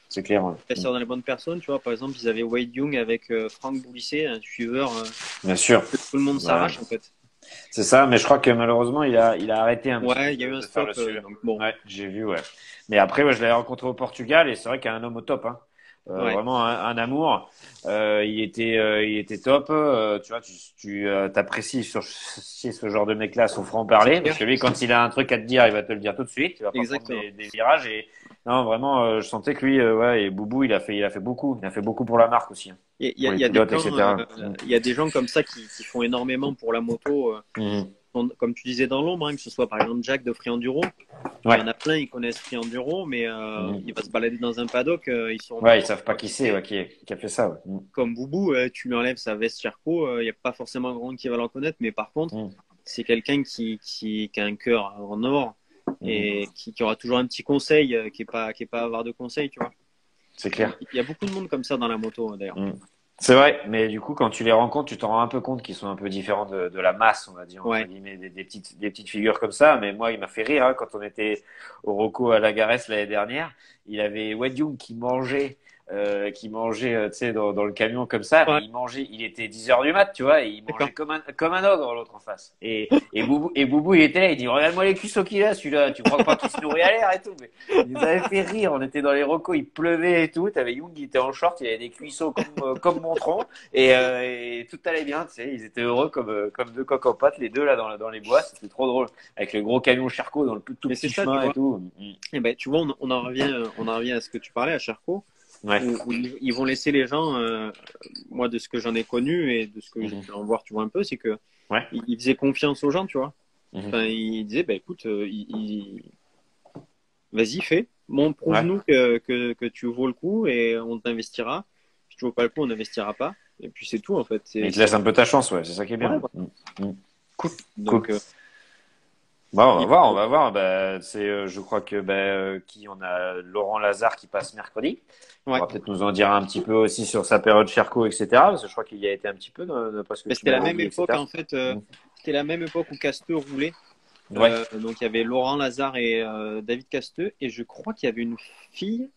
S1: C'est clair, ouais. Mhm.
S2: investir dans les bonnes personnes, tu vois. Par exemple, ils avaient Wade Young avec Franck Boulisset, un suiveur
S1: Bien sûr.
S2: que tout le monde
S1: Ouais.
S2: s'arrache, en fait.
S1: C'est ça, mais je crois que malheureusement, il a arrêté un petit peu
S2: Ouais, il y a eu un
S1: de faire le
S2: stop,
S1: suiveur.
S2: donc bon,
S1: Ouais, j'ai vu, ouais. Mais après, ouais, je l'avais rencontré au Portugal et c'est vrai qu'il y a un homme au top, hein.
S2: ouais,
S1: Vraiment un amour. Il était top. Tu vois, t'apprécies ce genre de mec-là, son
S2: c'est
S1: franc-parler, parce
S2: clair,
S1: que lui, quand il a un truc à te dire, il va te le dire tout de suite. Il va pas prendre
S2: exactement.
S1: des virages. Et non, vraiment, je sentais que lui, ouais, et Boubou, il a fait beaucoup pour la marque aussi, hein, pour les
S2: Il y a des
S1: pilotes,
S2: gens,
S1: etc. Mm.
S2: il y a des gens comme ça qui font énormément pour la moto,
S1: Mhm.
S2: comme tu disais dans l'ombre, hein, que ce soit par exemple Jack de Free Enduro. Il y
S1: Ouais.
S2: en a plein, ils connaissent Free Enduro, mais
S1: Mhm.
S2: il va se balader dans un paddock, ils sont
S1: Ouais,
S2: pas
S1: ils savent pas
S2: forcément
S1: qui c'est,
S2: équipés.
S1: ouais, qui a fait ça, ouais.
S2: Comme Boubou, tu lui enlèves sa veste Charcot, il n'y a pas forcément grand monde qui va l'en connaître, mais par contre,
S1: Mm.
S2: c'est quelqu'un qui a un cœur en or
S1: Mhm.
S2: et qui aura toujours un petit conseil, qui est pas avare de conseils, tu vois.
S1: C'est
S2: Il
S1: clair.
S2: y a beaucoup de monde comme ça dans la moto, d'ailleurs.
S1: Mm. C'est vrai, mais du coup, quand tu les rencontres, tu t'en rends un peu compte qu'ils sont un peu différents de la masse, on va dire, entre
S2: Ouais,
S1: guillemets, des petites figures comme ça. Mais moi, il m'a fait rire, hein, quand on était au Rocco à la Garesse l'année dernière. Il avait Wade Young qui mangeait qui mangeait, tu sais, dans le camion comme ça, mais
S2: Ouais,
S1: il était 10 heures du mat, tu vois, et il
S2: d'accord.
S1: mangeait comme un ogre, l'autre en face. Et Boubou, il était là, il dit, regarde-moi les cuisseaux qu'il a, celui-là, tu crois pas qu'il se nourrit à l'air et tout, mais il nous avait fait rire, on était dans les recos, il pleuvait et tout, t'avais Young, il était en short, il avait des cuisseaux comme mon tronc, et tout allait bien, tu sais, ils étaient heureux comme deux coqs en pâte, les deux là dans les bois, c'était trop drôle, avec le gros camion Charcot dans le tout
S2: Mais c'est
S1: petit
S2: ça, tu
S1: chemin et
S2: vois.
S1: tout.
S2: Et ben, tu vois, on en revient à ce que tu parlais à Charcot,
S1: Ouais.
S2: où ils vont laisser les gens, moi, de ce que j'en ai connu et de ce que j'ai
S1: Mhm.
S2: pu en voir, tu vois, un peu, c'est que
S1: Ouais.
S2: ils faisaient confiance aux gens, tu vois.
S1: Mhm.
S2: Enfin, ils disaient, bah écoute, vas-y, fais. Bon,
S1: Ouais.
S2: prouve-nous que tu vaux le coup et on t'investira. Si tu vaux pas le coup, on n'investira pas. Et puis c'est tout, en fait.
S1: Mais il te laisse un peu ta chance, ouais, c'est ça qui est
S2: Ouais,
S1: bien.
S2: voilà.
S1: Cool, cool.
S2: Donc,
S1: Bon, on va
S2: il
S1: voir, on
S2: faut-
S1: va voir. Bah, je crois que qui on a Laurent Lazare qui passe mercredi. Il
S2: ouais.
S1: pourra peut-être nous en dire un petit peu aussi sur sa période Cherco, etc. Parce que je crois qu'il y a été un petit peu, d'après ce que
S2: Mais
S1: tu
S2: c'était la
S1: m'avais
S2: même
S1: dit,
S2: époque,
S1: etc.
S2: en fait.
S1: Mm.
S2: C'était la même époque où Casteux roulait.
S1: Ouais.
S2: Donc, il y avait Laurent Lazare et David Casteux. Et je crois qu'il y avait une fille,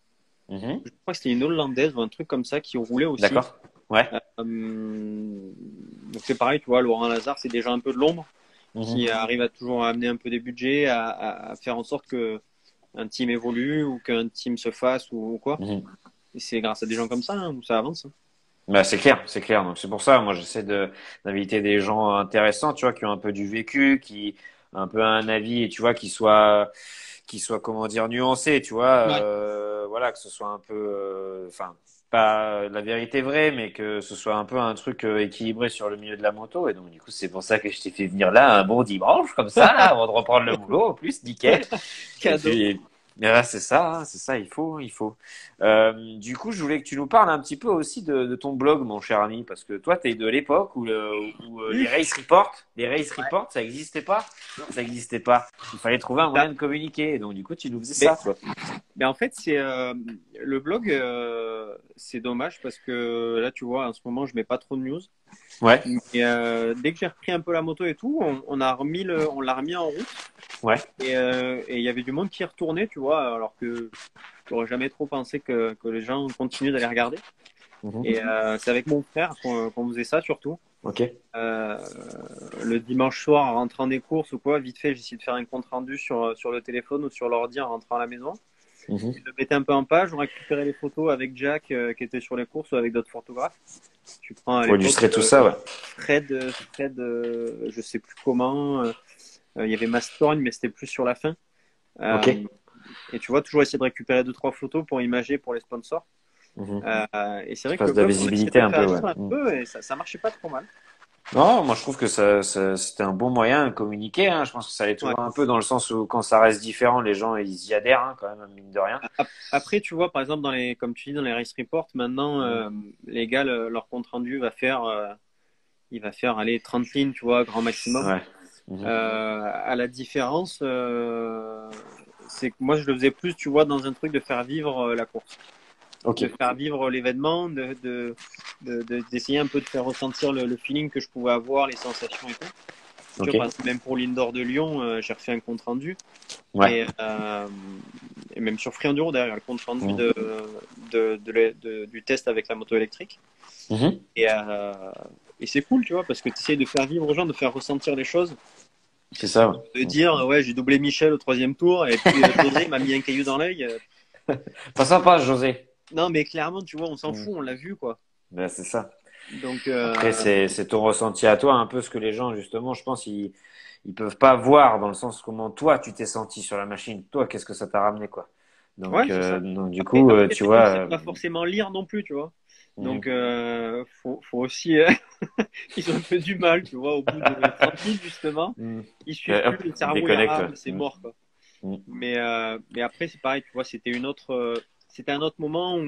S1: Mhm.
S2: je crois que c'était une Hollandaise ou un truc comme ça, qui roulait aussi.
S1: D'accord. Ouais.
S2: Donc, c'est pareil, tu vois, Laurent Lazare, c'est déjà un peu de l'ombre,
S1: Mhm.
S2: qui arrive à toujours amener un peu des budgets, à faire en sorte que un team évolue ou qu'un team se fasse ou quoi.
S1: Mhm.
S2: Et c'est grâce à des gens comme ça où ça avance, hein.
S1: Bah, c'est clair, c'est clair. Donc c'est pour ça, moi j'essaie d'inviter des gens intéressants, tu vois, qui ont un peu du vécu, qui un peu un avis, et tu vois, qui soit comment dire nuancé, tu vois,
S2: Ouais.
S1: voilà, que ce soit un peu, enfin, pas la vérité vraie, mais que ce soit un peu un truc équilibré sur le milieu de la moto. Et donc du coup c'est pour ça que je t'ai fait venir là un bon dimanche comme ça, là, avant de reprendre le boulot, en plus, nickel. Et
S2: Cadeau.
S1: puis c'est ça, hein, c'est ça, il faut. Du coup, je voulais que tu nous parles un petit peu aussi de ton blog, mon cher ami, parce que toi, tu es de l'époque où les race reports, ça n'existait pas. Ça n'existait pas. Il fallait trouver un
S2: Ça.
S1: moyen de communiquer. Et donc, du coup, tu nous faisais
S2: Mais,
S1: ça, quoi.
S2: mais en fait, c'est le blog, c'est dommage parce que là, tu vois, en ce moment, je mets pas trop de news.
S1: Ouais,
S2: Mais dès que j'ai repris un peu la moto et tout, on l'a remis en route.
S1: ouais.
S2: Et il y avait du monde qui retournait, tu vois, alors que j'aurais jamais trop pensé que les gens continuent d'aller regarder.
S1: Mhm.
S2: Et c'est avec mon frère qu'on faisait ça surtout.
S1: Ok.
S2: Euh, le dimanche soir, en rentrant des courses ou quoi, vite fait, j'essayais de faire un compte rendu sur le téléphone ou sur l'ordi en rentrant à la maison.
S1: Mhm.
S2: Je le mettais un peu en page, on récupérait les photos avec Jack qui était sur les courses ou avec d'autres photographes. Tu prends à
S1: Pour
S2: l'époque
S1: illustrer tout ça, ouais.
S2: Fred, je sais plus comment. Il y avait Mastorgne, mais c'était plus sur la fin.
S1: Ok.
S2: Euh, et tu vois, toujours essayer de récupérer deux trois photos pour imager pour les sponsors.
S1: Mhm.
S2: Et c'est
S1: Tu
S2: vrai que
S1: fasses
S2: le
S1: de la
S2: blog, on essaie
S1: visibilité
S2: de le
S1: un
S2: faire
S1: peu, ouais.
S2: vivre un
S1: Mhm.
S2: peu et ça marchait pas trop mal.
S1: Non, moi je trouve que c'était un bon moyen de communiquer, hein. Je pense que ça allait
S2: Ouais.
S1: toujours un peu dans le sens où quand ça reste différent, les gens ils y adhèrent, hein, quand même, mine de rien.
S2: Après, tu vois, par exemple, comme tu dis, dans les race reports, maintenant,
S1: Mhm.
S2: les gars, leur compte rendu il va faire, aller 30 lignes, tu vois, grand maximum.
S1: Ouais. Mhm.
S2: À la différence, c'est que moi, je le faisais plus, tu vois, dans un truc de faire vivre la course,
S1: Ok.
S2: de faire vivre l'événement, d'essayer un peu de faire ressentir le feeling que je pouvais avoir, les sensations et tout. Tu
S1: Ok.
S2: vois, par exemple, même pour l'Indoor de Lyon, j'ai refait un compte rendu.
S1: Ouais.
S2: Et même sur Free Enduro, derrière le compte rendu
S1: Mhm.
S2: du test avec la moto électrique.
S1: Mhm.
S2: Et, euh, et c'est cool, tu vois, parce que tu essayes de faire vivre aux gens, de faire ressentir les choses,
S1: C'est ça,
S2: de
S1: ouais.
S2: dire, ouais, j'ai doublé Michel au troisième tour, et puis José m'a mis un caillou dans l'œil.
S1: Pas sympa, José.
S2: Non, mais clairement, tu vois, on s'en
S1: Mhm.
S2: fout, on l'a vu, quoi.
S1: Ben, c'est ça.
S2: Donc,
S1: Après, c'est ton ressenti à toi, un peu ce que les gens, justement, je pense, ils peuvent pas voir dans le sens comment toi, tu t'es senti sur la machine. Toi, qu'est-ce que ça t'a ramené, quoi.
S2: ouais,
S1: Donc,
S2: c'est ça.
S1: du
S2: Après,
S1: coup,
S2: après
S1: tu
S2: les gens, ils
S1: vois,
S2: savent pas forcément lire non plus, tu vois. Donc,
S1: mhm.
S2: faut aussi, ils ont un peu du mal, tu vois, au bout de 30 000, justement,
S1: Mhm.
S2: ils suivent plus,
S1: Hop,
S2: le
S1: il
S2: cerveau, il
S1: déconnecte,
S2: rame,
S1: ouais.
S2: c'est mort, quoi.
S1: Mhm.
S2: Mais après, c'est pareil, tu vois, c'était un autre moment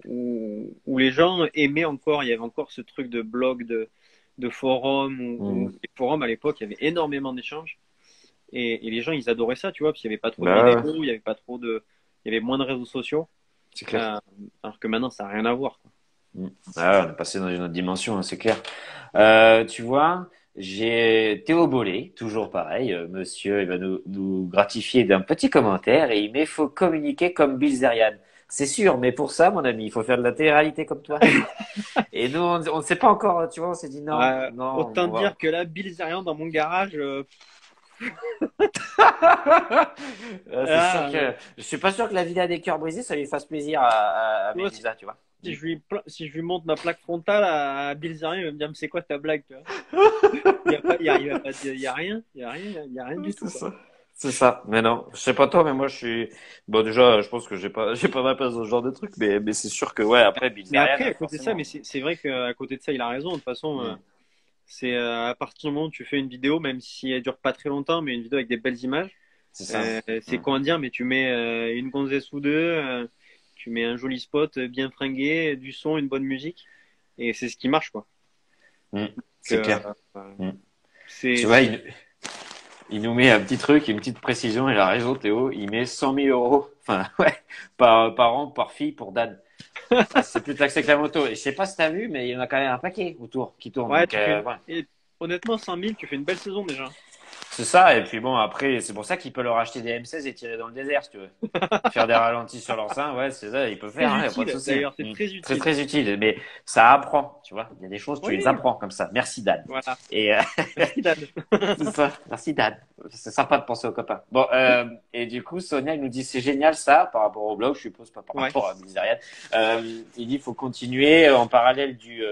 S2: où les gens aimaient encore, il y avait encore ce truc de blog, de forum, où
S1: Mhm.
S2: les forums, à l'époque, il y avait énormément d'échanges. Et les gens, ils adoraient ça, tu vois, parce qu'il n'y avait pas trop de
S1: Bah, ouais,
S2: vidéos,
S1: ouais,
S2: il y avait moins de réseaux sociaux,
S1: c'est clair.
S2: euh, alors que maintenant, ça n'a rien à voir, quoi.
S1: Mhm. Ah, on est passé dans une autre dimension, hein, c'est clair. Tu vois, j'ai Théo Bollet, toujours pareil, monsieur, il va nous gratifier d'un petit commentaire et il met faut communiquer comme Bill Zerian. C'est sûr, mais pour ça, mon ami, il faut faire de la télé-réalité comme toi. Et nous, on ne sait pas encore, tu vois, on s'est dit non, non,
S2: Autant
S1: on va.
S2: dire que là, Bill Zerian dans mon garage,
S1: C'est sûr
S2: là,
S1: que je suis pas sûr que la villa des cœurs brisés, ça lui fasse plaisir à
S2: tu vois, si,
S1: Mélisa, tu vois.
S2: si je lui, si je lui montre ma plaque frontale à Bill Zerian, il va me dire, mais c'est quoi ta blague, tu vois? Il y a pas, il va pas dire, il y a rien, il y a rien, il y a rien du
S1: C'est
S2: tout, quoi.
S1: ça. C'est ça. Mais non, je sais pas toi, mais moi je suis. Bon, déjà, je pense que j'ai pas ma place dans ce genre de truc, mais c'est sûr que ouais, après
S2: Mais après,
S1: Bilzerian,
S2: à côté de ça, mais
S1: forcément.
S2: c'est vrai qu'à côté de ça, il a raison. De toute façon,
S1: Mm.
S2: c'est à partir du moment où tu fais une vidéo, même si elle dure pas très longtemps, mais une vidéo avec des belles images,
S1: C'est ça.
S2: c'est
S1: Mm.
S2: quoi dire, mais tu mets une gonzesse ou deux, tu mets un joli spot bien fringué, du son, une bonne musique, et c'est ce qui marche, quoi.
S1: Mm.
S2: Que,
S1: C'est clair.
S2: euh,
S1: Mm. Tu vois,
S2: c'est
S1: il nous met un petit truc, une petite précision, il a raison, Théo, il met 100 000 euros, enfin, ouais, par an, par fille pour Dan. Ah, c'est plus taxé que la moto. Et je sais pas si t'as vu, mais il y en a quand même un paquet autour qui tourne.
S2: ouais,
S1: Donc,
S2: tu fais
S1: ouais.
S2: et honnêtement, 100 000, tu fais une belle saison déjà.
S1: C'est ça, et puis bon, après, c'est pour ça qu'il peut leur acheter des M16 et tirer dans le désert, si tu veux. Faire des ralentis sur leur sein, ouais, c'est ça, il peut
S2: Très
S1: faire, hein, y a pas de
S2: utile,
S1: souci.
S2: d'ailleurs, c'est
S1: Mm.
S2: très
S1: Très,
S2: utile.
S1: très utile, mais ça apprend, tu vois. Il y a des choses, tu les
S2: Oui,
S1: apprends comme ça. Merci, Dan.
S2: voilà.
S1: Et
S2: Merci, Dan.
S1: c'est ça, merci, Dan. C'est sympa de penser aux copains. Bon, et du coup, Sonia, il nous dit, c'est génial ça, par rapport au blog, je suppose, pas par
S2: Ouais.
S1: rapport à Blizzard. Il dit, il faut continuer en parallèle du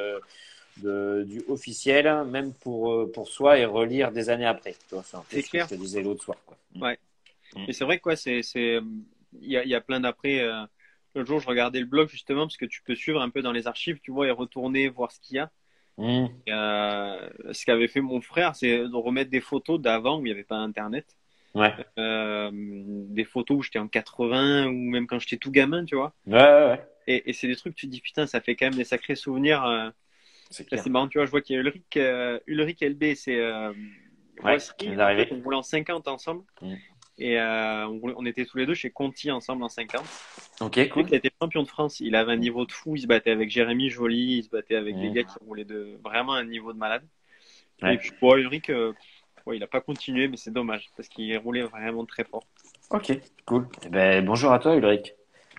S1: officiel, même pour soi et relire des années après. Tu vois, c'est un peu
S2: C'est
S1: ce que je
S2: clair.
S1: te disais l'autre soir, quoi.
S2: Ouais.
S1: Mm.
S2: Mais c'est vrai que quoi, il y a plein d'après. L'autre jour, je regardais le blog justement parce que tu peux suivre un peu dans les archives, tu vois, et retourner voir ce qu'il y a.
S1: Mm.
S2: Et, ce qu'avait fait mon frère, c'est de remettre des photos d'avant où il n'y avait pas Internet.
S1: Ouais.
S2: Des photos où j'étais en 80 ou même quand j'étais tout gamin, tu vois.
S1: Ouais, ouais, ouais.
S2: Et c'est des trucs, tu te dis, putain, ça fait quand même des sacrés souvenirs.
S1: C'est
S2: Là,
S1: clair.
S2: c'est marrant, tu vois, je vois qu'il y a Ulrich LB, c'est
S1: Ouais, qui
S2: Rossery.
S1: vient
S2: En fait,
S1: d'arriver.
S2: on roulait en 50 ensemble.
S1: Mm.
S2: Et on était tous les deux chez Conti ensemble en 50.
S1: Ok,
S2: Le
S1: cool.
S2: mec, il a été champion de France. Il avait un
S1: Mm.
S2: niveau de fou. Il se battait avec Jérémy Joly. Il se battait avec des
S1: Mm.
S2: gars qui roulaient de vraiment un niveau de malade. Et
S1: Ouais.
S2: puis, bon, Ulrich, ouais, il n'a pas continué, mais c'est dommage parce qu'il roulait vraiment très fort.
S1: Ok, cool. Eh ben, bonjour à toi, Ulrich.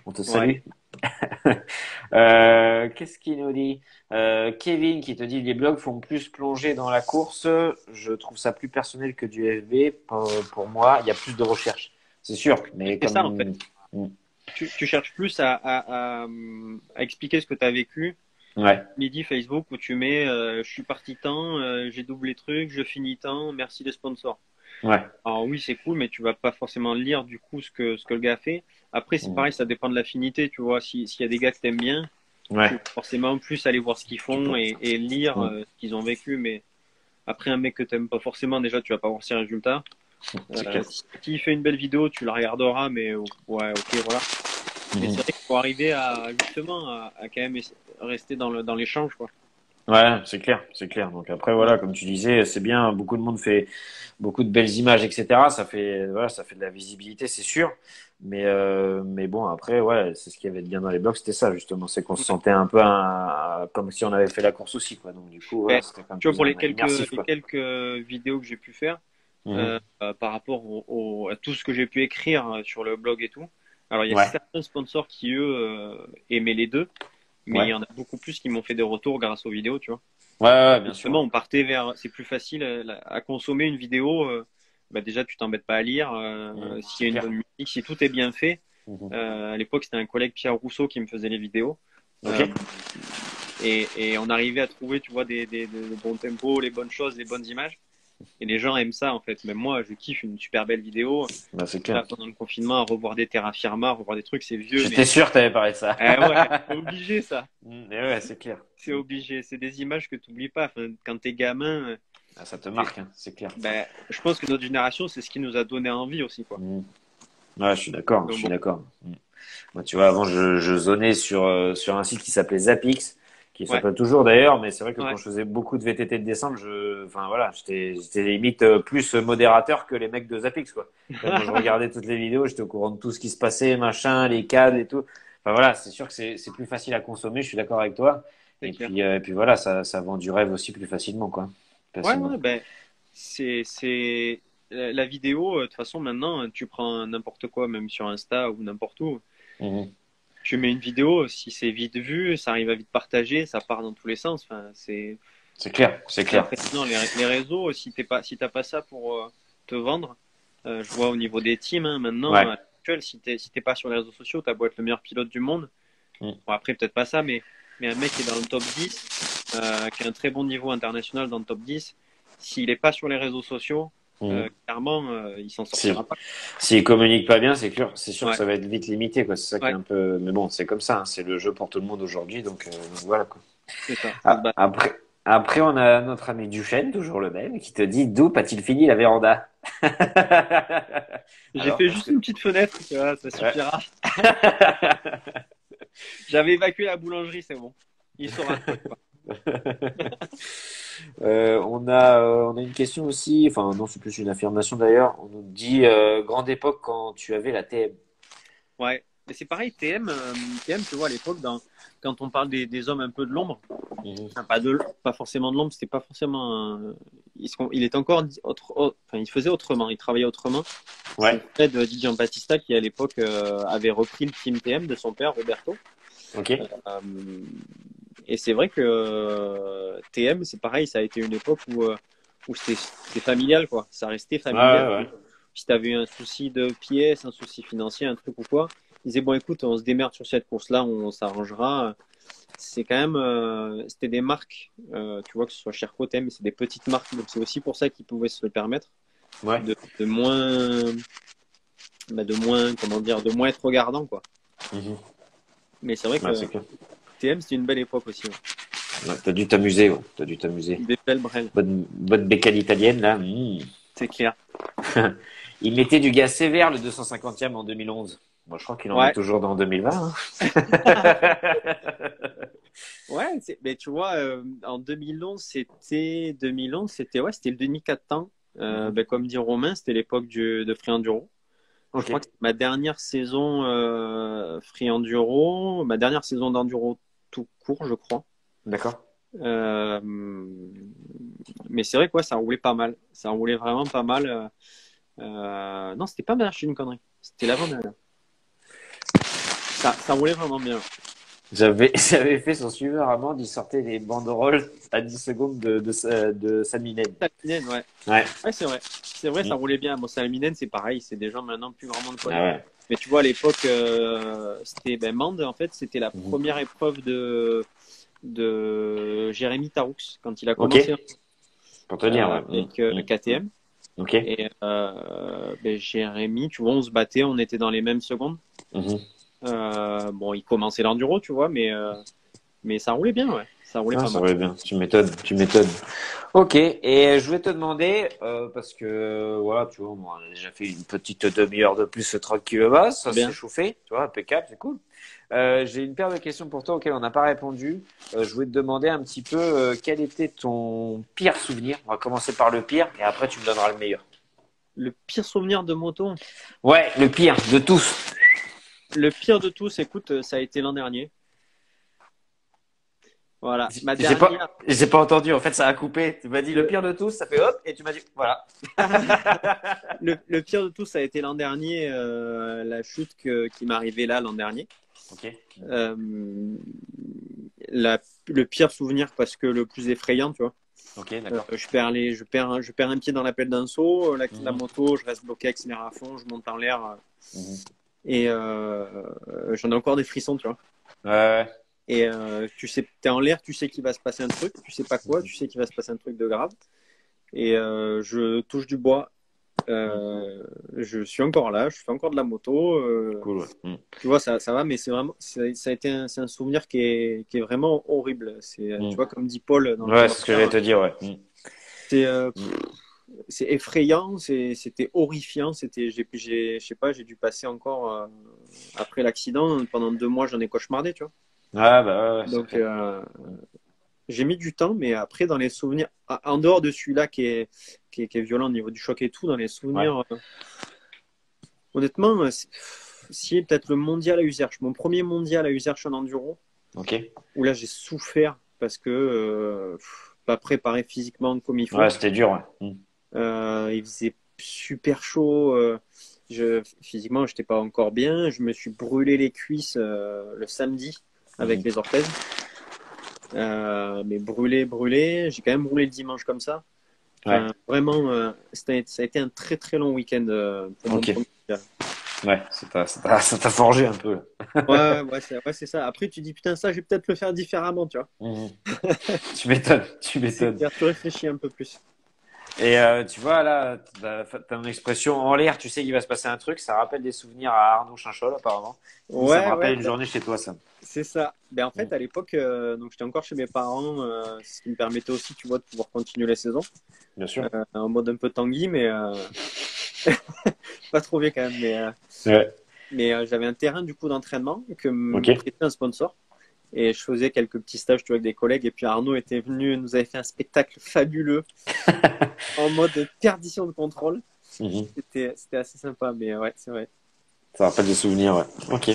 S1: On te
S2: Ouais.
S1: salue. Qu'est-ce qu'il nous dit? Kevin qui te dit les blogs font plus plonger dans la course. Je trouve ça plus personnel que du FB. Pour moi, il y a plus de recherche. C'est sûr, mais
S2: C'est ça, en fait.
S1: comme. Mm.
S2: Tu cherches plus à expliquer ce que tu as vécu.
S1: Ouais,
S2: Midi Facebook où tu mets je suis parti tant, j'ai doublé truc, je finis tant, merci les sponsors.
S1: ouais.
S2: Alors oui, c'est cool, mais tu vas pas forcément lire du coup ce que le gars fait. Après, c'est
S1: Mm.
S2: pareil, ça dépend de l'affinité, tu vois. S'il y a des gars que t'aimes bien, tu
S1: Ouais.
S2: vas forcément plus aller voir ce qu'ils
S1: Tu
S2: font
S1: peux.
S2: et lire
S1: Mm.
S2: ce qu'ils ont vécu. Mais après, un mec que t'aimes pas forcément, déjà, tu vas pas voir ses résultats.
S1: C'est clair.
S2: S'il fait une belle vidéo, tu la regarderas, mais ouais, ok, voilà. Mais c'est
S1: Mhm.
S2: vrai qu'il faut arriver à justement à quand même rester dans l'échange, quoi.
S1: Ouais, c'est clair, c'est clair. Donc après,
S2: Ouais.
S1: voilà, comme tu disais, c'est bien. Beaucoup de monde fait beaucoup de belles images, etc. Ça fait, voilà, ça fait de la visibilité, c'est sûr. Mais bon, après, ouais, c'est ce qu'il y avait de bien dans les blogs, c'était ça justement, c'est qu'on se sentait un peu comme si on avait fait la course aussi, quoi. Donc du coup, voilà,
S2: Ben,
S1: c'était comme
S2: tu vois,
S1: plus
S2: pour
S1: immersif,
S2: les
S1: quoi.
S2: quelques vidéos que j'ai pu faire,
S1: Mhm.
S2: par rapport à tout ce que j'ai pu écrire sur le blog et tout. Alors, il y a
S1: Ouais,
S2: certains sponsors qui, eux, aimaient les deux, mais il
S1: ouais,
S2: y en a beaucoup plus qui m'ont fait des retours grâce aux vidéos, tu vois.
S1: ouais, ouais, bien sûr.
S2: Justement, on partait vers, c'est plus facile à consommer une vidéo. Bah déjà, tu t'embêtes pas à lire.
S1: Mhm.
S2: S'il
S1: C'est
S2: y a une
S1: clair.
S2: bonne musique, si tout est bien fait.
S1: Mhm.
S2: À l'époque, c'était un collègue Pierre Rousseau qui me faisait les vidéos.
S1: Ok.
S2: Euh, et on arrivait à trouver, tu vois, des bons tempos, les bonnes choses, les bonnes images. Et les gens aiment ça, en fait. Même moi, je kiffe une super belle vidéo.
S1: Bah, c'est clair.
S2: Là, pendant le confinement, à revoir des Terra Firma, à revoir des trucs, c'est vieux,
S1: J'étais
S2: mais
S1: sûr que t'avais parlé de ça.
S2: ouais, c'est obligé, ça.
S1: Et ouais, c'est clair.
S2: C'est obligé. C'est des images que tu n'oublies pas. Enfin, quand t'es gamin,
S1: Ah, ça te
S2: c'est-
S1: marque, hein, c'est clair.
S2: ben, je pense que notre génération, c'est ce qui nous a donné envie aussi, quoi.
S1: Mhm. Ouais, je suis d'accord, je
S2: Donc
S1: suis
S2: bon,
S1: d'accord. Moi, tu vois, avant, je zonais sur un site qui s'appelait Zapix, qui
S2: ouais,
S1: s'appelle toujours d'ailleurs, mais c'est vrai que quand
S2: ouais,
S1: je faisais beaucoup de VTT de descente, enfin voilà, j'étais limite plus modérateur que les mecs de Zapix, quoi. Tellement je regardais toutes les vidéos, j'étais au courant de tout ce qui se passait, machin, les cadres et tout. Enfin voilà, c'est sûr que c'est plus facile à consommer, je suis d'accord avec toi.
S2: c'est clair.
S1: Et puis voilà, ça vend du rêve aussi plus facilement, quoi.
S2: Ouais,
S1: Facilement.
S2: ouais, ben, c'est la vidéo. De toute façon, maintenant, tu prends n'importe quoi, même sur Insta ou n'importe où.
S1: Mhm.
S2: tu mets une vidéo, si c'est vite vu, ça arrive à vite partager, ça part dans tous les sens. Enfin,
S1: C'est clair, c'est
S2: c'est
S1: clair.
S2: impressionnant. Les réseaux, si t'as pas ça pour te vendre, je vois au niveau des teams hein, maintenant,
S1: Ouais.
S2: actuel, si t'es pas sur les réseaux sociaux, t'as beau être le meilleur pilote du monde.
S1: Mm.
S2: Bon, après, peut-être pas ça, mais un mec qui est dans le top 10, qui a un très bon niveau international dans le top 10, s'il est pas sur les réseaux sociaux,
S1: Mm.
S2: clairement, il s'en
S1: Si,
S2: sortira pas.
S1: s'ils communiquent pas bien, c'est sûr que
S2: Ouais,
S1: ça va être vite limité, quoi. C'est ça qui est
S2: ouais,
S1: un peu, mais bon, c'est comme ça, hein. C'est le jeu pour tout le monde aujourd'hui, donc voilà, quoi.
S2: c'est ça. Faut se
S1: Ah,
S2: battre.
S1: après, on a notre ami Duchesne, toujours le même, qui te dit d'où a-t-il fini la véranda?
S2: J'ai
S1: Alors,
S2: fait
S1: est-ce
S2: juste
S1: que
S2: une petite fenêtre, tu vois, ça
S1: ouais.
S2: suffira. J'avais évacué la boulangerie, c'est bon. Il saura de quoi je parle.
S1: On a une question aussi, enfin non, c'est plus une affirmation d'ailleurs. On nous dit grande époque quand tu avais la TM.
S2: Ouais, mais c'est pareil, TM, tu vois, à l'époque, quand on parle des hommes un peu de l'ombre,
S1: Mhm.
S2: enfin, pas forcément de l'ombre, c'était pas forcément. Il était encore enfin, il faisait autrement, il travaillait autrement. C'est
S1: Ouais,
S2: Fred Di Giambattista qui, à l'époque, avait repris le team TM de son père, Roberto.
S1: ok.
S2: Euh, et c'est vrai que TM, c'est pareil, ça a été une époque où c'était familial, quoi. Ça restait
S1: Ouais,
S2: familial.
S1: ouais, ouais.
S2: Si tu avais un souci de pièce, un souci financier, un truc ou quoi, ils disaient, bon, écoute, on se démerde sur cette course-là, on s'arrangera. C'est quand même, c'était des marques, tu vois, que ce soit Sherco, TM, mais c'est des petites marques. Donc c'est aussi pour ça qu'ils pouvaient se le permettre
S1: Ouais.
S2: de moins, comment dire, de moins être regardant, quoi.
S1: Mhm.
S2: Mais c'est vrai
S1: Ouais,
S2: que
S1: c'est clair.
S2: TM, c'était une belle époque aussi. Ouais.
S1: Ouais, t'as dû t'amuser, ouais. T'as dû t'amuser.
S2: Des belles brels,
S1: Bonne bécane italienne là.
S2: c'est clair.
S1: Il mettait du gaz sévère le 250e en 2011. Moi, je crois qu'il en met
S2: Ouais,
S1: toujours dans 2020.
S2: ouais, mais tu vois, en 2011, c'était le Denis 4 temps.
S1: Mhm.
S2: Ben, comme dit Romain, c'était l'époque de Free Enduro. Je
S1: Ok,
S2: crois que c'est ma dernière saison Free Enduro, ma dernière saison d'enduro tout court, je crois.
S1: d'accord.
S2: Euh, mais c'est vrai quoi, ça roulait pas mal. Ça roulait vraiment pas mal. Non, c'était pas mal, je suis une connerie. C'était l'avant-dernière. Ça roulait vraiment bien.
S1: J'avais fait son suiveur amende, il sortait des banderoles à 10 secondes de Salminen.
S2: Salminen, ouais.
S1: Ouais.
S2: Ouais, c'est vrai. C'est vrai, ça
S1: Mm.
S2: roulait bien. Bon, Salminen, c'est pareil. C'est des gens maintenant plus grand monde
S1: Ah
S2: connaît.
S1: ouais.
S2: Mais tu vois, à l'époque, c'était ben, Mende, en fait, c'était la
S1: Mhm.
S2: première épreuve de Jérémy Taroux quand il a
S1: Ok,
S2: commencé
S1: pour te dire, ouais.
S2: avec
S1: Mm.
S2: KTM.
S1: Ok.
S2: Et ben, Jérémy, tu vois, on se battait, on était dans les mêmes secondes.
S1: Mhm.
S2: Bon, il commençait l'enduro, tu vois, mais ça roulait bien, ouais. Ça roulait
S1: Ah,
S2: pas
S1: ça
S2: mal.
S1: va bien, tu m'étonnes, tu m'étonnes. Ok, et je voulais te demander, parce que voilà, tu vois, moi, on a déjà fait une petite demi-heure de plus tranquille bas, ça
S2: C'est
S1: s'est
S2: bien.
S1: chauffé, tu vois, impeccable, c'est cool. J'ai une paire de questions pour toi auxquelles on n'a pas répondu. Je voulais te demander un petit peu quel était ton pire souvenir. On va commencer par le pire et après tu me donneras le meilleur.
S2: Le pire souvenir de moto,
S1: Ouais, le pire de tous.
S2: le pire de tous, écoute, ça a été l'an dernier. Voilà, ma dernière.
S1: J'ai pas entendu. En fait, ça a coupé. Tu m'as dit le
S2: Le,
S1: pire de tous, ça fait hop et tu m'as dit voilà.
S2: le pire de tous, ça a été l'an dernier, la chute qui m'est arrivée là l'an dernier.
S1: Ok.
S2: Euh, le pire souvenir parce que le plus effrayant, tu vois.
S1: Ok, d'accord.
S2: Je perds un pied dans la pelle d'un saut, la
S1: Mhm.
S2: moto, je reste bloqué, accélère à fond, je monte en l'air
S1: Mhm.
S2: et j'en ai encore des frissons, tu vois.
S1: Ouais.
S2: Et tu sais, t'es en l'air, tu sais qu'il va se passer un truc, tu sais pas quoi, tu sais qu'il va se passer un truc de grave. Et je touche du bois.
S1: Mhm.
S2: Je suis encore là, je fais encore de la moto.
S1: Cool. Ouais. Mhm.
S2: Tu vois, ça va, mais c'est vraiment, ça a été c'est un souvenir qui est vraiment horrible. C'est, tu
S1: Mhm.
S2: vois, comme dit Paul dans le
S1: Ouais, c'est ce que j'allais
S2: commentaire,
S1: te dire. Ouais. Mhm.
S2: c'est
S1: Mhm.
S2: c'est effrayant, c'était horrifiant. Je sais pas, j'ai dû passer encore après l'accident pendant 2 mois, j'en ai cauchemardé, tu vois.
S1: Ah bah ouais, ouais, c'est
S2: Donc
S1: clair. Mhm.
S2: j'ai mis du temps, mais après dans les souvenirs, en dehors de celui-là qui est violent au niveau du choc et tout, dans les
S1: Ouais.
S2: souvenirs, honnêtement, si peut-être le mondial à Userche, mon premier mondial à Userche en enduro,
S1: Ok.
S2: où là j'ai souffert parce que pas préparé physiquement comme il
S1: Ouais,
S2: faut.
S1: c'était dur. Ouais. Mhm.
S2: Il faisait super chaud. physiquement, je n'étais pas encore bien. Je me suis brûlé les cuisses le samedi avec
S1: Mhm.
S2: les orthèses. Mais brûlé, brûlé. J'ai quand même brûlé le dimanche comme ça.
S1: Ouais,
S2: Enfin, vraiment, ça a été un très très long week-end pour mon
S1: ok.
S2: premier mondial.
S1: Ouais, ça t'a forgé un peu.
S2: Ouais, c'est ça. Après, tu dis, putain, ça, je vais peut-être le faire différemment, tu vois.
S1: Mhm. Tu m'étonnes, tu
S2: C'est
S1: m'étonnes.
S2: clair, tu réfléchis un peu plus.
S1: Et tu vois, là, t'as une expression en l'air, tu sais qu'il va se passer un truc, ça rappelle des souvenirs à Arnaud Chinchol, apparemment. Dit, ça me rappelle
S2: Ouais,
S1: une journée chez toi, ça.
S2: c'est ça. Ben, en
S1: Mm.
S2: fait, à l'époque, donc j'étais encore chez mes parents, ce qui me permettait aussi, tu vois, de pouvoir continuer la saison
S1: Bien sûr.
S2: en mode un peu Tanguy, mais pas trop bien quand même.
S1: Ouais.
S2: Mais j'avais un terrain du coup d'entraînement que
S1: Ok.
S2: me prêtait un sponsor. Et je faisais quelques petits stages, tu vois, avec des collègues. Et puis Arnaud était venu, nous avait fait un spectacle fabuleux en mode perdition de contrôle.
S1: Mhm.
S2: C'était assez sympa, mais ouais, c'est vrai.
S1: Ça rappelle des souvenirs, ouais. Ok.
S2: Tu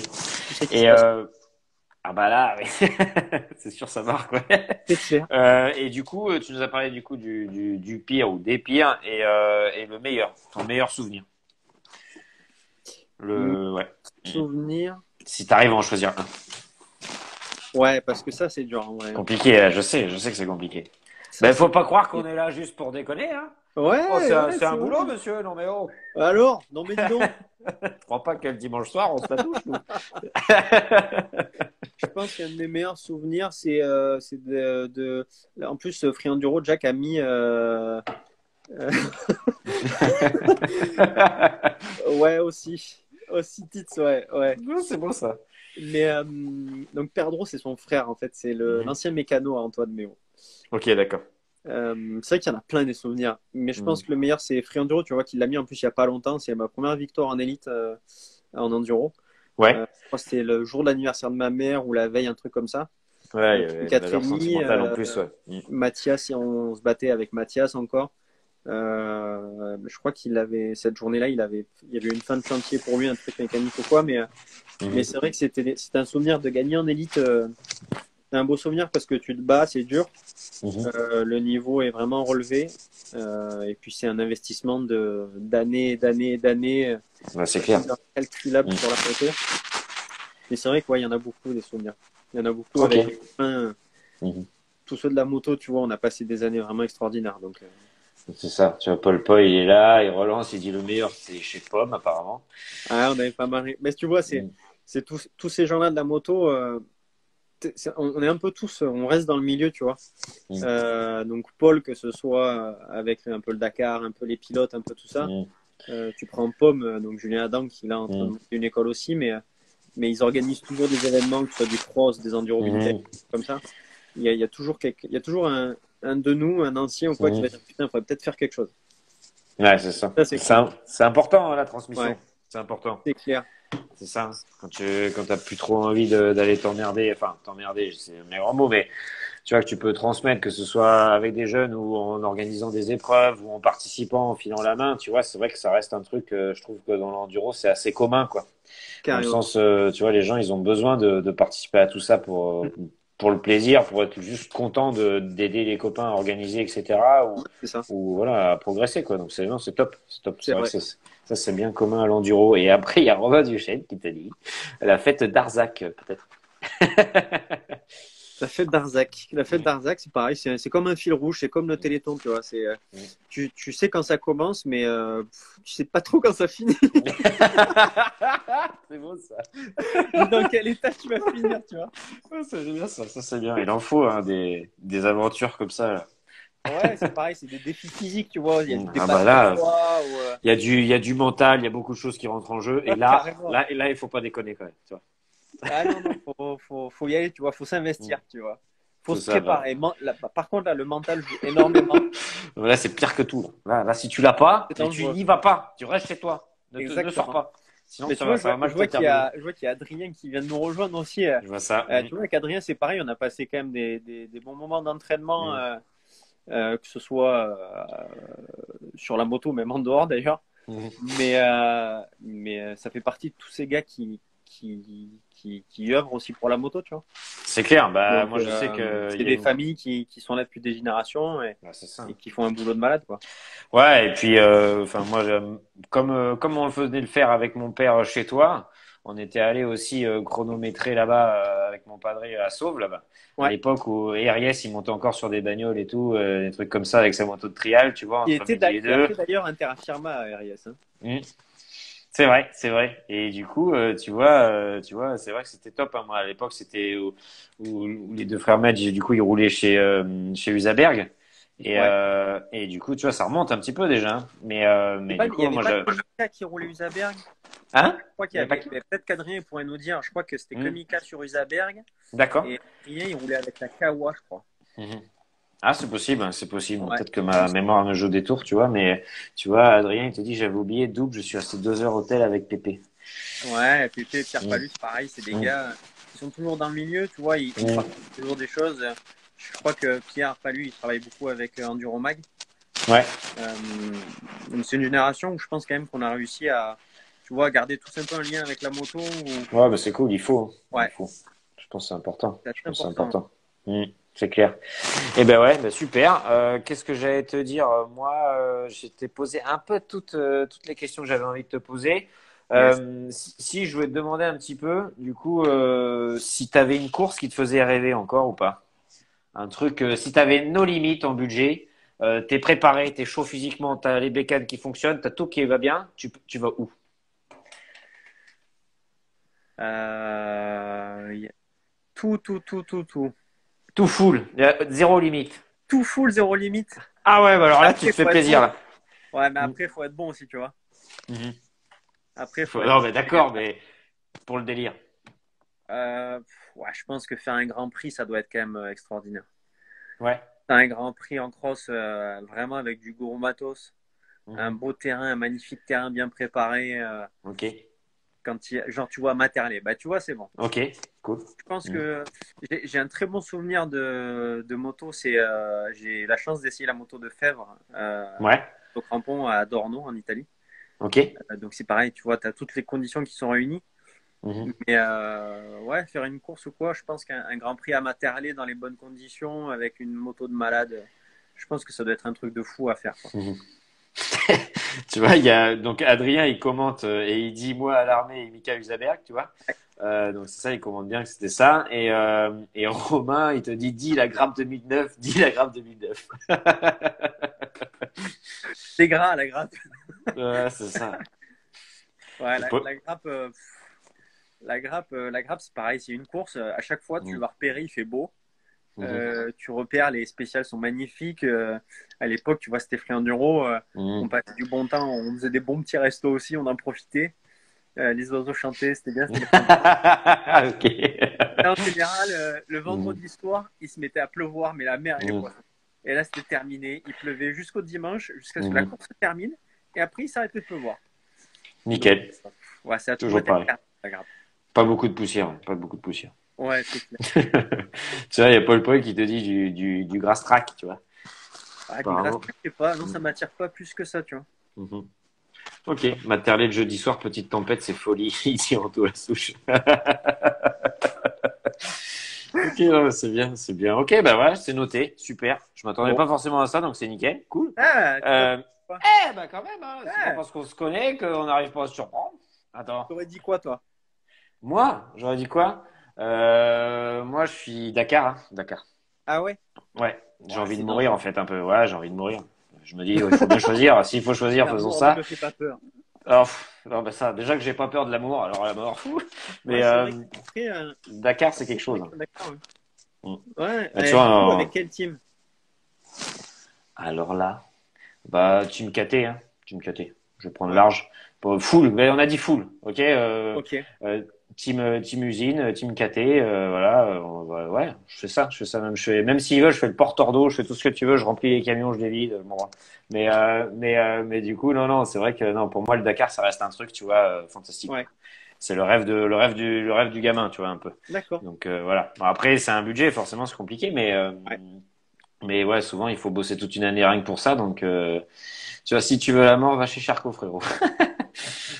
S2: sais qu'il se
S1: Et
S2: passe.
S1: ah bah là, oui. C'est sûr, ça marque, ouais.
S2: C'est clair.
S1: Et du coup, tu nous as parlé du coup du pire ou des pires et le meilleur, ton meilleur souvenir.
S2: Mon
S1: Ouais.
S2: souvenir.
S1: Si t'arrives à en choisir un.
S2: Ouais, parce que ça, c'est dur en vrai.
S1: Compliqué, je sais que c'est compliqué.
S2: Ça,
S1: Ben,
S2: c'est
S1: faut pas croire qu'on
S2: compliqué.
S1: est là juste pour déconner, hein. Oh,
S2: Ouais, ouais,
S1: c'est un
S2: c'est vrai.
S1: boulot, monsieur. Non, mais oh.
S2: Alors, non mais dis donc,
S1: Je crois pas que le dimanche soir, on se la touche, nous.
S2: je pense qu'un de mes meilleurs souvenirs, c'est En plus, Free Enduro, Jack a mis. Euh, Ouais, aussi. Aussi titre, ouais, ouais.
S1: Non, c'est bon, ça.
S2: Mais donc Perdreau, c'est son frère en fait, c'est
S1: Mhm.
S2: l'ancien mécano à Antoine Méo.
S1: Ok, d'accord.
S2: C'est vrai qu'il y en a plein des souvenirs, mais je pense
S1: Mhm.
S2: que le meilleur c'est Free Enduro, tu vois qu'il l'a mis en plus il y a pas longtemps, c'est ma première victoire en élite en enduro.
S1: Ouais.
S2: Je crois que c'était le jour de l'anniversaire de ma mère ou la veille, un truc comme ça.
S1: Ouais, il y
S2: Donc
S1: avait une valeur
S2: 4,5,
S1: sentimentale en plus, ouais. Mhm.
S2: Mathias, on se battait avec Mathias encore. Je crois qu'il avait cette journée-là, il y avait une fin de chantier pour lui, un truc mécanique ou quoi, mais
S1: Mhm.
S2: c'est vrai que c'était un souvenir de gagner en élite. C'est un beau souvenir parce que tu te bats, c'est dur,
S1: Mhm.
S2: le niveau est vraiment relevé, et puis c'est un investissement d'années, d'années, d'années,
S1: Ouais, c'est clair.
S2: incalculable
S1: Mhm.
S2: sur la moto. Mais c'est vrai qu'il y en a beaucoup des souvenirs. Il y en a beaucoup
S1: Ok.
S2: avec les copains,
S1: Mhm.
S2: tous ceux de la moto, tu vois, on a passé des années vraiment extraordinaires. Donc,
S1: C'est ça. Tu vois, Paul Poy, il est là, il relance, il dit le meilleur, c'est chez Pomme, apparemment.
S2: on avait pas mal. Mais tu vois,
S1: Mhm.
S2: c'est tous ces gens-là de la moto. On est un peu tous, on reste dans le milieu, tu vois.
S1: Mhm.
S2: Donc Paul, que ce soit avec un peu le Dakar, un peu les pilotes, un peu tout ça.
S1: Mhm.
S2: Tu prends Pomme, donc Julien Adam, qui est là en train de
S1: Mhm.
S2: monter une école aussi, mais ils organisent toujours des événements, que ce soit du cross, des enduro vintage,
S1: Mhm.
S2: comme ça. Il y a toujours un de nous, un ancien ou quoi, qui
S1: Mhm.
S2: va dire putain, il faudrait peut-être faire quelque chose.
S1: Ouais, c'est ça.
S2: Ça, c'est cool.
S1: C'est important, hein, la transmission.
S2: Ouais,
S1: C'est important.
S2: c'est clair.
S1: C'est ça. Quand t'as plus trop envie d'aller t'emmerder, enfin, t'emmerder, c'est un grand mot, mais tu vois que tu peux transmettre, que ce soit avec des jeunes ou en organisant des épreuves ou en participant, en filant la main, tu vois, c'est vrai que ça reste un truc, je trouve que dans l'enduro, c'est assez commun, quoi. Dans le
S2: Carrément.
S1: sens, tu vois, les gens, ils ont besoin de participer à tout ça pour le plaisir, pour être juste content d'aider les copains à organiser, etc.
S2: C'est ça,
S1: Ou voilà, à progresser, quoi. Donc non, c'est top, c'est top.
S2: c'est
S1: C'est vrai que
S2: vrai.
S1: ça, c'est bien commun à l'enduro. Et après, il y a Romain Duchesne qui t'a dit la fête d'Arzac, peut-être.
S2: La fête d'Arzac, c'est pareil, c'est comme un fil rouge, c'est comme le Téléthon, tu vois. Tu sais quand ça commence, mais tu sais pas trop quand ça finit,
S1: C'est beau ça.
S2: ni dans quel état tu vas finir, tu vois.
S1: Ouais, c'est bien ça c'est bien. Il en faut hein, des aventures comme ça. Là.
S2: Ouais, c'est pareil, c'est des défis physiques, tu vois. Il y a du
S1: Ah bah
S2: dépassement de
S1: là,
S2: soi,
S1: il y a du mental, il y a beaucoup de choses qui rentrent en jeu. Et
S2: carrément.
S1: il faut pas déconner quand même. Tu vois.
S2: Ah non, non, faut y aller, tu vois, faut
S1: Mm.
S2: s'investir, tu vois. Faut
S1: C'est
S2: se
S1: ça. Bah.
S2: préparer. Par contre, là, le mental joue énormément.
S1: Là, c'est pire que tout. Là, si tu l'as pas,
S2: C'est
S1: mais tu
S2: dangereux.
S1: n'y vas pas. Tu restes chez toi. Ne sors
S2: Exactement.
S1: pas. Sinon,
S2: Mais tu vois,
S1: ça va mal te
S2: je vois qu'il y a Adrien qui vient de nous rejoindre aussi.
S1: Je vois ça.
S2: Tu vois, avec Adrien, c'est pareil, on a passé quand même des bons moments d'entraînement,
S1: Mm.
S2: que ce soit sur la moto, même en dehors d'ailleurs.
S1: Mm.
S2: Mais ça fait partie de tous ces gars qui qui œuvrent aussi pour la moto, tu vois.
S1: C'est clair. Bah,
S2: Donc,
S1: moi, je sais que
S2: c'est
S1: il y a
S2: des
S1: une...
S2: familles qui sont là depuis des générations
S1: Bah, c'est ça.
S2: et qui font un boulot de malade, quoi.
S1: Ouais, et puis, enfin, moi, comme on le faisait le faire avec mon père chez toi, on était allé aussi chronométrer là-bas avec mon padré à Sauve, là-bas. À
S2: Ouais.
S1: l'époque où Ariès, il montait encore sur des bagnoles et tout, des trucs comme ça avec sa moto de trial, tu vois, entre midi et
S2: Qui a
S1: deux.
S2: fait d'ailleurs Interfirma à RIS, hein.
S1: Mm. C'est vrai, c'est vrai. Et du coup, tu vois, c'est vrai que c'était top, hein. Moi, à l'époque, c'était où les deux frères Medj, du coup, ils roulaient chez Usaberg.
S2: Ouais.
S1: Et du coup, tu vois, ça remonte un petit peu déjà, hein. Mais du
S2: Il y
S1: coup,
S2: avait
S1: moi,
S2: pas que Mika qui roulait Usaberg.
S1: hein?
S2: Je crois qu'il
S1: Il
S2: y
S1: y avait pas
S2: avait,
S1: qui?
S2: mais peut-être qu'Adrien pourrait nous dire. Je crois que c'était que
S1: Hmm.
S2: Mika sur Usaberg
S1: D'accord.
S2: et Adrien il roulait avec la Kawa, je crois.
S1: Mhm. Ah, c'est possible, hein, c'est possible.
S2: Ouais.
S1: Peut-être que ma mémoire me joue des tours, tu vois, mais tu vois, Adrien, il te dit, j'avais oublié double, je suis resté 2 heures au tel avec Pépé.
S2: Ouais, Pépé et Pierre
S1: Hmm.
S2: Palus, pareil, c'est des
S1: Hmm.
S2: gars qui sont toujours dans le milieu, tu vois, ils
S1: Hmm.
S2: participent toujours des choses. Je crois que Pierre Palus, il travaille beaucoup avec Enduro Mag.
S1: Ouais.
S2: Donc c'est une génération où je pense quand même qu'on a réussi à, tu vois, garder tous un peu un lien avec la moto.
S1: Ouais, bah c'est cool, il faut, hein. Il
S2: Ouais,
S1: faut. Je pense que c'est important.
S2: c'est
S1: Je
S2: assez
S1: pense que c'est
S2: important.
S1: important. C'est clair. Eh ben ouais, ben super. Qu'est-ce que j'allais te dire? Moi, je t'ai posé un peu toutes les questions que j'avais envie de te poser.
S2: Yes.
S1: Si je voulais te demander un petit peu, du coup, si tu avais une course qui te faisait rêver encore ou pas? Un truc, si tu avais nos limites en budget, t'es préparé, t'es chaud physiquement, t'as les bécanes qui fonctionnent, t'as tout qui va bien, tu vas où?
S2: Y a tout.
S1: Tout full, y a zéro limite.
S2: Tout full, zéro limite.
S1: Ah ouais, bah alors là, tu
S2: Après,
S1: te fais
S2: faut être
S1: plaisir
S2: bon.
S1: là.
S2: Ouais, mais
S1: Mm.
S2: après, faut être bon aussi, tu vois.
S1: Mhm.
S2: Après, faut être
S1: Non,
S2: bon.
S1: mais d'accord, mais pour le délire.
S2: Ouais, je pense que faire un Grand Prix, ça doit être quand même extraordinaire.
S1: Ouais.
S2: Faire un Grand Prix en cross, vraiment avec du gros matos, un
S1: Mhm.
S2: beau terrain, un magnifique terrain bien préparé.
S1: Ok.
S2: Genre, tu vois, matériel, bah, tu vois, c'est bon.
S1: Ok. Cool.
S2: Je pense
S1: Mhm.
S2: que j'ai un très bon souvenir de moto. J'ai la chance d'essayer la moto de Fèvre
S1: Ouais.
S2: au crampon à Dorno, en Italie.
S1: Ok.
S2: Donc, c'est pareil, tu vois, tu as toutes les conditions qui sont réunies.
S1: Mhm.
S2: Mais ouais, faire une course ou quoi, je pense qu'un Grand Prix à Materlé dans les bonnes conditions, avec une moto de malade, je pense que ça doit être un truc de fou à faire, quoi.
S1: Mhm. Tu vois, il y a donc Adrien, il commente et il dit moi à l'armée et Mika Husaberg, tu vois. Donc c'est ça, il commente bien que c'était ça. Et Romain, il te dit dis la grappe 2009, dis la grappe 2009.
S2: C'est gras, la grappe.
S1: Ouais, c'est ça.
S2: Ouais,
S1: C'est pas-
S2: la grappe, c'est pareil, c'est une course. À chaque fois, tu
S1: Mhm.
S2: vas repérer, il fait beau.
S1: Mhm.
S2: Tu repères, les spéciales sont magnifiques. À l'époque, tu vois, c'était Free Enduro. On
S1: Mhm.
S2: passait du bon temps, on faisait des bons petits restos aussi, on en profitait. Les oiseaux chantaient, c'était bien, c'était fun.
S1: Ok.
S2: Et en général, le
S1: Mhm.
S2: vendredi soir, il se mettait à pleuvoir, mais la mer et les
S1: Mhm.
S2: poissons. Et là, c'était terminé. Il pleuvait jusqu'au dimanche, jusqu'à ce que la
S1: Mhm.
S2: course se termine. Et après, il s'arrêtait de pleuvoir. Donc,
S1: Nickel.
S2: ouais, ça a toujours
S1: Toujours
S2: été
S1: pareil.
S2: la grappe.
S1: Pas beaucoup de poussière, ouais. Pas beaucoup de poussière.
S2: Ouais, c'est clair.
S1: Tu vois, il y a Paul Paul qui te dit du grass track, tu vois.
S2: Ah, du gras,
S1: Apparemment.
S2: je sais pas. Non,
S1: Mhm.
S2: ça m'attire pas plus que ça, tu vois.
S1: Mhm. Ok, Materlé le jeudi soir, petite tempête, c'est folie. Ici, en tout la souche. Ok, non, c'est bien, c'est bien. Ok, bah ouais, c'est noté, super. Je m'attendais
S2: Bon.
S1: pas forcément à ça, donc c'est nickel, cool.
S2: Ah, tu t'attends
S1: Euh,
S2: pas.
S1: bah quand même, hein, c'est pas
S2: Ah,
S1: parce qu'on se connaît qu'on n'arrive pas à se surprendre. Attends,
S2: t'aurais dit quoi, toi?
S1: moi, j'aurais dit quoi? Moi, je suis Dakar, hein, Dakar.
S2: Ah ouais?
S1: Ouais, j'ai
S2: Ouais,
S1: envie de
S2: c'est
S1: mourir en
S2: dangereux.
S1: fait un peu. Ouais, j'ai envie de mourir. Je me dis, il faut bien choisir. S'il faut choisir,
S2: La
S1: faisons
S2: mort ne
S1: ça.
S2: me fait pas peur.
S1: Alors, non, bah ça, déjà que j'ai pas peur de l'amour, alors la mort, fou.
S2: Ouais,
S1: Mais
S2: c'est vrai qu'après,
S1: Dakar, c'est quelque
S2: c'est vrai
S1: chose,
S2: que
S1: hein.
S2: d'accord. Ouais.
S1: Mm.
S2: Ouais,
S1: Bah, tu
S2: du coup,
S1: vois,
S2: avec quel team?
S1: alors là, bah, tu me catais, hein. Tu me catais. Je vais prendre
S2: Ouais,
S1: large. Bon, full, mais on a dit full, ok?
S2: ok.
S1: Euh, team usine, team KT, voilà, ouais, je fais ça même, même s'ils veulent, je fais le porteur d'eau, je fais tout ce que tu veux, je remplis les camions, je les vide, bon, voilà. Mais du coup, non, c'est vrai que non, pour moi, le Dakar, ça reste un truc, tu vois, fantastique.
S2: Ouais,
S1: C'est le rêve du gamin, tu vois, un peu.
S2: d'accord.
S1: Donc voilà. Bon, après, c'est un budget, forcément, c'est compliqué,
S2: Ouais.
S1: mais ouais, souvent, il faut bosser toute une année rien que pour ça. Donc, tu vois, si tu veux la mort, va chez Charcot, frérot.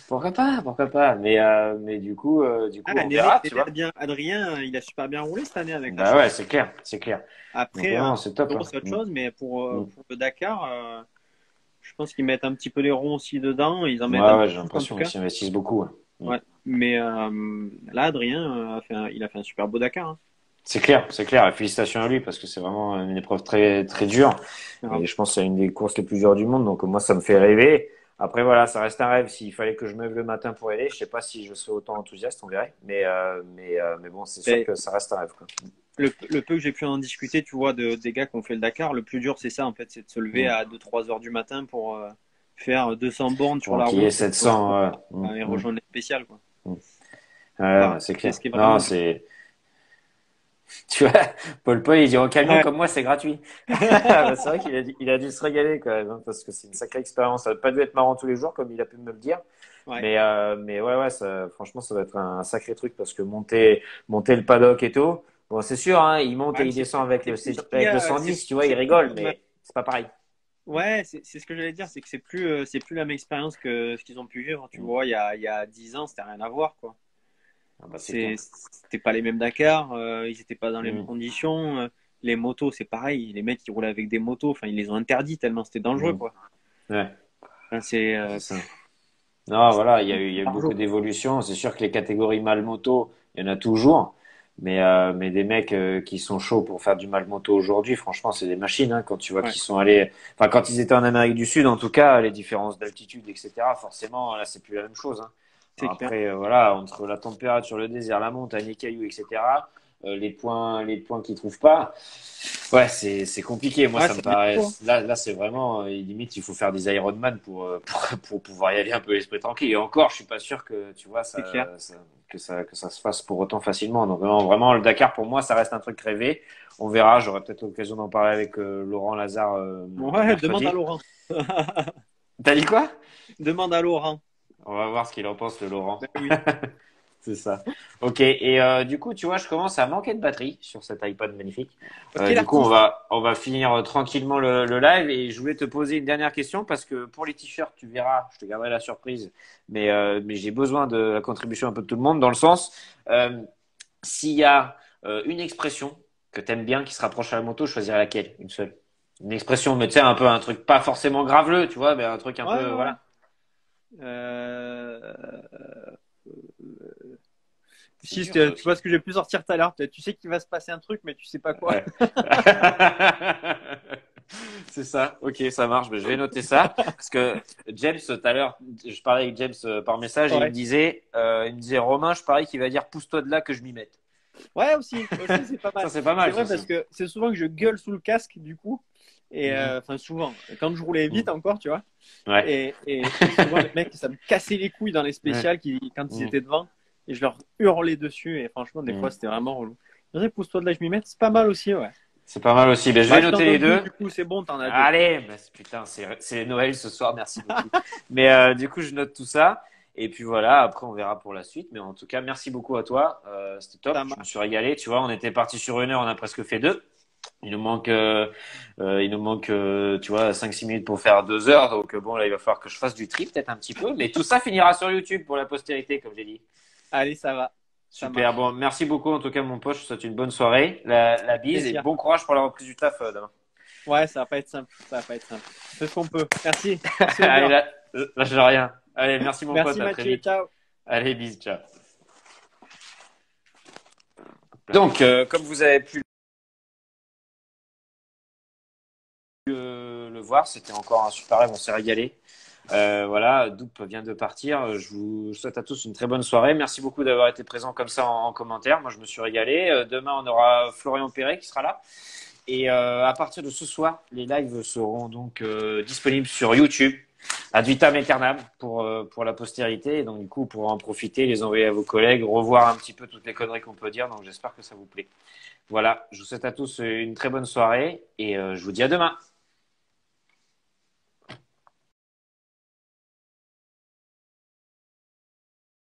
S1: Pourquoi pas. Mais du coup,
S2: Ah,
S1: on verra, tu vois.
S2: Adrien, il a super bien roulé cette année avec la
S1: Bah ouais,
S2: Choco.
S1: c'est clair, c'est clair. Donc
S2: Après,
S1: non, c'est top,
S2: Enduro,
S1: hein.
S2: c'est autre
S1: Mm,
S2: chose, mais
S1: mm.
S2: pour le Dakar, je pense qu'ils mettent un petit peu les ronds aussi dedans. Ils en mettent
S1: Ouais,
S2: un peu
S1: ouais, j'ai
S2: plus en tout
S1: l'impression qu'ils
S2: cas.
S1: s'investissent beaucoup. Ouais. Mm.
S2: Ouais. Mais là, Adrien il a fait un super beau Dakar, hein.
S1: C'est clair, c'est clair. Et félicitations à lui parce que c'est vraiment une épreuve très, très dure.
S2: Grave.
S1: Et je pense que c'est une des courses les plus dures du monde. Donc moi, ça me fait rêver. Après, voilà, ça reste un rêve. S'il fallait que je me lève le matin pour y aller, je sais pas si je serais autant enthousiaste, on verrait. Mais bon, c'est sûr
S2: Et
S1: que ça reste un rêve, quoi.
S2: le peu que j'ai pu en discuter, tu vois, des gars qui ont fait le Dakar, le plus dur, c'est ça, en fait, c'est de se lever
S1: Mm.
S2: à 2-3 heures du matin pour faire 200 bornes sur
S1: Pour
S2: la
S1: qu'il y ait
S2: route
S1: 700, ouais. Mm,
S2: et
S1: mm,
S2: rejoindre les spéciales, quoi.
S1: mm. Ouais,
S2: Enfin,
S1: ouais, c'est
S2: c'est
S1: clair.
S2: ce qui est
S1: Non,
S2: vraiment dur.
S1: c'est, tu vois, Paul, il dit en camion
S2: Ouais.
S1: comme moi, c'est gratuit. Bah, c'est vrai qu'il a dû se régaler quand même, hein, parce que c'est une sacrée expérience. Ça n'a pas dû être marrant tous les jours, comme il a pu me le dire.
S2: Ouais.
S1: Mais ouais, franchement, ça va être un sacré truc parce que monter le paddock et tout, bon, c'est sûr, hein, il monte et
S2: Ouais, mais
S1: il descend avec
S2: c'est
S1: le,
S2: plus,
S1: avec le
S2: c'est
S1: 110, tu vois, il
S2: c'est plus
S1: rigole,
S2: la même-
S1: mais c'est pas pareil.
S2: ouais, c'est ce que j'allais dire, c'est que c'est plus la même expérience que ce qu'ils ont pu vivre, tu
S1: Mm.
S2: vois, il y a 10 ans, c'était rien à voir, quoi.
S1: Ah bah, c'est clair.
S2: C'était pas les mêmes Dakar, ils étaient pas dans les mêmes
S1: Mm.
S2: conditions. Les motos, c'est pareil, les mecs qui roulaient avec des motos, enfin, ils les ont interdits tellement c'était dangereux,
S1: Mm.
S2: quoi.
S1: Ouais,
S2: Enfin, c'est
S1: c'est ça. Non, voilà, il y a eu
S2: par
S1: beaucoup
S2: jour.
S1: d'évolutions. C'est sûr que les catégories mal moto, il y en a toujours. Mais des mecs qui sont chauds pour faire du mal moto aujourd'hui, franchement, c'est des machines. Hein, quand tu vois
S2: Ouais,
S1: qu'ils sont allés, enfin, quand ils étaient en Amérique du Sud, en tout cas, les différences d'altitude, etc. Forcément, là, c'est plus la même chose. Hein.
S2: c'est
S1: Alors
S2: clair.
S1: après, voilà, entre la température, le désert, la montagne, les cailloux, etc. Les points qu'ils trouvent pas. Ouais, c'est compliqué. Moi,
S2: Ouais,
S1: ça me
S2: ça devient
S1: paraît.
S2: chaud, hein.
S1: Là, c'est vraiment limite, il faut faire des Ironman pour pouvoir y aller un peu l'esprit tranquille. Et encore, je suis pas sûr que tu vois
S2: C'est clair.
S1: que ça se fasse pour autant facilement. Donc non, vraiment, le Dakar pour moi, ça reste un truc rêvé. On verra. J'aurai peut-être l'occasion d'en parler avec Laurent Lazare
S2: Ouais, demande à
S1: mercredi.
S2: Laurent.
S1: T'as dit quoi?
S2: Demande à Laurent.
S1: On va voir ce qu'il en pense, le Laurent.
S2: Ben oui.
S1: C'est ça. Ok. Et du coup, tu vois, je commence à manquer de batterie sur cet iPad magnifique.
S2: Quel
S1: Du coup, on
S2: artiste?
S1: va, on va finir tranquillement le live et je voulais te poser une dernière question parce que pour les t-shirts, tu verras, je te garderai la surprise, mais j'ai besoin de la contribution un peu de tout le monde dans le sens, s'il y a une expression que t'aimes bien qui se rapproche à la moto, je choisirais laquelle? Une seule. Une expression, mais tu sais, un peu un truc pas forcément graveleux, tu vois, mais un truc un
S2: Ouais,
S1: peu,
S2: ouais, ouais.
S1: voilà.
S2: Euh,
S1: C'est
S2: Si,
S1: dur ça
S2: tu vois
S1: aussi.
S2: ce que j'ai pu sortir tout à l'heure, peut-être. Tu sais qu'il va se passer un truc, mais tu sais pas quoi.
S1: Ouais. C'est ça. Ok, ça marche. Ben, je vais noter ça parce que James, tout à l'heure, je parlais avec James par message et il me
S2: Ouais.
S1: disait, Romain, je parie qu'il va dire pousse-toi de là que je m'y mette.
S2: Ouais, aussi c'est pas
S1: Ça,
S2: mal.
S1: c'est pas
S2: C'est
S1: mal, ça
S2: vrai
S1: aussi.
S2: parce que c'est souvent que je gueule sous le casque, du coup. Et
S1: Mhm.
S2: enfin, souvent, quand je roulais vite
S1: Mhm.
S2: encore, tu vois.
S1: Ouais.
S2: Et souvent, les mecs, ça me cassait les couilles dans les
S1: Ouais.
S2: spéciales quand ils
S1: Mhm.
S2: étaient devant. Et je leur hurlais dessus. Et franchement, des fois,
S1: Mhm.
S2: c'était vraiment relou. Je dirais, pousse-toi de là, je m'y mette. C'est pas mal aussi, ouais.
S1: C'est pas mal aussi. Ben, je
S2: Bah,
S1: vais
S2: je t'en
S1: noter les
S2: donne deux,
S1: deux.
S2: du coup, c'est bon, t'en as deux.
S1: Allez, ben, putain, c'est Noël ce soir, merci beaucoup. Mais du coup, je note tout ça. Et puis voilà, après on verra pour la suite. Mais en tout cas, merci beaucoup à toi. C'était top.
S2: Ça
S1: Je me suis
S2: marche.
S1: régalé. Tu vois, on était parti sur 1 heure, on a presque fait deux. Il nous manque, tu vois, 5-6 minutes pour faire 2 heures. Donc bon, là, il va falloir que je fasse du tri peut-être un petit peu. Mais tout ça finira sur YouTube pour la postérité, comme j'ai dit.
S2: Allez, ça va. Ça
S1: Super.
S2: marche.
S1: Bon, merci beaucoup en tout cas, mon pote. Je te souhaite une bonne soirée. La
S2: Avec
S1: bise et
S2: plaisir.
S1: bon courage pour la reprise du taf demain.
S2: Ouais, ça va pas être simple. Ça va pas être simple. Fais ce qu'on peut. Merci. Merci
S1: Allez,
S2: honneur.
S1: lâche rien. Allez, merci mon pote.
S2: Merci
S1: À très
S2: Mathieu.
S1: vite.
S2: Ciao.
S1: Allez, bis, ciao. Donc, comme vous avez pu le voir, c'était encore un super rêve. On s'est régalé. Voilà, Doup vient de partir. Je vous souhaite à tous une très bonne soirée. Merci beaucoup d'avoir été présent comme ça en commentaire. Moi, je me suis régalé. Demain, on aura Florian Perret qui sera là. Et à partir de ce soir, les lives seront donc disponibles sur YouTube, ad vitam aeternam, pour la postérité. Et donc, du coup, vous pourrez en profiter, les envoyer à vos collègues, revoir un petit peu toutes les conneries qu'on peut dire. Donc, j'espère que ça vous plaît. Voilà, je vous souhaite à tous une très bonne soirée et je vous dis à demain.